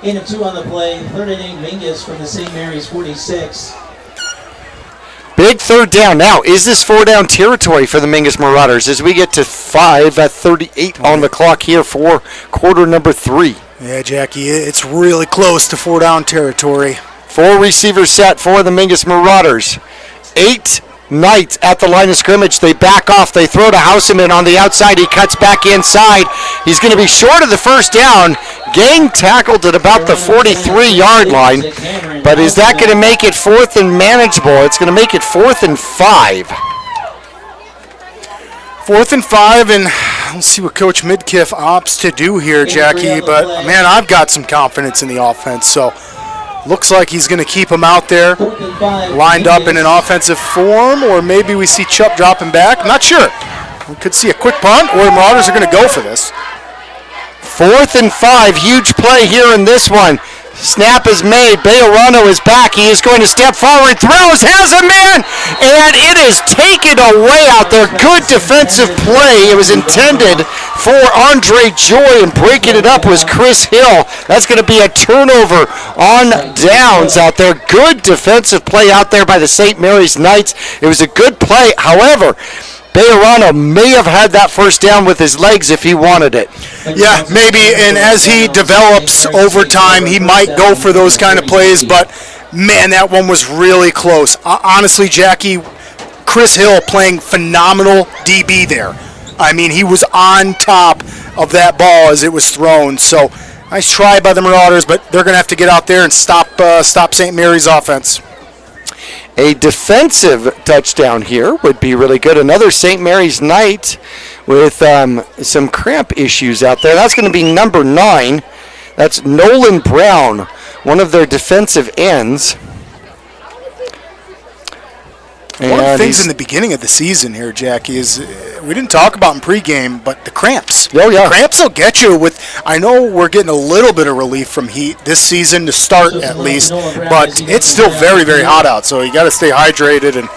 8 and 2 on the play. 3rd and 8, Mingus from the St. Mary's 46. Big 3rd down. Now, is this 4-down territory for the Mingus Marauders as we get to 5:38 on the clock here for quarter number 3? Yeah, Jackie, it's really close to 4-down territory. 4 receivers set for the Mingus Marauders. 8 Knights at the line of scrimmage. They back off. They throw to Houseman on the outside. He cuts back inside. He's going to be short of the 1st down. Gang tackled at about the 43-yard line. But is that going to make it 4th and manageable? It's going to make it 4th and 5. 4th and 5, and let's see what Coach Midkiff opts to do here, Jackie. But, man, I've got some confidence in the offense. So, looks like he's going to keep him out there, lined up in an offensive form, or maybe we see Chup dropping back. I'm not sure. We could see a quick punt, or the Marauders are going to go for this. 4th and 5, huge play here in this one. Snap is made. Bejarano is back. He is going to step forward, throws, has a man, and it is taken away out there. Good defensive play. It was intended for Andre Joy, and breaking it up was Chris Hill. That's going to be a turnover on downs out there. Good defensive play out there by the St. Mary's Knights. It was a good play. However, Bejarano may have had that 1st down with his legs if he wanted it. Yeah, maybe, and as he develops over time, he might go for those kind of plays, but, man, that one was really close. Honestly, Jackie, Chris Hill playing phenomenal DB there. I mean, he was on top of that ball as it was thrown, so nice try by the Marauders, but they're going to have to get out there and stop St. Mary's offense. A defensive touchdown here would be really good. Another St. Mary's Knight with some cramp issues out there. That's going to be number 9. That's Nolan Brown, one of their defensive ends. One of the things in the beginning of the season here, Jackie, is we didn't talk about in pregame, but the cramps. Oh, yeah. The cramps will get you with, I know we're getting a little bit of relief from heat this season to start at least, but it's still very, very hot out, so you got to stay hydrated, and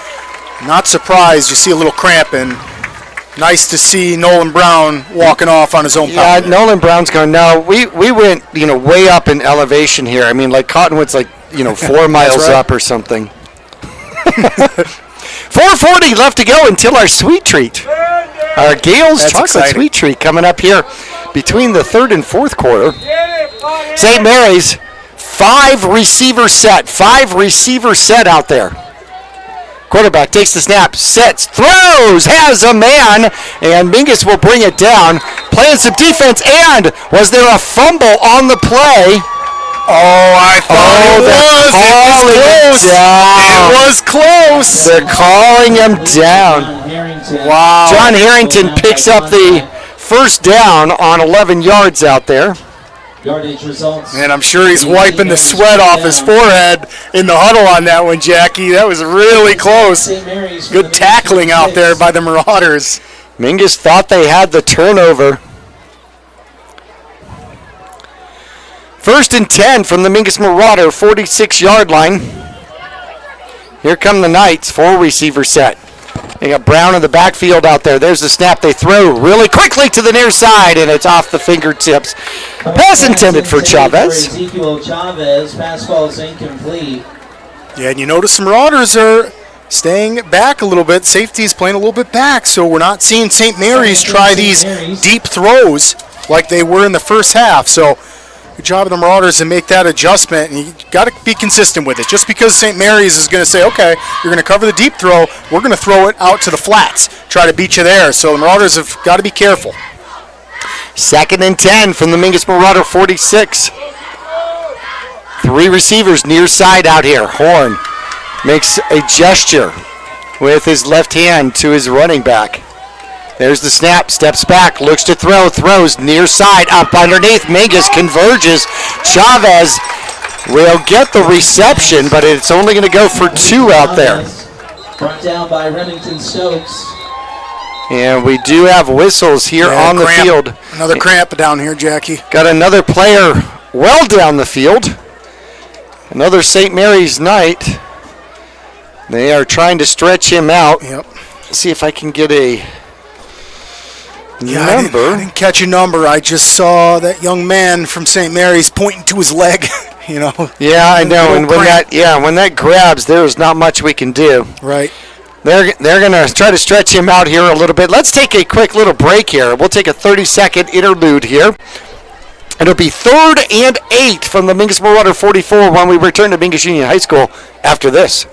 not surprised you see a little cramp, and nice to see Nolan Brown walking off on his own power. Yeah, Nolan Brown's going, no, we went, way up in elevation here. I mean, like Cottonwood's like, 4 miles up or something. 4:40 left to go until our sweet treat. Our Gale's Chocolate exciting. Sweet Treat coming up here between the 3rd and 4th quarter. St. Mary's, 5 receiver set out there. Quarterback takes the snap, sets, throws, has a man, and Mingus will bring it down. Playing some defense, and was there a fumble on the play? Oh, I thought it was close. They're calling him down. Wow. John Harrington picks up the 1st down on 11 yards out there. And I'm sure he's wiping the sweat off his forehead in the huddle on that one, Jackie. That was really close. Good tackling out there by the Marauders. Mingus thought they had the turnover. 1st and 10 from the Mingus Marauder 46-yard line. Here come the Knights, 4 receiver set. They got Brown in the backfield out there. There's the snap. They throw really quickly to the near side, and it's off the fingertips. Pass intended for Chavez. Ezekiel Chavez, pass ball is incomplete. Yeah, and you notice the Marauders are staying back a little bit. Safety's playing a little bit back, so we're not seeing St. Mary's try these deep throws like they were in the first half. So good job of the Marauders to make that adjustment, and you got to be consistent with it. Just because St. Mary's is going to say, okay, you're going to cover the deep throw, we're going to throw it out to the flats, try to beat you there. So the Marauders have got to be careful. 2nd and 10 from the Mingus Marauder 46. 3 receivers near side out here. Horn makes a gesture with his left hand to his running back. There's the snap, steps back, looks to throw, throws near side, up underneath. Mingus converges. Chavez will get the reception, but it's only going to go for 2 out there. Brought down by Remington Stokes. And we do have whistles here on the field. Another cramp down here, Jackie. Got another player well down the field. Another St. Mary's Knight. They are trying to stretch him out. Yep. See if I can get a number. I didn't catch a number. I just saw that young man from St. Mary's pointing to his leg. Yeah, I know. And when that grabs, there's not much we can do. Right. They're going to try to stretch him out here a little bit. Let's take a quick little break here. We'll take a 30-second interlude here. It'll be 3rd and 8 from the Mingus Marauder 44 when we return to Mingus Union High School after this.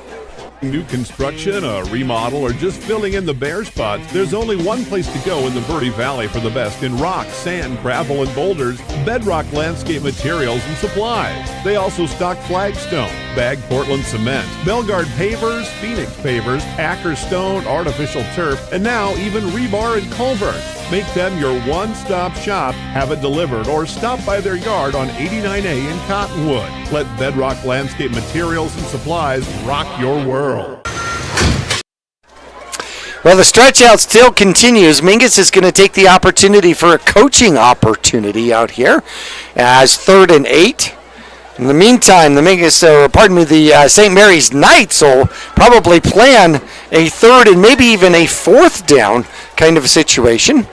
New construction, a remodel, or just filling in the bare spots, there's only one place to go in the Verde Valley for the best in rock, sand, gravel, and boulders, Bedrock Landscape Materials and Supplies. They also stock flagstone, bagged Portland cement, Belgard pavers, Phoenix pavers, Acker stone, artificial turf, and now even rebar and culvert. Make them your one-stop shop, have it delivered, or stop by their yard on 89A in Cottonwood. Let Bedrock Landscape Materials and Supplies rock your world. Well, the stretch out still continues. Mingus is going to take the opportunity for a coaching opportunity out here as 3rd and 8. In the meantime, the St. Mary's Knights will probably plan a 3rd and maybe even a 4th down kind of a situation.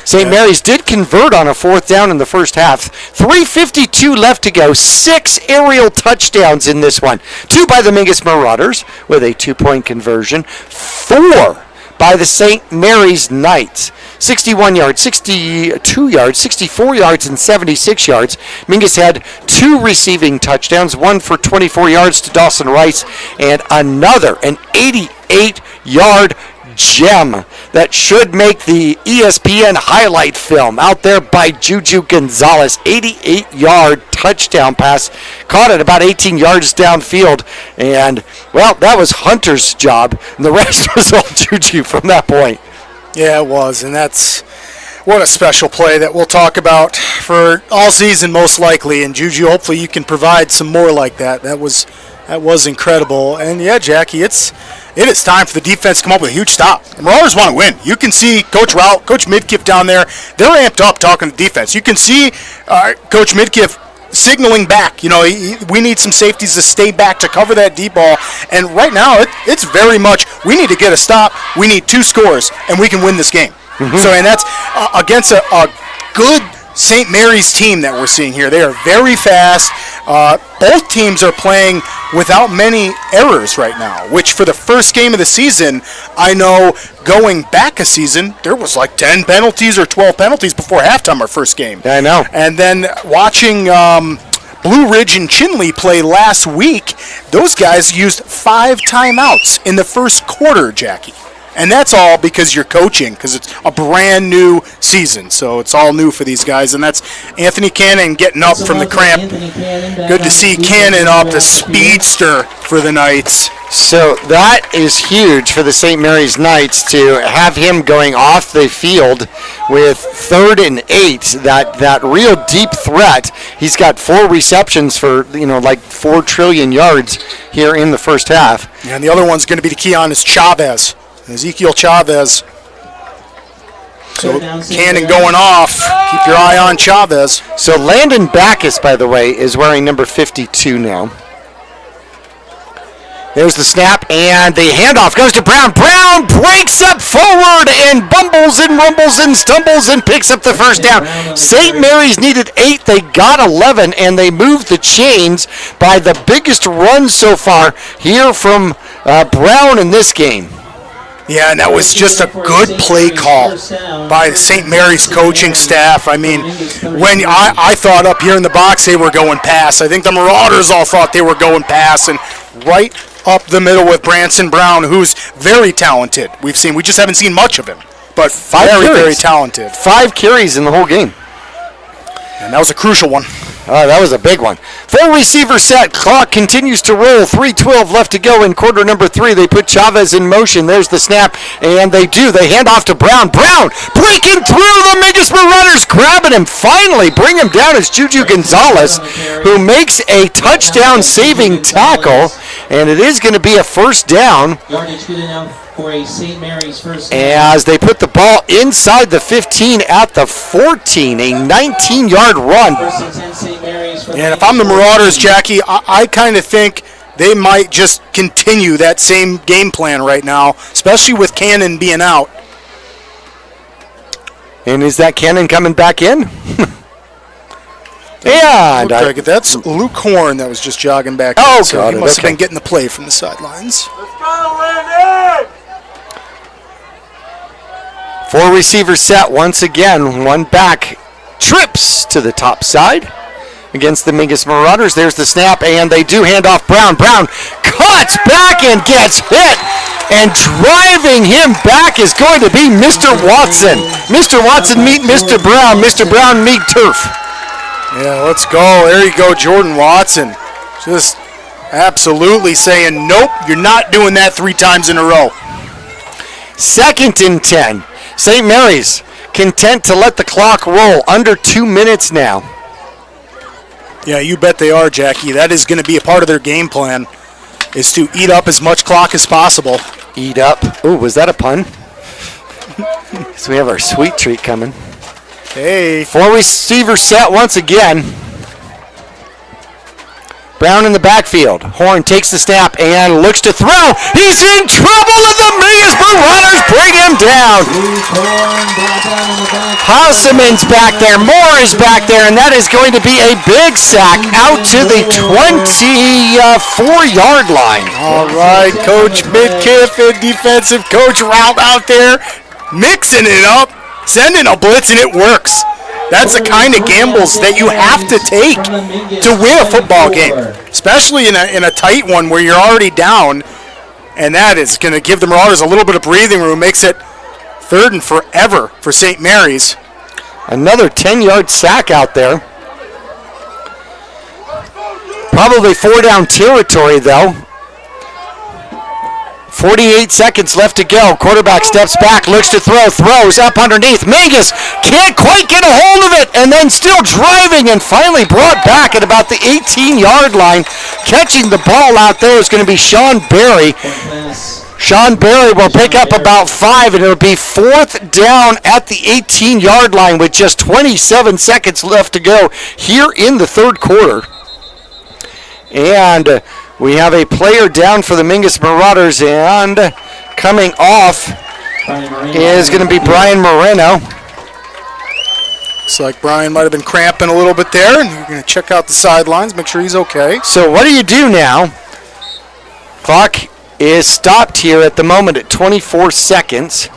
St. Mary's did convert on a 4th down in the first half. 3:52 left to go. 6 aerial touchdowns in this one. 2 by the Mingus Marauders with a 2-point conversion. 4 by the St. Mary's Knights. 61 yards, 62 yards, 64 yards, and 76 yards. Mingus had 2 receiving touchdowns, 1 for 24 yards to Dawson Rice, and another, an 88-yard gem that should make the ESPN highlight film out there by Juju Gonzalez. 88-yard touchdown pass, caught it about 18 yards downfield, and well, that was Hunter's job, and the rest was all Juju from that point. Yeah, it was, and that's what a special play that we'll talk about for all season most likely, and Juju, hopefully you can provide some more like that. That was incredible. And yeah, Jackie, it is time for the defense to come up with a huge stop. The Marauders want to win. You can see Coach Rout, Coach Midkiff down there. They're amped up talking to defense. You can see Coach Midkiff signaling back. We need some safeties to stay back to cover that deep ball. And right now, it's very much, we need to get a stop. We need 2 scores, and we can win this game. Mm-hmm. So, and that's against a good St. Mary's team that we're seeing here. They are very fast. Both teams are playing without many errors right now, which for the first game of the season, I know going back a season, there was like 10 penalties or 12 penalties before halftime our first game. Yeah, I know. And then watching Blue Ridge and Chinley play last week, those guys used 5 timeouts in the first quarter, Jackie. And that's all because you're coaching, because it's a brand new season. So it's all new for these guys. And that's Anthony Cannon getting up from the cramp. Good to see Cannon up, the speedster for the Knights. So that is huge for the St. Mary's Knights to have him going off the field with 3rd and 8, that real deep threat. He's got 4 receptions for, like 4 trillion yards here in the first half. Yeah, and the other one's going to be the key on is Chavez. Ezekiel Chavez. So Cannon going off. Keep your eye on Chavez. So Landon Backus, by the way, is wearing number 52 now. There's the snap, and the handoff goes to Brown. Brown breaks up forward and bumbles and rumbles and stumbles and picks up the first down. St. Mary's needed 8. They got 11, and they moved the chains by the biggest run so far here from Brown in this game. Yeah, and that was just a good play call by the St. Mary's coaching staff. I mean, when I thought up here in the box they were going pass. I think the Marauders all thought they were going pass, and right up the middle with Branson Brown, who's very talented. We just haven't seen much of him, but very talented. 5 carries in the whole game. And that was a crucial one. Oh, that was a big one. 4 receiver set. Clock continues to roll. 3:12 left to go in quarter number 3. They put Chavez in motion. There's the snap, and they do. They hand off to Brown. Brown breaking through the Mingus Marauders, grabbing him. Finally bring him down. It's Juju Gonzalez, who makes a touchdown-saving tackle, and it is going to be a first down. Yardage good enough for a St. Mary's first down. As they put the ball inside the 15 at the 14, a 19-yard run. And if I'm the Marauders, Jackie, I kind of think they might just continue that same game plan right now, especially with Cannon being out. And is that Cannon coming back in? And like that's Luke Horn that was just jogging back. Oh, in, so God, he must have been getting the play from the sidelines. 4 receivers set once again. One back trips to the top side against the Mingus Marauders. There's the snap, and they do hand off Brown. Brown cuts back and gets hit. And driving him back is going to be Mr. Watson. Mr. Watson meet Mr. Brown. Mr. Brown meet turf. Yeah, let's go. There you go, Jordan Watson. Just absolutely saying, nope, you're not doing that 3 times in a row. 2nd and 10. St. Mary's content to let the clock roll. Under 2 minutes now. Yeah, you bet they are, Jackie. That is going to be a part of their game plan, is to eat up as much clock as possible. Eat up. Ooh, was that a pun? So we have our sweet treat coming. Hey. 4 receivers set once again. Brown in the backfield. Horn takes the snap and looks to throw. He's in trouble, and the Mingus Marauders bring him down. Hasseman's back there. Moore is back there, and that is going to be a big sack out to the 24-yard line. All right, Coach Midkiff and defensive coach Rout out there mixing it up, sending a blitz, and it works. That's the kind of gambles that you have to take to win a football game, especially in a tight one where you're already down, and that is going to give the Marauders a little bit of breathing room, makes it 3rd and forever for St. Mary's. Another 10-yard sack out there. Probably 4-down territory, though. 48 seconds left to go. Quarterback steps back, looks to throw, throws up underneath. Mingus can't quite get a hold of it, and then still driving, and finally brought back at about the 18-yard line. Catching the ball out there is going to be Sean Berry. Sean Berry will pick up about 5, and it'll be 4th down at the 18-yard line with just 27 seconds left to go here in the 3rd quarter. And we have a player down for the Mingus Marauders, and coming off is going to be Brian Moreno. Looks like Brian might have been cramping a little bit there, and you're going to check out the sidelines, make sure he's okay. So what do you do now? Clock is stopped here at the moment at 24 seconds.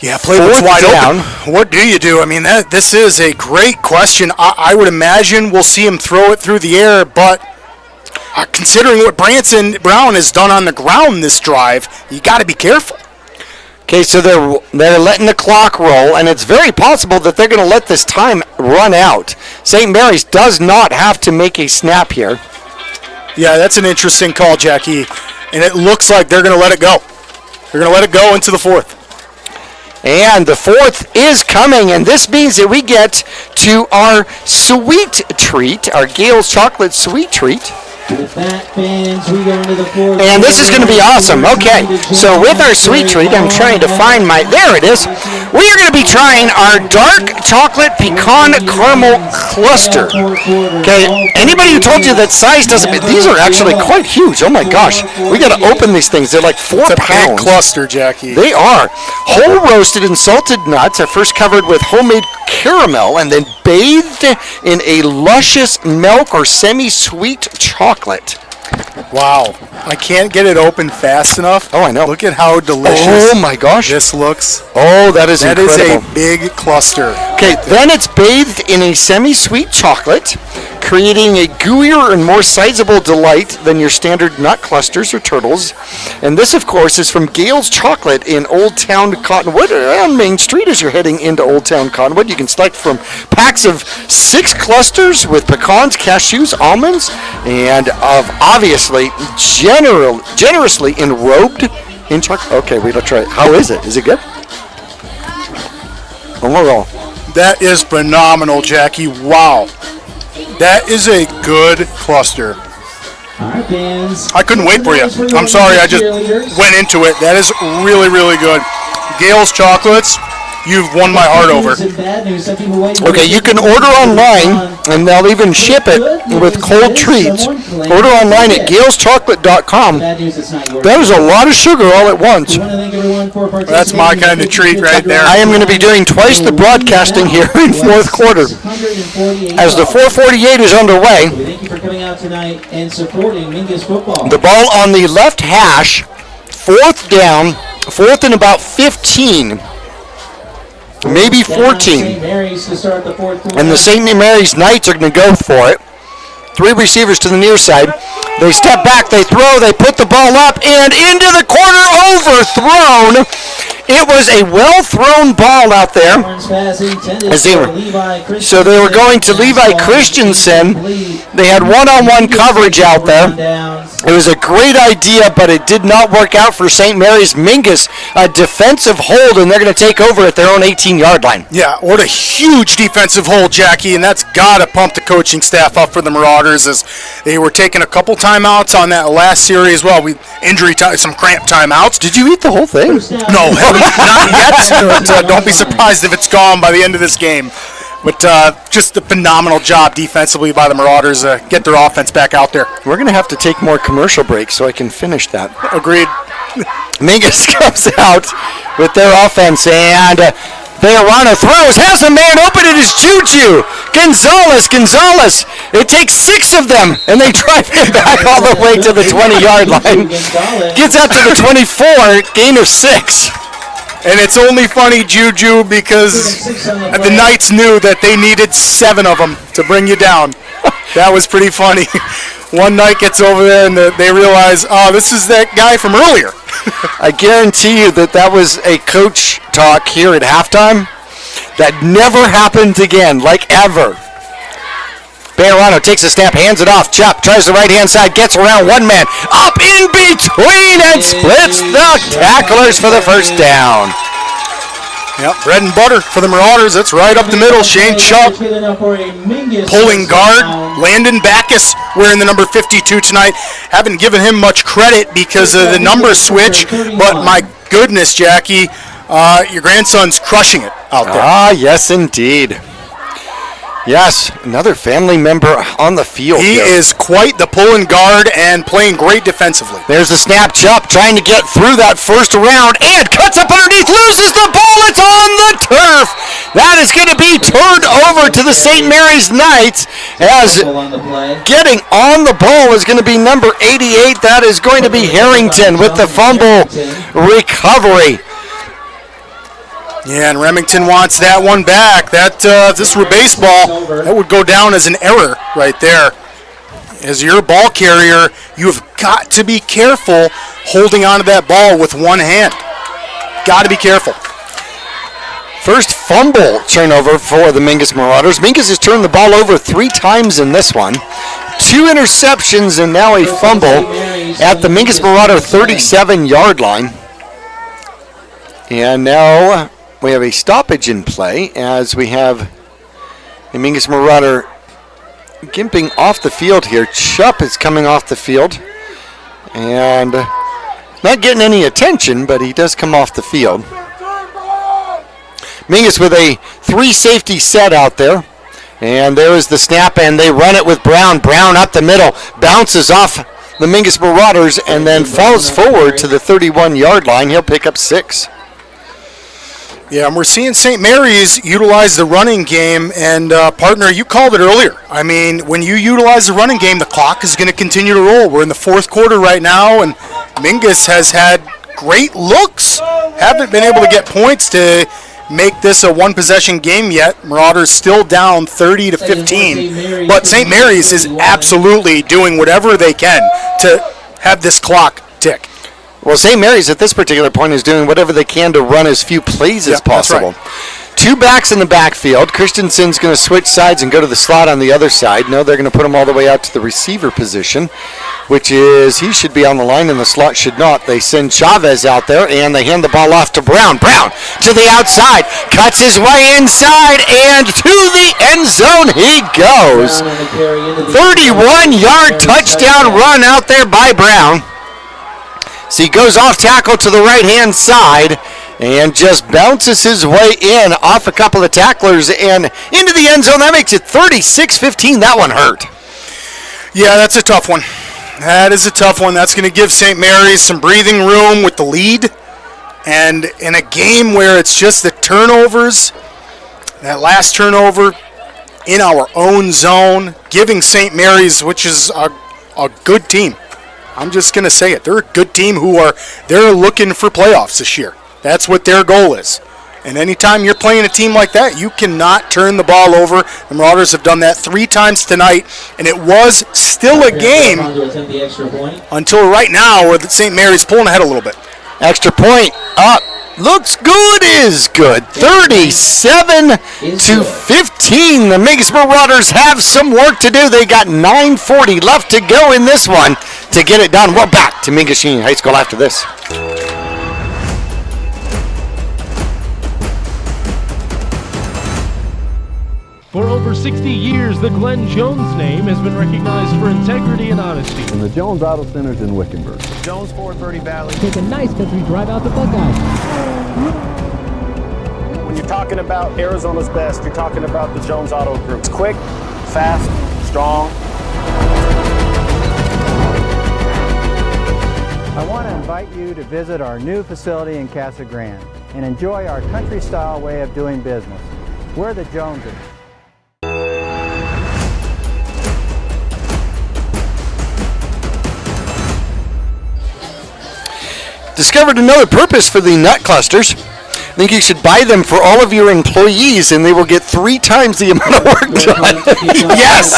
Yeah, play was wide open. What do you do? I mean, this is a great question. I would imagine we'll see him throw it through the air, but considering what Branson Brown has done on the ground this drive, you got to be careful. Okay, so they're letting the clock roll, and it's very possible that they're going to let this time run out. St. Mary's does not have to make a snap here. Yeah, that's an interesting call, Jackie, and it looks like they're going to let it go. They're going to let it go into the 4th. And the 4th is coming, and this means that we get to our sweet treat, our Gale's Chocolate Sweet Treat. And this is going to be awesome. Okay, so with our sweet treat, I'm trying to find there it is. We are going to be trying our dark chocolate pecan caramel cluster. Okay, anybody who told you that size doesn't, these are actually quite huge. Oh my gosh, we got to open these things. They're like 4 pounds. It's a big cluster, Jackie. They are. Whole roasted and salted nuts are first covered with homemade caramel and then bathed in a luscious milk or semi-sweet chocolate. Wow. I can't get it open fast enough. Oh, I know. Look at how delicious. Oh, my gosh. This looks. Oh, that is incredible. That is a big cluster. Okay, then it's bathed in a semi-sweet chocolate, creating a gooier and more sizable delight than your standard nut clusters or turtles. And this, of course, is from Gale's Chocolate in Old Town Cottonwood, on Main Street as you're heading into Old Town Cottonwood. You can select from packs of 6 clusters with pecans, cashews, almonds, and of obviously generously enrobed in chocolate. Okay, we'll try it. How is it? Is it good? Oh my God. That is phenomenal, Jackie. Wow. That is a good cluster. I couldn't wait for you. I'm sorry, I just went into it. That is really, really good. Gale's Chocolates, you've won my heart over. Okay, you can order online, and they'll even ship it with cold treats. Order online at galeschocolate.com. That is a lot of sugar all at once. That's my kind of treat right there. I am going to be doing twice the broadcasting here in fourth quarter. As the 4:48 is underway, the ball on the left hash, fourth down, fourth and about 15. Maybe 14. And the St. Mary's Knights are going to go for it. 3 receivers to the near side. They step back, they throw, they put the ball up, and into the corner, overthrown. It was a well-thrown ball out there. So they were going to Levi Christensen. They had one-on-one coverage out there. It was a great idea, but it did not work out for St. Mary's. Mingus, a defensive hold, and they're going to take over at their own 18-yard line. Yeah, what a huge defensive hold, Jackie, and that's got to pump the coaching staff up for the Marauders as they were taking a couple timeouts on that last series as well. Some cramp timeouts. Did you eat the whole thing? No, not yet. But, don't be surprised if it's gone by the end of this game. But just a phenomenal job defensively by the Marauders. Get their offense back out there. We're going to have to take more commercial breaks so I can finish that. Agreed. Mingus comes out with their offense, and Bejarano throws, has a man open, it is Juju. Gonzalez. It takes 6 of them, and they drive him back all the way to the 20-yard line. Gets out to the 24, gain of 6. And it's only funny, Juju, because the Knights knew that they needed 7 of them to bring you down. That was pretty funny. One Knight gets over there, and they realize, oh, this is that guy from earlier. I guarantee you that was a coach talk here at halftime that never happened again, like ever. Bejarano takes a snap, hands it off. Chuck tries the right-hand side, gets around one man, up in between, and splits the tacklers for the first down. Yep, bread and butter for the Marauders. That's right up the middle. Shane Chuck pulling guard. Landon Backus wearing the number 52 tonight. Haven't given him much credit because of the number switch, but my goodness, Jackie, your grandson's crushing it out there. Ah, yes, indeed. Yes, another family member on the field. He is quite the pulling guard and playing great defensively. There's the snap. Chubb trying to get through that first round and cuts up underneath, loses the ball. It's on the turf. That is going to be turned over to the St. Mary's Knights as getting on the ball is going to be number 88. That is going to be Harrington with the fumble recovery. Yeah, and Remington wants that one back. This were baseball, that would go down as an error right there. As your ball carrier, you've got to be careful holding onto that ball with one hand. Got to be careful. First fumble turnover for the Mingus Marauders. Mingus has turned the ball over 3 times in this one. 2 interceptions and now a fumble at the Mingus Marauder 37-yard line. And now we have a stoppage in play as we have a Mingus Marauder gimping off the field here. Chupp is coming off the field and not getting any attention, but he does come off the field. Mingus with a 3-safety set out there. And there is the snap, and they run it with Brown. Brown up the middle, bounces off the Mingus Marauders, and then falls forward to the 31-yard line. He'll pick up 6. Yeah, and we're seeing St. Mary's utilize the running game, and partner, you called it earlier. I mean, when you utilize the running game, the clock is going to continue to roll. We're in the 4th quarter right now, and Mingus has had great looks. Haven't been able to get points to make this a one-possession game yet. Marauders still down 30-15. But St. Mary's is absolutely doing whatever they can to have this clock tick. Well, St. Mary's at this particular point is doing whatever they can to run as few plays as possible. That's right. 2 backs in the backfield. Christensen's going to switch sides and go to the slot on the other side. No, they're going to put him all the way out to the receiver position, which is he should be on the line and the slot should not. They send Chavez out there and they hand the ball off to Brown. Brown to the outside, cuts his way inside and to the end zone he goes. 31-yard touchdown run out there by Brown. So he goes off tackle to the right-hand side and just bounces his way in off a couple of tacklers and into the end zone. That makes it 36-15. That one hurt. Yeah, that's a tough one. That is a tough one. That's going to give St. Mary's some breathing room with the lead. And in a game where it's just the turnovers, that last turnover in our own zone, giving St. Mary's, which is a good team. I'm just going to say it. They're a good team they're looking for playoffs this year. That's what their goal is. And anytime you're playing a team like that, you cannot turn the ball over. The Marauders have done that 3 times tonight, and it was still a game until right now where St. Mary's pulling ahead a little bit. Extra point up. Looks good is good. 37-15. The Mingus Marauders have some work to do. They got 9:40 left to go in this one to get it done. We're back to Mingus Union High School after this. For over 60 years, the Glenn Jones name has been recognized for integrity and honesty. And the Jones Auto Center's in Wickenburg. Jones Ford, Verde Valley. Take a nice country drive out the Buckeyes. When you're talking about Arizona's best, you're talking about the Jones Auto Group. It's quick, fast, strong. I want to invite you to visit our new facility in Casa Grande and enjoy our country-style way of doing business. We're the Joneses. Discovered another purpose for the nut clusters. I think you should buy them for all of your employees and they will get 3 times the amount of work done. Yes!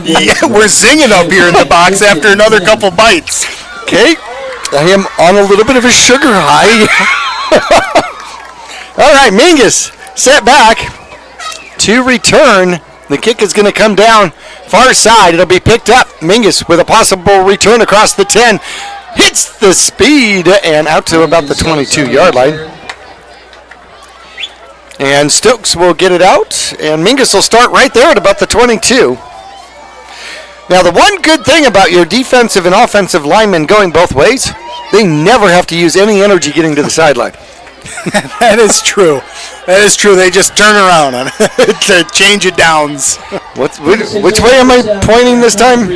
Yeah, we're zinging up here in the box after another couple bites. Okay, I am on a little bit of a sugar high. All right, Mingus, set back to return. The kick is going to come down far side. It'll be picked up. Mingus with a possible return across the 10. Hits the speed and out to about the 22-yard line. And Stokes will get it out, and Mingus will start right there at about the 22. Now, the one good thing about your defensive and offensive linemen going both ways, they never have to use any energy getting to the sideline. That is true. That is true. They just turn around on to change it downs. Which way am I pointing this time?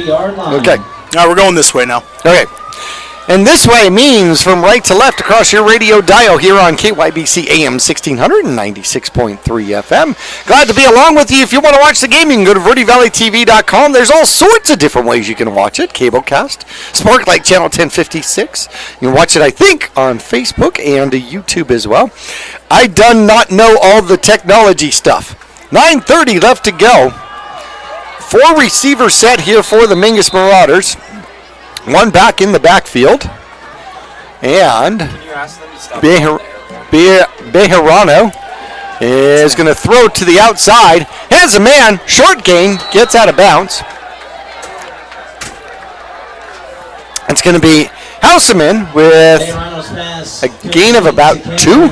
Okay. Now we're going this way now. Okay. And this way means from right to left across your radio dial here on KYBC AM 1600 and 96.3 FM. Glad to be along with you. If you want to watch the game, you can go to VerdeValleyTV.com. There's all sorts of different ways you can watch it. Cablecast, Sparklight Channel 1056. You can watch it, I think, on Facebook and YouTube as well. I do not know all the technology stuff. 9:30 left to go. 4 receiver set here for the Mingus Marauders. 1 back in the backfield. And Bejarano is going to throw to the outside. Has a man. Short gain. Gets out of bounds. It's going to be Houseman with a gain of about 2.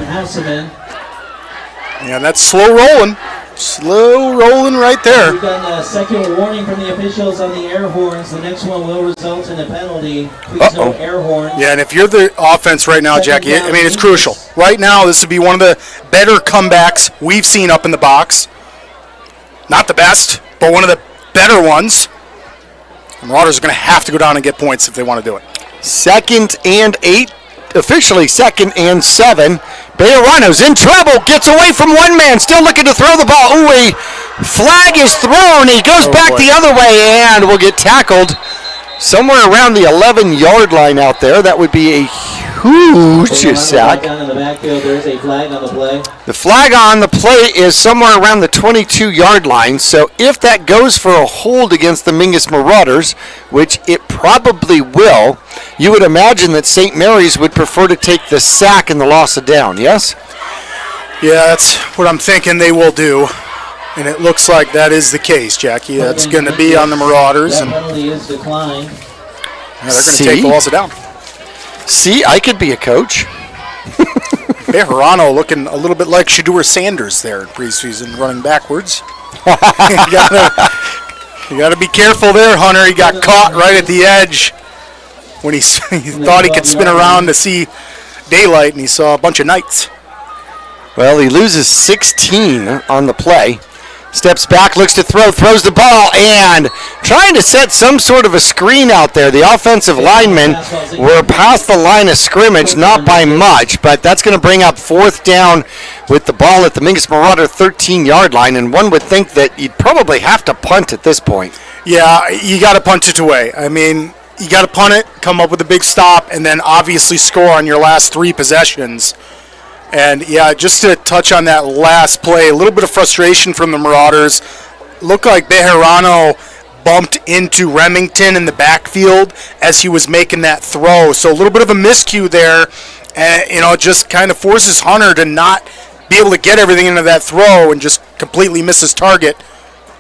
Yeah, that's slow rolling. Slow rolling right there. We've got a second warning from the officials on the air horns. The next one will result in a penalty. Please no air horns. Yeah, and if you're the offense right now, Jackie, I mean, it's crucial. Right now, this would be one of the better comebacks we've seen up in the box. Not the best, but one of the better ones. The Marauders are going to have to go down and get points if they want to do it. 2nd and 8. Officially 2nd and 7. Bejarano's in trouble. Gets away from one man. Still looking to throw the ball. Ooh, a flag is thrown. He goes back the other way and will get tackled somewhere around the 11-yard line out there. That would be a huge sack. Down in the backfield, there's a flag on the play. The flag on the play is somewhere around the 22-yard line, so if that goes for a hold against the Mingus Marauders, which it probably will, you would imagine that St. Mary's would prefer to take the sack and the loss of down, yes? Yeah, that's what I'm thinking they will do. And it looks like that is the case, Jackie. That's going to be on the Marauders. That penalty is declined. Yeah, they're going to take the loss of down. See, I could be a coach. Bejarano looking a little bit like Shedeur Sanders there in preseason, running backwards. You got to be careful there, Hunter. He got caught right at the edge when he thought he could spin around to see daylight, and he saw a bunch of nights. Well, he loses 16 on the play. Steps back, looks to throw, throws the ball, and trying to set some sort of a screen out there. The offensive linemen were past the line of scrimmage, not by much, but that's going to bring up 4th down with the ball at the Mingus Marauder 13-yard line, and one would think that you'd probably have to punt at this point. Yeah, you got to punt it away. I mean, you got to punt it, come up with a big stop, and then obviously score on your last 3 possessions. And, yeah, just to touch on that last play, a little bit of frustration from the Marauders. Looked like Bejarano bumped into Remington in the backfield as he was making that throw. So a little bit of a miscue there. And, just kind of forces Hunter to not be able to get everything into that throw and just completely miss his target.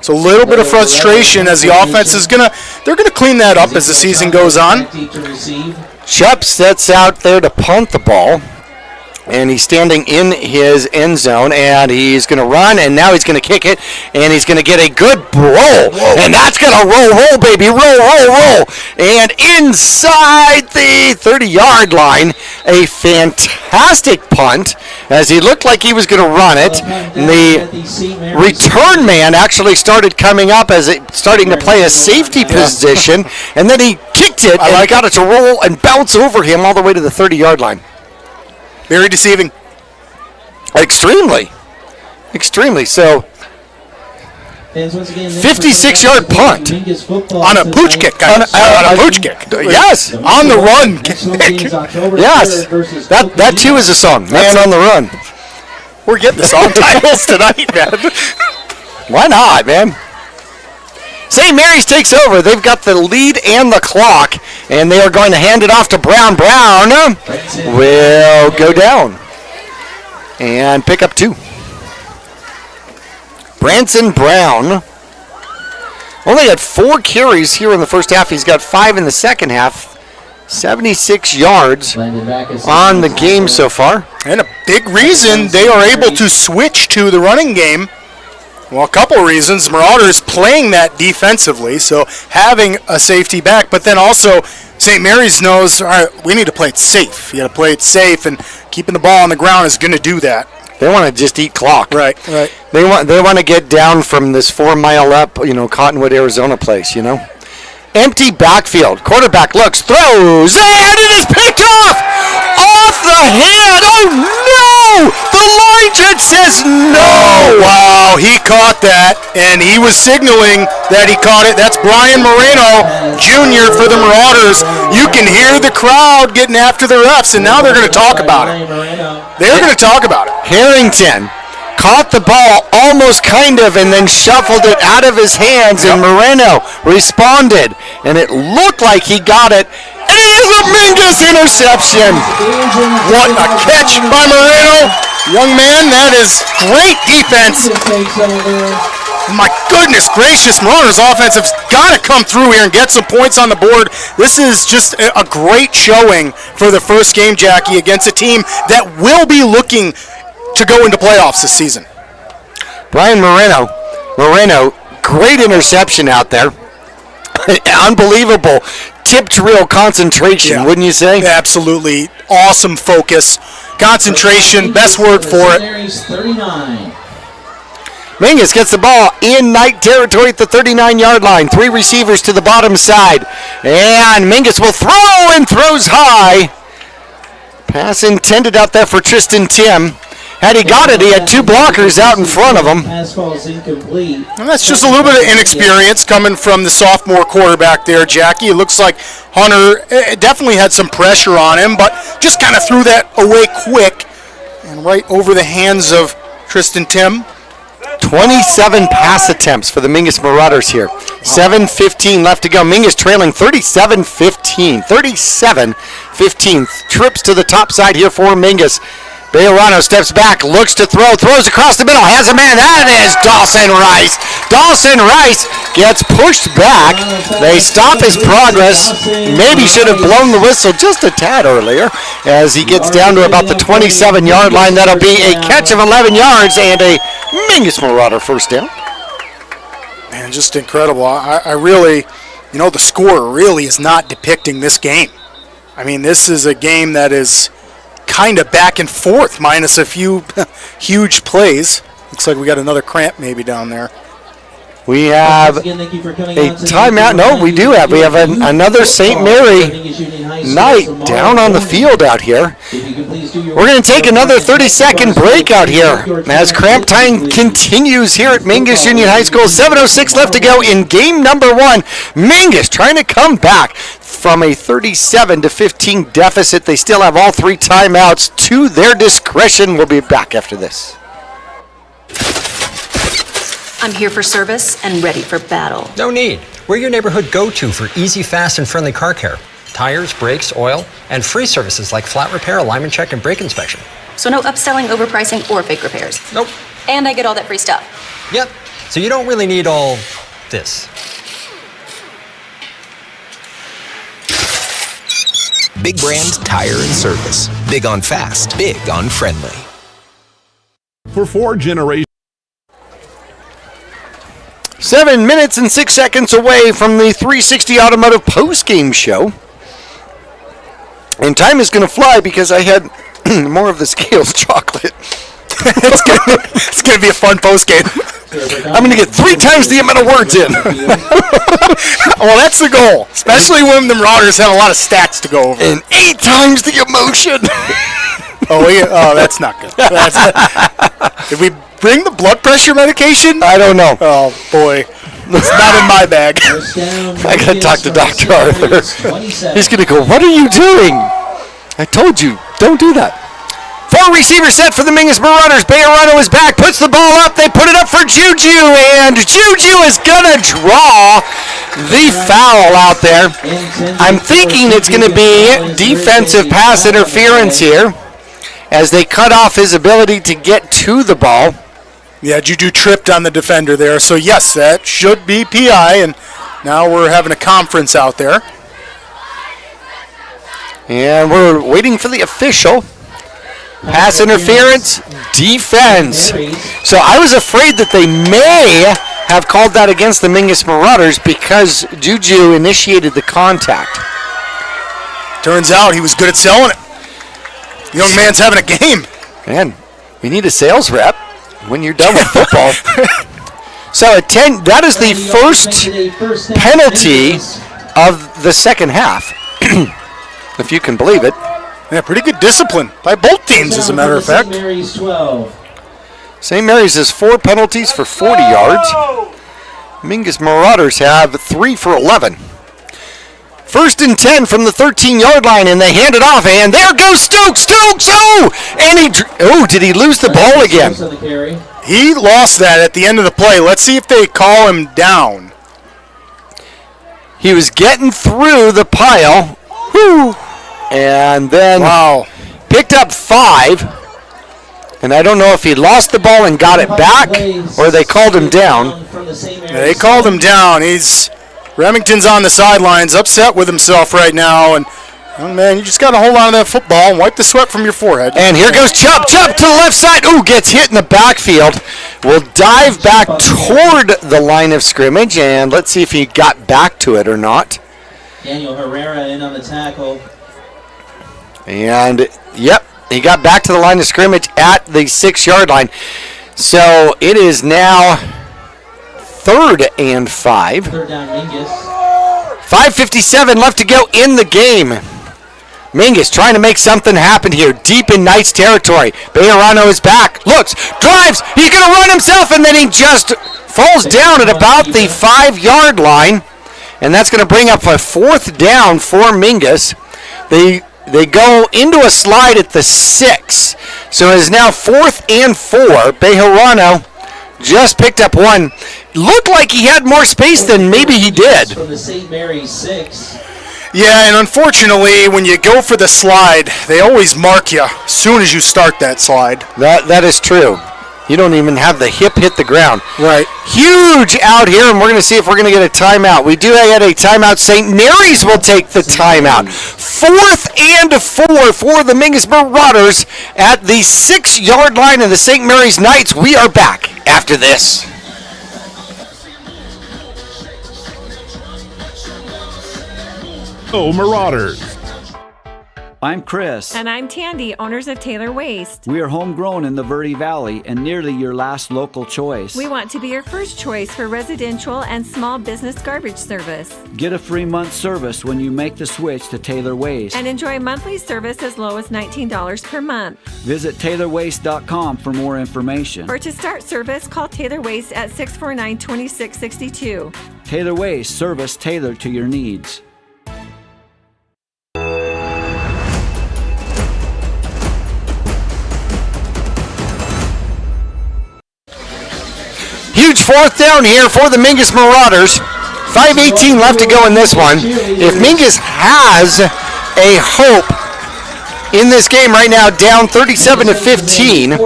So a little bit of frustration as the offense is they're going to clean that up as the season goes on. Shep sets out there to punt the ball. And he's standing in his end zone, and he's going to run, and now he's going to kick it, and he's going to get a good roll. Whoa. And that's going to roll, baby, roll. And inside the 30-yard line, a fantastic punt as he looked like he was going to run it. The return man actually started coming up as it starting to play a safety position, and then he kicked it and got it to roll and bounce over him all the way to the 30-yard line. Very deceiving. Extremely. So, 56-yard punt. On a pooch kick. On a pooch kick. Yes. On the run kick. Yes. That too is a song. Man on the run. We're getting the song titles tonight, man. Why not, man? St. Mary's takes over. They've got the lead and the clock, and they are going to hand it off to Brown. Brown will go down and pick up 2. Branson Brown only had 4 carries here in the first half. He's got 5 in the second half. 76 yards on the game so far. And a big reason they are able to switch to the running game. Well, a couple of reasons. Marauders playing that defensively, so having a safety back, but then also St. Mary's knows, all right, we need to play it safe. You got to play it safe, and keeping the ball on the ground is going to do that. They want to just eat clock. Right. They want to get down from this 4-mile up, Cottonwood, Arizona place, Empty backfield. Quarterback looks, throws, and it is picked off the hand. Oh, no! The line judge says no. Oh, wow. He caught that, and he was signaling that he caught it. That's Brian Moreno, Jr. for the Marauders. You can hear the crowd getting after the refs, and now they're going to talk about it. They're going to talk about it. Harrington caught the ball almost kind of and then shuffled it out of his hands, and Moreno responded, and it looked like he got it. And it is a Mingus interception. What a catch by Moreno. Young man, that is great defense. My goodness gracious, Marauders offense has got to come through here and get some points on the board. This is just a great showing for the first game, Jackie, against a team that will be looking to go into playoffs this season. Brian Moreno, great interception out there. Unbelievable. Tipped real concentration, wouldn't you say? Absolutely. Awesome focus. Concentration, best word for it. Mingus gets the ball in night territory at the 39-yard line. 3 receivers to the bottom side. And Mingus will throw and throws high. Pass intended out there for Tristan Tim. Had he got it, he had two blockers out in front of him. Pass falls incomplete. And that's just a little bit of inexperience coming from the sophomore quarterback there, Jackie. It looks like Hunter definitely had some pressure on him, but just kind of threw that away quick and right over the hands of Tristan Tim. 27 pass attempts for the Mingus Marauders here. 7:15 left to go. Mingus trailing 37-15. 37-15. Trips to the top side here for Mingus. Bejarano steps back, looks to throw, throws across the middle, has a man. That is Dawson Rice. Dawson Rice gets pushed back. They stop his progress. Maybe should have blown the whistle just a tad earlier as he gets down to about the 27-yard line. That'll be a catch of 11 yards and a Mingus Marauder first down. Man, just incredible. I really, the score really is not depicting this game. I mean, this is a game that is kind of back and forth, minus a few huge plays. Looks like we got another cramp maybe down there. We have a timeout. No, we do have. We have another St. Mary Knight down on the field out here. We're going to take another 30-second break out here as cramp time continues here at Mingus Union High School. 7:06 left to go in game number 1. Mingus trying to come back from a 37-15 deficit. They still have all 3 timeouts to their discretion. We'll be back after this. I'm here for service and ready for battle. No need. We're your neighborhood go-to for easy, fast, and friendly car care. Tires, brakes, oil, and free services like flat repair, alignment check, and brake inspection. So no upselling, overpricing, or fake repairs. Nope. And I get all that free stuff. Yep. So you don't really need all this. Big Brand Tire and Service. Big on fast, big on friendly. For 4 generations. 7 minutes and 6 seconds away from the 360 Automotive post-game show. And time is going to fly because I had more of the Scales chocolate. It's going to be a fun post-game. I'm going to get 3 times the amount of words in. Well, that's the goal, especially when the Marauders have a lot of stats to go over. And 8 times the emotion. Oh, that's not good. Did we bring the blood pressure medication? I don't know. Oh, boy. It's not in my bag. I got to talk to Dr. Arthur. He's going to go, what are you doing? I told you, don't do that. 4 receiver set for the Mingus Marauders. Bejarano is back, puts the ball up. They put it up for Juju, and Juju is going to draw the foul out there. I'm thinking it's going to be defensive pass interference here as they cut off his ability to get to the ball. Yeah, Juju tripped on the defender there. So, yes, that should be PI, and now we're having a conference out there. And we're waiting for the official. Pass interference, defense. So I was afraid that they may have called that against the Mingus Marauders because Juju initiated the contact. Turns out he was good at selling it. Young man's having a game. Man, we need a sales rep when you're done with football. So that is the first penalty of the second half, if you can believe it. Yeah, pretty good discipline by both teams, as a matter of fact. St. Mary's has 4 penalties for 40 yards. Mingus Marauders have 3 for 11. 1st and 10 from the 13-yard line, and they hand it off, and there goes Stokes. Stokes, and did he lose the ball again? He lost that at the end of the play. Let's see if they call him down. He was getting through the pile. Whew. And then picked up 5. And I don't know if he lost the ball and got it back or they called him down. Yeah, they called him down. Remington's on the sidelines, upset with himself right now. And, oh man, you just got to hold on to that football and wipe the sweat from your forehead. And here goes Chubb. Chubb to the left side. Ooh, gets hit in the backfield. Will dive back toward the line of scrimmage. And let's see if he got back to it or not. Daniel Herrera in on the tackle. And, yep, he got back to the line of scrimmage at the 6-yard line. So it is now 3rd and 5. 3rd down, Mingus. 5:57 left to go in the game. Mingus trying to make something happen here, deep in Knight's territory. Bejarano is back, looks, drives, he's going to run himself, and then he just falls down at about the 5-yard line. And that's going to bring up a 4th down for Mingus. They go into a slide at the 6. So it is now 4th and 4. Bejarano just picked up one. Looked like he had more space than maybe he did. From the St. Mary's 6. Yeah, and unfortunately, when you go for the slide, they always mark you as soon as you start that slide. That is true. You don't even have the hip hit the ground. Right. Huge out here, and we're going to see if we're going to get a timeout. We do get a timeout. St. Mary's will take the timeout. 4th and 4 for the Mingus Marauders at the 6-yard line of the St. Mary's Knights. We are back after this. Oh, Marauders. I'm Chris. And I'm Tandy, owners of Taylor Waste. We are homegrown in the Verde Valley and nearly your last local choice. We want to be your first choice for residential and small business garbage service. Get a free month service when you make the switch to Taylor Waste. And enjoy monthly service as low as $19 per month. Visit TaylorWaste.com for more information. Or to start service, call Taylor Waste at 649-2662. Taylor Waste, service tailored to your needs. Huge 4th down here for the Mingus Marauders. 5:18 left to go in this one. If Mingus has a hope in this game right now, down 37-15,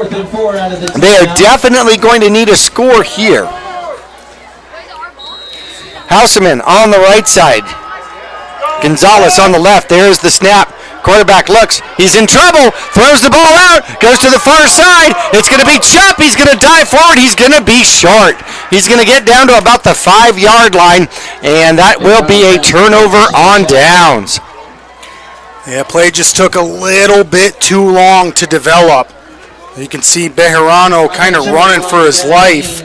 they are definitely going to need a score here. Houseman on the right side. Gonzalez on the left. There's the snap. Quarterback looks, he's in trouble, throws the ball out, goes to the far side, it's going to be Chupp, he's going to dive forward, he's going to be short. He's going to get down to about the 5-yard line, and that will be a turnover on downs. Yeah, play just took a little bit too long to develop. You can see Bejarano kind of running for his life.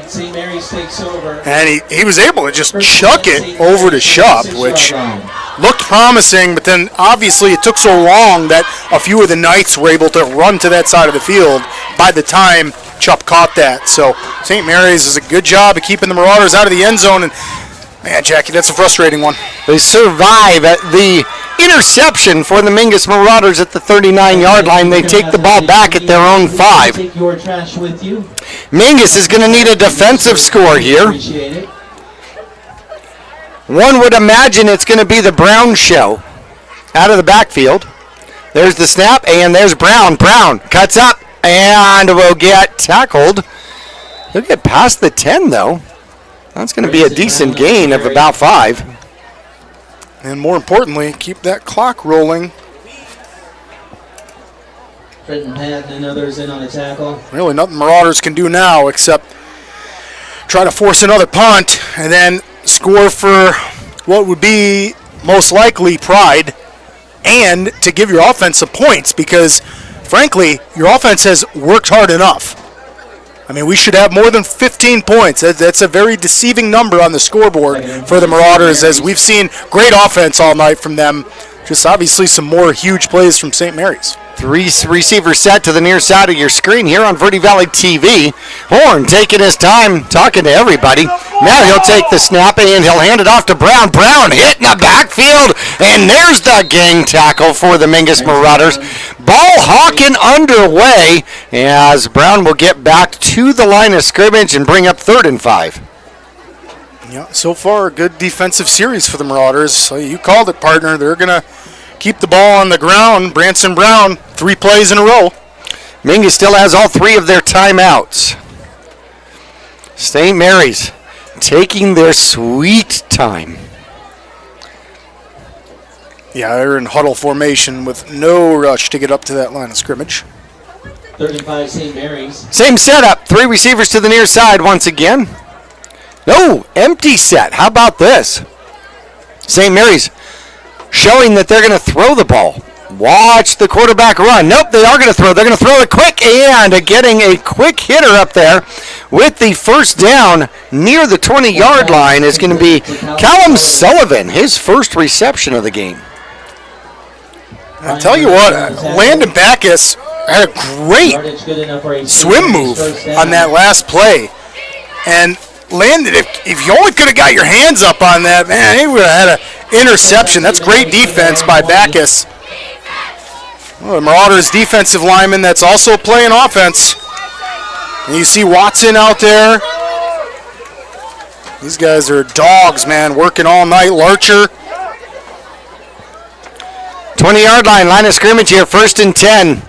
And he was able to just chuck it over to Chupp, which looked promising, but then obviously it took so long that a few of the Knights were able to run to that side of the field by the time Chupp caught that. So St. Mary's does a good job of keeping the Marauders out of the end zone. And man, Jackie, that's a frustrating one. They survive at the interception for the Mingus Marauders at the 39-yard line. They take the ball back at their own 5. Mingus is going to need a defensive score here. One would imagine it's going to be the Brown show out of the backfield. There's the snap, and there's Brown. Brown cuts up and will get tackled. He'll get past the 10, though. That's going to be a decent gain of about 5. And more importantly, keep that clock rolling. Trenton Patton and others in on a tackle. Really nothing Marauders can do now except try to force another punt and then score for what would be most likely pride and to give your offense some points because, frankly, your offense has worked hard enough. I mean, we should have more than 15 points. That's a very deceiving number on the scoreboard for the Marauders, as we've seen great offense all night from them. Just obviously some more huge plays from St. Mary's. 3 receivers set to the near side of your screen here on Verde Valley TV. Horn taking his time talking to everybody. Now he'll take the snap and he'll hand it off to Brown. Brown hit in the backfield, and there's the gang tackle for the Mingus Marauders. Ball hawking underway as Brown will get back to the line of scrimmage and bring up 3rd and 5. Yeah, so far a good defensive series for the Marauders. So you called it, partner. They're going to keep the ball on the ground. Branson Brown, 3 plays in a row. Mingus still has all 3 of their timeouts. St. Mary's taking their sweet time. Yeah, they're in huddle formation with no rush to get up to that line of scrimmage. 3rd and 5, St. Mary's. Same setup. 3 receivers to the near side once again. No, empty set. How about this? St. Mary's showing that they're going to throw the ball. Watch the quarterback run. Nope, they are going to throw. They're going to throw it quick, and getting a quick hitter up there with the 1st down near the 20-yard line is going to be Callum Sullivan, his first reception of the game. I tell you what, Landon Backus had a great swim move on that last play. And Landon, if you only could have got your hands up on that, man, he would have had an interception. That's great defense by Backus. Well, the Marauders defensive lineman that's also playing offense. And you see Watson out there. These guys are dogs, man, working all night. Larcher. 20-yard line of scrimmage here, 1st and 10.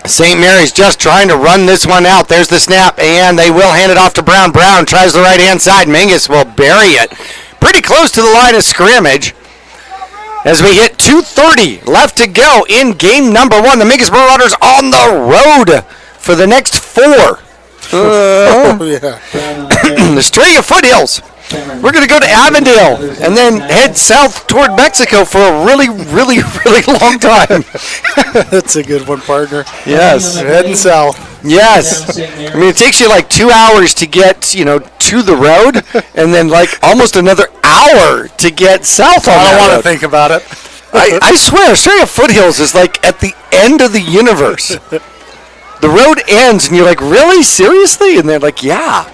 St. Mary's just trying to run this one out. There's the snap, and they will hand it off to Brown. Brown tries the right-hand side. Mingus will bury it pretty close to the line of scrimmage. As we hit 2:30 left to go in game number 1. The Mingus Marauders on the road for the next 4. The string of foothills. We're going to go to Avondale and then head south toward Mexico for a really, really, really long time. That's a good one, partner. Yes. Heading south. Yes. I mean, it takes you like 2 hours to get, to the road, and then like almost another hour to get south on I don't want to think about it. I swear, String of Foothills is like at the end of the universe. The road ends, and you're like, really? Seriously? And they're like, yeah.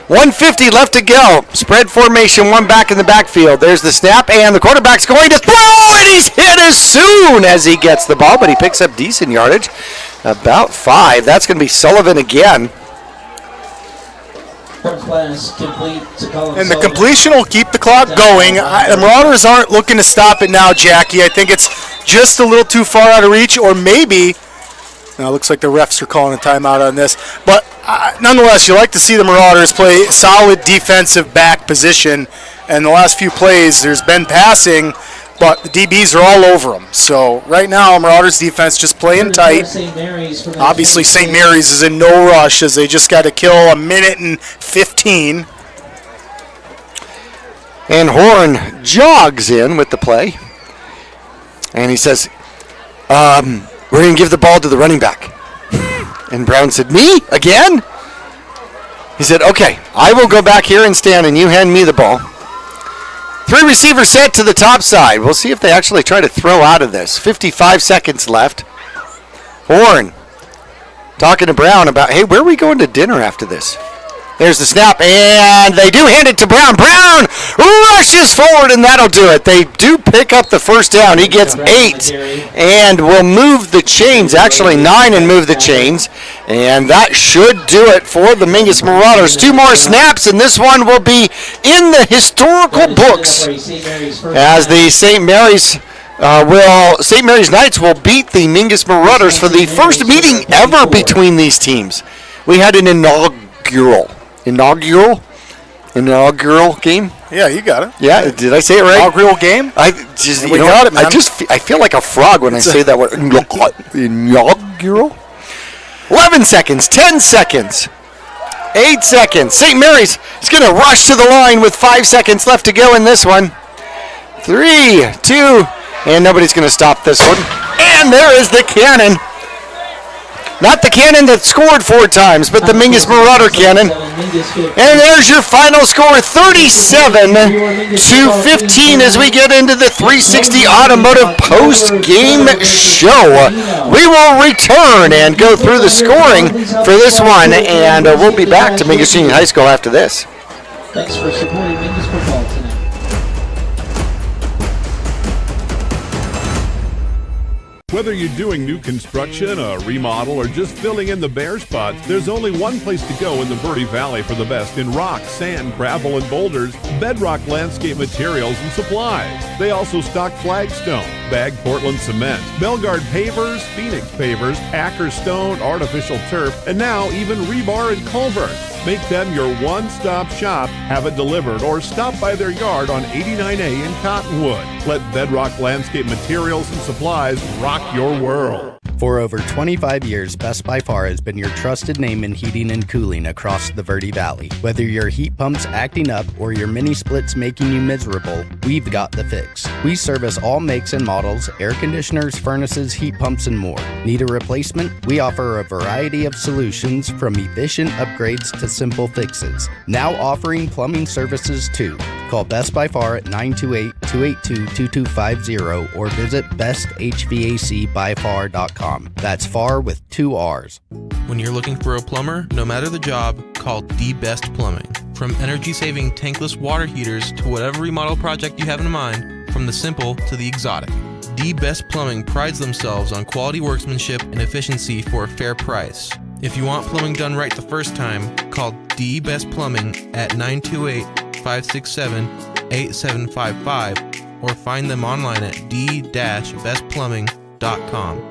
150 left to go. Spread formation, one back in the backfield. There's the snap, and the quarterback's going to throw, and he's hit as soon as he gets the ball, but he picks up decent yardage, about 5. That's going to be Sullivan again. And the completion will keep the clock going. The Marauders aren't looking to stop it now, Jackie. I think it's just a little too far out of reach, or maybe... Now, it looks like the refs are calling a timeout on this. But nonetheless, you like to see the Marauders play solid defensive back position. And the last few plays, there's been passing, but the DBs are all over them. So right now, Marauders defense just playing tight. Obviously, St. Mary's is in no rush as they just got to kill 1:15. And Horn jogs in with the play. And he says, we're going to give the ball to the running back. And Brown said, me? Again? He said, okay, I will go back here and stand, and you hand me the ball. 3 receivers set to the top side. We'll see if they actually try to throw out of this. 55 seconds left. Horn talking to Brown about, hey, where are we going to dinner after this? There's the snap, and they do hand it to Brown. Brown rushes forward, and that'll do it. They do pick up the first down. He gets 8, and will move the chains, actually 9 and move the chains. And that should do it for the Mingus Marauders. 2 more snaps, and this one will be in the historical books as the St. Mary's Knights will beat the Mingus Marauders for the first meeting ever between these teams. We had an inaugural game. Yeah, you got it. Yeah, did I say it right? Inaugural game. I feel like a frog when I say that word. Inaugural. 11 seconds. 10 seconds. 8 seconds. St. Mary's is going to rush to the line with 5 seconds left to go in this one. 3, 2, and nobody's going to stop this one. And there is the cannon. Not the cannon that scored 4 times, but the Mingus Marauder cannon. And there's your final score, 37-15 as we get into the 360 Automotive post-game show. We will return and go through the scoring for this one, and we'll be back to Mingus Union High School after this. Thanks for supporting Mingus football tonight. Whether you're doing new construction, a remodel, or just filling in the bare spots, there's only one place to go in the Verde Valley for the best in rock, sand, gravel, and boulders, Bedrock Landscape Materials and Supplies. They also stock flagstone, bagged Portland cement, Belgard pavers, Phoenix pavers, Acker stone, artificial turf, and now even rebar and culvert. Make them your one-stop shop, have it delivered, or stop by their yard on 89A in Cottonwood. Let Bedrock Landscape Materials and Supplies rock your world. For over 25 years, Best by Far has been your trusted name in heating and cooling across the Verde Valley. Whether your heat pump's acting up or your mini split's making you miserable, we've got the fix. We service all makes and models, air conditioners, furnaces, heat pumps, and more. Need a replacement? We offer a variety of solutions from efficient upgrades to simple fixes. Now offering plumbing services too. Call Best by Far at 928-282-2250 or visit besthvacbyfar.com. That's far with 2 R's. When you're looking for a plumber, no matter the job, call The Best Plumbing. From energy-saving tankless water heaters to whatever remodel project you have in mind, from the simple to the exotic. The Best Plumbing prides themselves on quality workmanship and efficiency for a fair price. If you want plumbing done right the first time, call The Best Plumbing at 928-567-8755 or find them online at d-bestplumbing.com.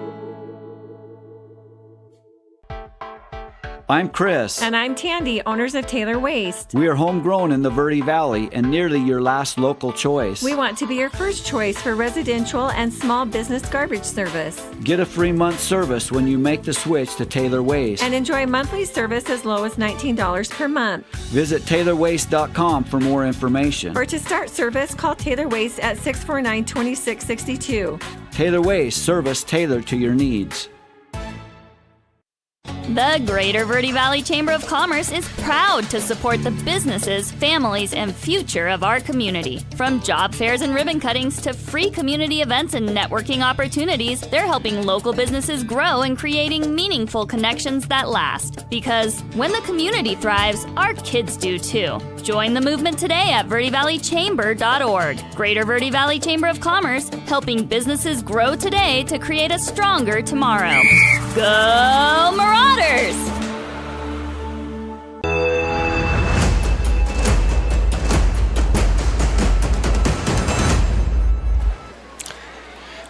I'm Chris. And I'm Tandy, owners of Taylor Waste. We are homegrown in the Verde Valley and nearly your last local choice. We want to be your first choice for residential and small business garbage service. Get a free month service when you make the switch to Taylor Waste. And enjoy monthly service as low as $19 per month. Visit TaylorWaste.com for more information. Or to start service, call Taylor Waste at 649-2662. Taylor Waste, service tailored to your needs. The Greater Verde Valley Chamber of Commerce is proud to support the businesses, families, and future of our community. From job fairs and ribbon cuttings to free community events and networking opportunities, they're helping local businesses grow and creating meaningful connections that last. Because when the community thrives, our kids do too. Join the movement today at verdevalleychamber.org. Greater Verde Valley Chamber of Commerce, helping businesses grow today to create a stronger tomorrow. Go Marauders!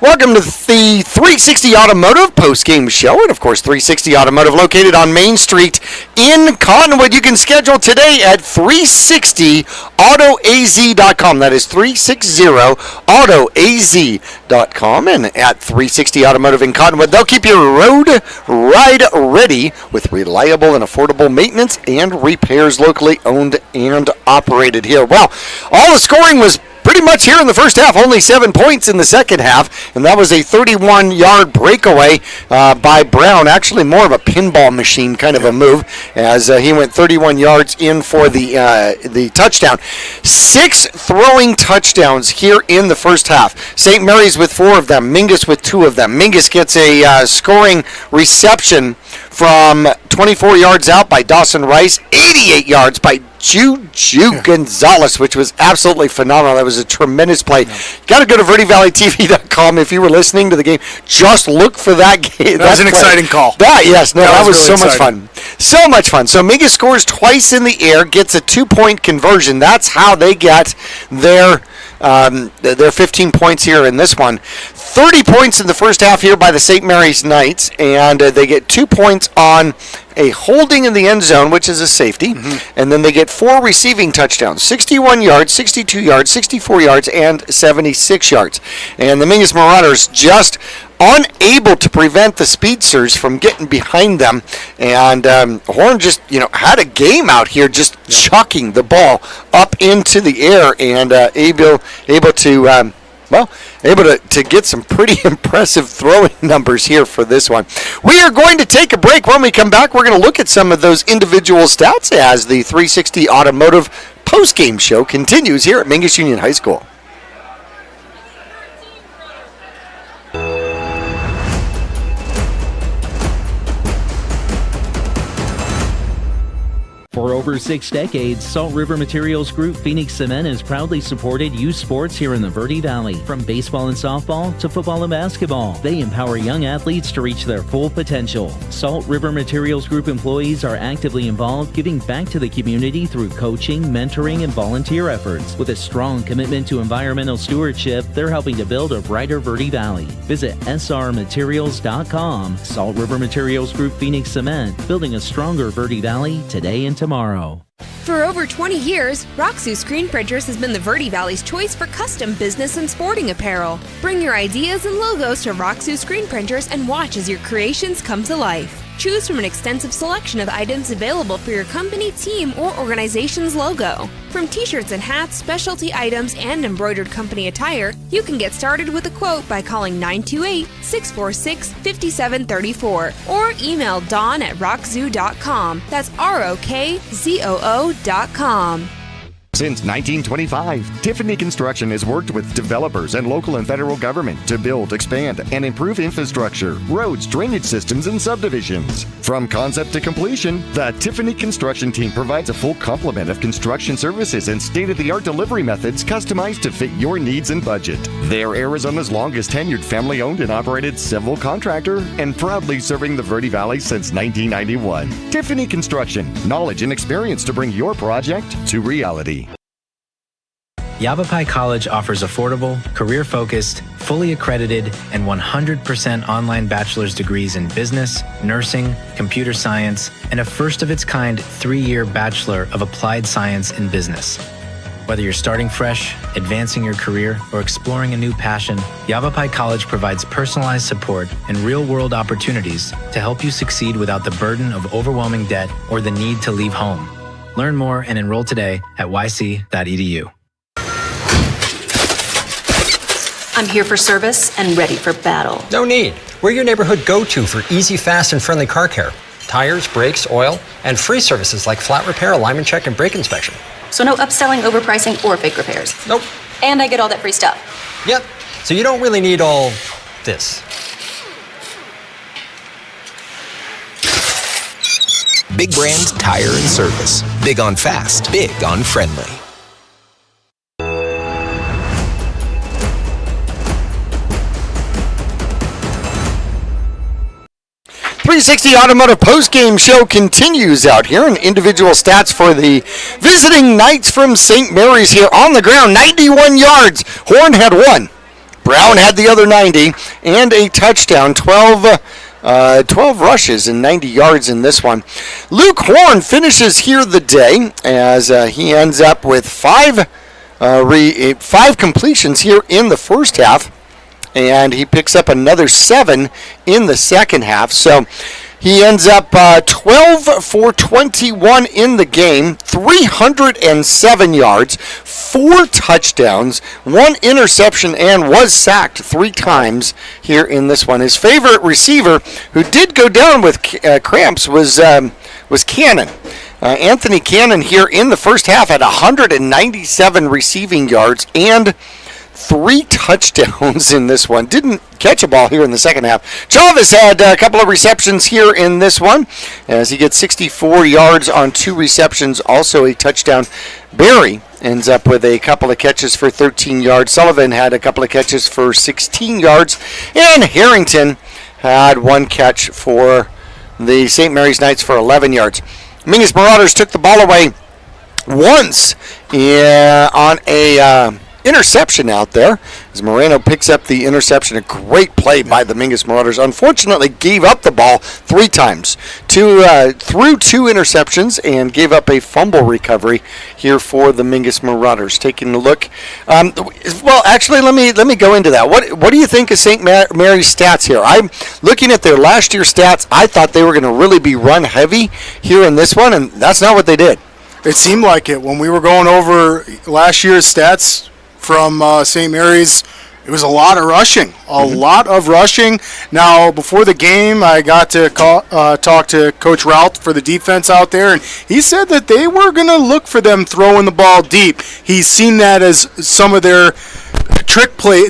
Welcome to the 360 Automotive post-game show, and of course 360 Automotive located on Main Street in Cottonwood. You can schedule today at 360autoaz.com. That is 360autoaz.com, and at 360 Automotive in Cottonwood, they'll keep your road ride ready with reliable and affordable maintenance and repairs, locally owned and operated here. Well, all the scoring was pretty much here in the first half, only 7 points in the second half, and that was a 31-yard breakaway by Brown. Actually, more of a pinball machine kind of a move, as he went 31 yards in for the touchdown. 6 throwing touchdowns here in the first half. St. Mary's with 4 of them, Mingus with 2 of them. Mingus gets a scoring reception from 24 yards out by Dawson Rice, 88 yards by Juju Gonzalez, which was absolutely phenomenal. That was a tremendous play. Got to go to verdevalleytv.com if you were listening to the game. Just look for that game. That was an exciting call. That was really so much exciting. fun. So much fun. So Mingus scores twice in the air, gets a 2-point conversion. That's how they get their 15 points here in this one. 30 points in the first half here by the St. Mary's Knights, and they get 2 points on a holding in the end zone, which is a safety, and then they get 4 receiving touchdowns, 61 yards, 62 yards, 64 yards, and 76 yards. And the Mingus Marauders just unable to prevent the Speedsters from getting behind them, and Horn just had a game out here, just chucking the ball up into the air, and able to get some pretty impressive throwing numbers here for this one. We are going to take a break. When we come back, we're going to look at some of those individual stats as the 360 Automotive post-game show continues here at Mingus Union High School. For over 6 decades, Salt River Materials Group Phoenix Cement has proudly supported youth sports here in the Verde Valley. From baseball and softball to football and basketball, they empower young athletes to reach their full potential. Salt River Materials Group employees are actively involved, giving back to the community through coaching, mentoring, and volunteer efforts. With a strong commitment to environmental stewardship, they're helping to build a brighter Verde Valley. Visit srmaterials.com. Salt River Materials Group Phoenix Cement, building a stronger Verde Valley today and tomorrow. For over 20 years, Roxu Screen Printers has been the Verde Valley's choice for custom business and sporting apparel. Bring your ideas and logos to Roxu Screen Printers and watch as your creations come to life. Choose from an extensive selection of items available for your company, team, or organization's logo. From t-shirts and hats, specialty items, and embroidered company attire, you can get started with a quote by calling 928-646-5734 or email Dawn at rockzoo.com. That's ROKZOO.com. Since 1925, Tiffany Construction has worked with developers and local and federal government to build, expand, and improve infrastructure, roads, drainage systems, and subdivisions. From concept to completion, the Tiffany Construction team provides a full complement of construction services and state-of-the-art delivery methods customized to fit your needs and budget. They're Arizona's longest tenured family-owned and operated civil contractor and proudly serving the Verde Valley since 1991. Tiffany Construction, knowledge and experience to bring your project to reality. Yavapai College offers affordable, career-focused, fully accredited, and 100% online bachelor's degrees in business, nursing, computer science, and a first-of-its-kind 3-year Bachelor of Applied Science in Business. Whether you're starting fresh, advancing your career, or exploring a new passion, Yavapai College provides personalized support and real-world opportunities to help you succeed without the burden of overwhelming debt or the need to leave home. Learn more and enroll today at yc.edu. I'm here for service and ready for battle. No need. We're your neighborhood go-to for easy, fast, and friendly car care. Tires, brakes, oil, and free services like flat repair, alignment check, and brake inspection. So no upselling, overpricing, or fake repairs. Nope. And I get all that free stuff. Yep. So you don't really need all this. Big brand tire and service. Big on fast, big on friendly. 360 Automotive postgame show continues out here, and individual stats for the visiting Knights from St. Mary's here on the ground. 91 yards. Horn had 1. Brown had the other 90, and a touchdown. 12 rushes and 90 yards in this one. Luke Horn finishes here the day as he ends up with 5 completions here in the first half. And he picks up another 7 in the second half. So he ends up 12 for 21 in the game, 307 yards, 4 touchdowns, 1 interception, and was sacked 3 times here in this one. His favorite receiver, who did go down with cramps, was Cannon. Anthony Cannon here in the first half had 197 receiving yards and 3 touchdowns in this one. Didn't catch a ball here in the second half. Chavez had a couple of receptions here in this one as he gets 64 yards on 2 receptions, also a touchdown. Barry ends up with a couple of catches for 13 yards. Sullivan had a couple of catches for 16 yards. And Harrington had 1 catch for the St. Mary's Knights for 11 yards. Mingus Marauders took the ball away once on a interception out there as Moreno picks up the interception. A great play by the Mingus Marauders. Unfortunately gave up the ball 3 times, threw 2 interceptions and gave up a fumble recovery here for the Mingus Marauders. Taking a look, well, actually, let me go into that. What do you think of St. Mary's stats here? I'm looking at their last year stats. I thought they were going to really be run heavy here in this one, and that's not what they did. It seemed like it when we were going over last year's stats from St. Mary's. It was a lot of rushing, lot of rushing. Now, before the game, I got to talk to Coach Rout for the defense out there, and he said that they were going to look for them throwing the ball deep. He's seen that as some of their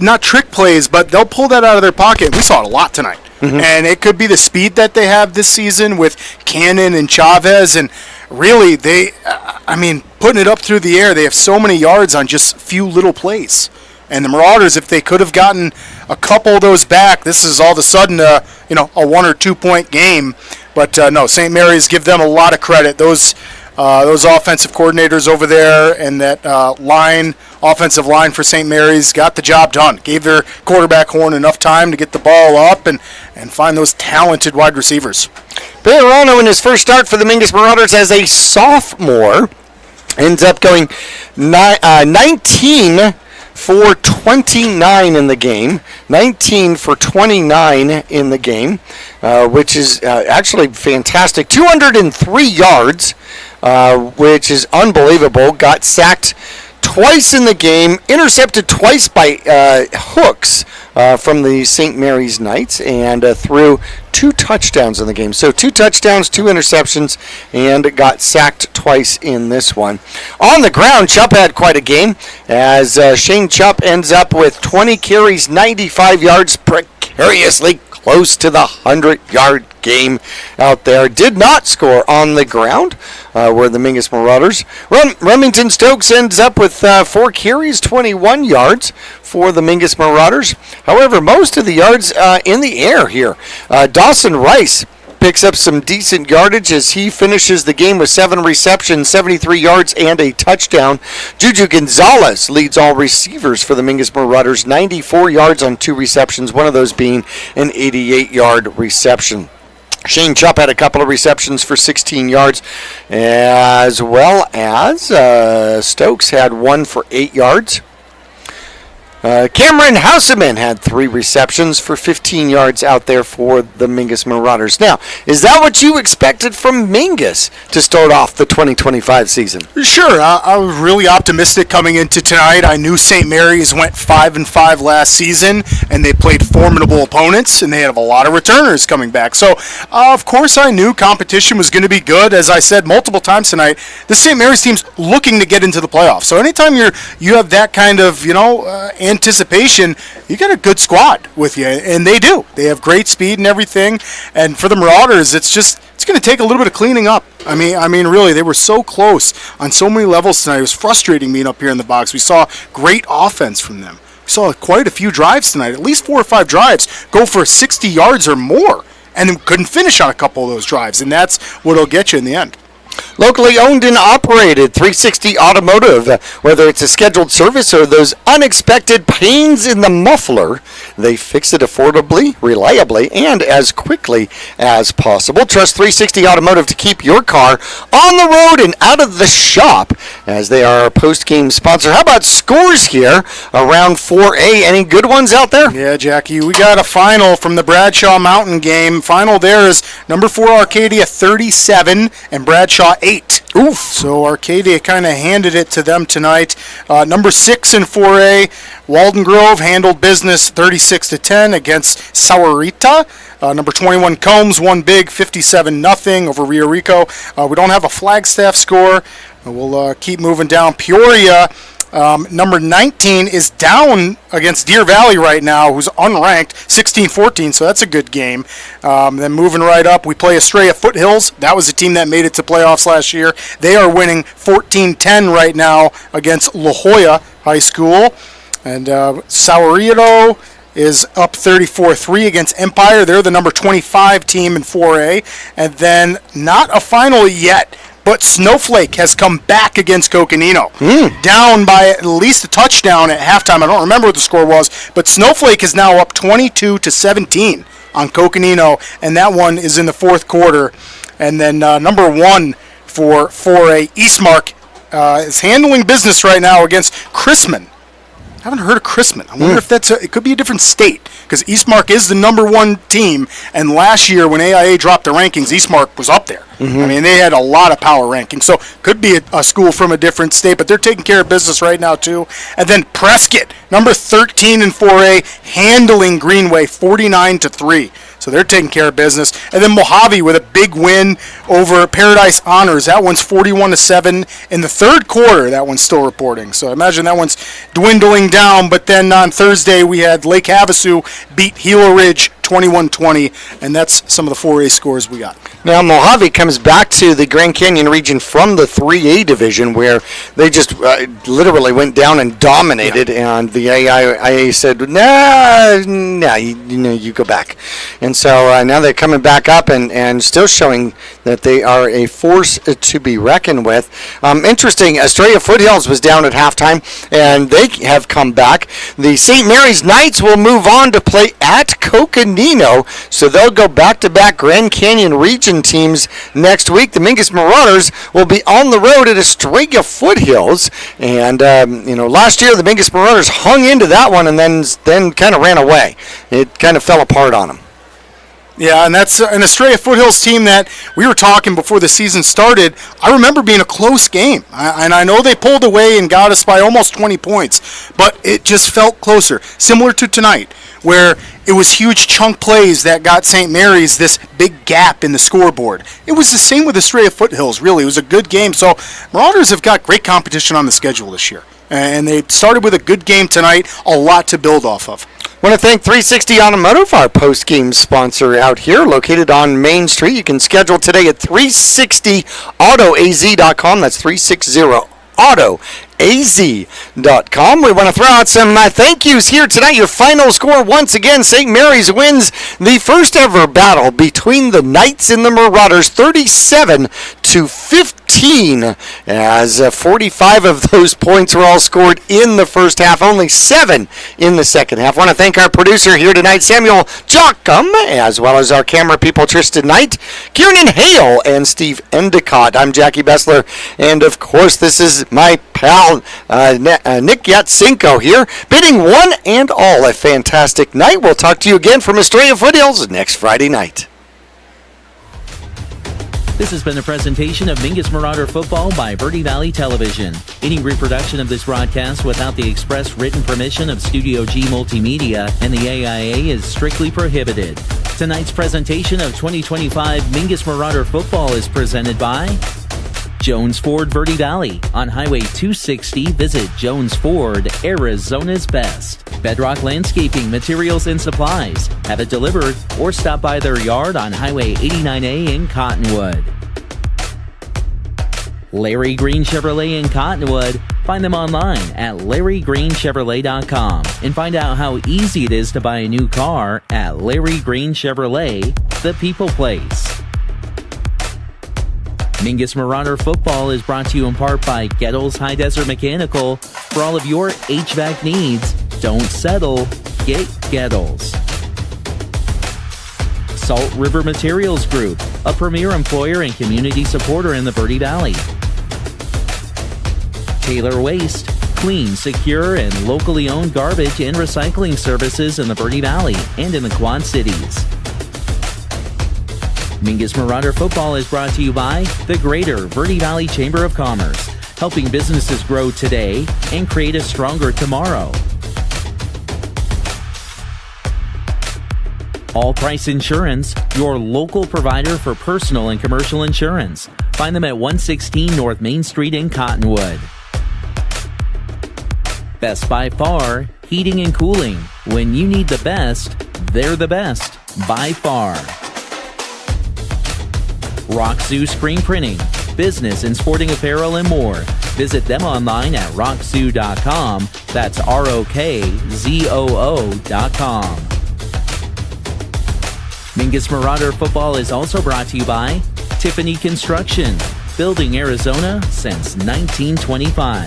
not trick plays, but they'll pull that out of their pocket. We saw it a lot tonight. And it could be the speed that they have this season with Cannon and Chavez, and really, putting it up through the air, they have so many yards on just few little plays. And the Marauders, if they could have gotten a couple of those back, this is all of a sudden a 1 or 2 point game. But no, St. Mary's, give them a lot of credit. Those offensive coordinators over there and that offensive line for St. Mary's got the job done. Gave their quarterback Horn enough time to get the ball up and find those talented wide receivers. Bejarano in his first start for the Mingus Marauders as a sophomore ends up going 19 for 29 in the game. 19 for 29 in the game, which is actually fantastic. 203 yards, which is unbelievable. Got sacked twice in the game, intercepted twice by hooks from the St. Mary's Knights, and threw 2 touchdowns in the game. So 2 touchdowns, 2 interceptions, and got sacked twice in this one. On the ground, Chupp had quite a game, as Shane Chupp ends up with 20 carries, 95 yards, precariously close to the 100-yard game out there. Did not score on the ground, were the Mingus Marauders. Remington Stokes ends up with 4 carries, 21 yards for the Mingus Marauders. However, most of the yards in the air here. Dawson Rice picks up some decent yardage as he finishes the game with 7 receptions, 73 yards, and a touchdown. Juju Gonzalez leads all receivers for the Mingus Marauders, 94 yards on 2 receptions, one of those being an 88-yard reception. Shane Chupp had a couple of receptions for 16 yards, as well as Stokes had 1 for 8 yards. Cameron Houseman had 3 receptions for 15 yards out there for the Mingus Marauders. Now, is that what you expected from Mingus to start off the 2025 season? Sure. I was really optimistic coming into tonight. I knew St. Mary's went 5-5 last season, and they played formidable opponents, and they have a lot of returners coming back. So, of course, I knew competition was going to be good. As I said multiple times tonight, the St. Mary's team's looking to get into the playoffs. So anytime you have that kind of, anticipation, you got a good squad with you, and they do. They have great speed and everything. And for the Marauders, it's going to take a little bit of cleaning up. I mean, really, they were so close on so many levels tonight. It was frustrating being up here in the box. We saw great offense from them. We saw quite a few drives tonight, at least 4 or 5 drives, go for 60 yards or more, and couldn't finish on a couple of those drives, and that's what'll get you in the end. Locally owned and operated, 360 Automotive. Whether it's a scheduled service or those unexpected pains in the muffler, they fix it affordably, reliably, and as quickly as possible. Trust 360 Automotive to keep your car on the road and out of the shop, as they are our post-game sponsor. How about scores here around 4A? Any good ones out there? Yeah, Jackie, we got a final from the Bradshaw Mountain game. Final there is number 4 Arcadia 37 and Bradshaw 8. Oof. So Arcadia kind of handed it to them tonight. Number 6 in 4A, Walden Grove handled business 36-10 against Sahuarita. Number 21 Combs won big 57-0 over Rio Rico. We don't have a Flagstaff score. We'll keep moving down. Peoria, number 19 is down against Deer Valley right now, who's unranked, 16-14, so that's a good game. Then moving right up, we play Estrella Foothills. That was a team that made it to playoffs last year. They are winning 14-10 right now against La Jolla High School. And Sahuarito is up 34-3 against Empire. They're the number 25 team in 4A. And then not a final yet, but Snowflake has come back against Coconino. Down by at least a touchdown at halftime. I don't remember what the score was, but Snowflake is now up 22-17 on Coconino, and that one is in the 4th quarter. And then number 1 for 4A, Eastmark, is handling business right now against Chrisman. I haven't heard of Chrisman. I wonder if it could be a different state, because Eastmark is the number 1 team, and last year when AIA dropped the rankings, Eastmark was up there. I mean, they had a lot of power rankings, so could be a school from a different state, but they're taking care of business right now too. And then Prescott, number 13 in 4A, handling Greenway 49-3. So they're taking care of business. And then Mojave with a big win over Paradise Honors. That one's 41-7 in the 3rd quarter. That one's still reporting. So I imagine that one's dwindling down. But then on Thursday we had Lake Havasu beat Gila Ridge 21-20, and that's some of the 4A scores we got. Now Mojave comes back to the Grand Canyon region from the 3A division, where they just literally went down and dominated, and the AIA said, you go back. And so now they're coming back up and still showing that they are a force to be reckoned with. Interesting, Estrella Foothills was down at halftime, and they have come back. The St. Mary's Knights will move on to play at Coconino, so they'll go back-to-back Grand Canyon region teams next week. The Mingus Marauders will be on the road at Estrella Foothills, and last year the Mingus Marauders hung into that one and then kind of ran away. It kind of fell apart on them. Yeah, and that's an Estrella Foothills team that we were talking before the season started. I remember being a close game, and I know they pulled away and got us by almost 20 points, but it just felt closer, similar to tonight, where it was huge chunk plays that got St. Mary's this big gap in the scoreboard. It was the same with Estrella Foothills, really. It was a good game. So Marauders have got great competition on the schedule this year, and they started with a good game tonight, a lot to build off of. I want to thank 360 Automotive, our post-game sponsor out here, located on Main Street. You can schedule today at 360autoaz.com. That's 360autoaz.com. We want to throw out some thank yous here tonight. Your final score, once again, St. Mary's wins the first ever battle between the Knights and the Marauders, 37-15. As 45 of those points were all scored in the first half, only 7 in the second half. I want to thank our producer here tonight, Samuel Jockum, as well as our camera people, Tristan Knight, Kieran Hale, and Steve Endicott. I'm Jackie Bessler, and of course, this is my pal, Nick Yatsenko here, bidding one and all a fantastic night. We'll talk to you again from Estrella Foothills next Friday night. This has been a presentation of Mingus Marauder Football by Verde Valley Television. Any reproduction of this broadcast without the express written permission of Studio G Multimedia and the AIA is strictly prohibited. Tonight's presentation of 2025 Mingus Marauder Football is presented by Jones Ford Verde Valley. On Highway 260, visit Jones Ford, Arizona's best. Bedrock Landscaping, Materials and Supplies. Have it delivered or stop by their yard on Highway 89A in Cottonwood. Larry Green Chevrolet in Cottonwood. Find them online at LarryGreenChevrolet.com and find out how easy it is to buy a new car at Larry Green Chevrolet, the people place. Mingus Marauder Football is brought to you in part by Gettles High Desert Mechanical. For all of your HVAC needs, don't settle, get Gettles. Salt River Materials Group, a premier employer and community supporter in the Verde Valley. Taylor Waste, clean, secure, and locally owned garbage and recycling services in the Verde Valley and in the Quad Cities. Mingus Marauder Football is brought to you by the Greater Verde Valley Chamber of Commerce, helping businesses grow today and create a stronger tomorrow. All Price Insurance, your local provider for personal and commercial insurance. Find them at 116 North Main Street in Cottonwood. Best by Far, Heating and Cooling. When you need the best, they're the best by far. Rock Zoo Screen Printing, business and sporting apparel and more. Visit them online at rockzoo.com. That's ROKZOO.com. Mingus Marauder Football is also brought to you by Tiffany Construction, building Arizona since 1925.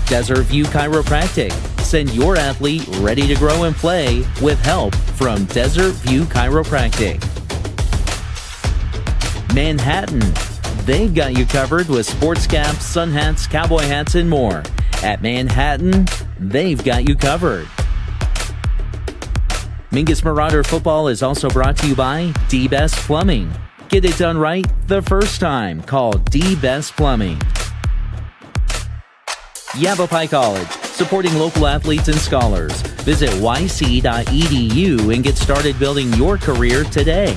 Desert View Chiropractic. Send your athlete ready to grow and play with help from Desert View Chiropractic. Manhattan. They've got you covered with sports caps, sun hats, cowboy hats, and more. At Manhattan, they've got you covered. Mingus Marauder Football is also brought to you by D-Best Plumbing. Get it done right the first time. Call D-Best Plumbing. Yavapai College, supporting local athletes and scholars. Visit yc.edu and get started building your career today.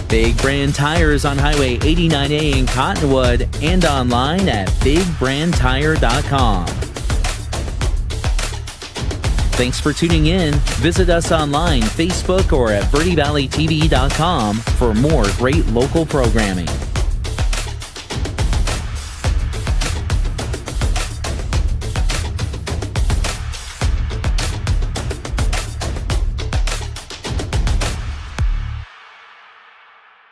Big Brand Tires on Highway 89A in Cottonwood and online at bigbrandtire.com. Thanks for tuning in. Visit us online, Facebook, or at VerdeValleyTV.com for more great local programming.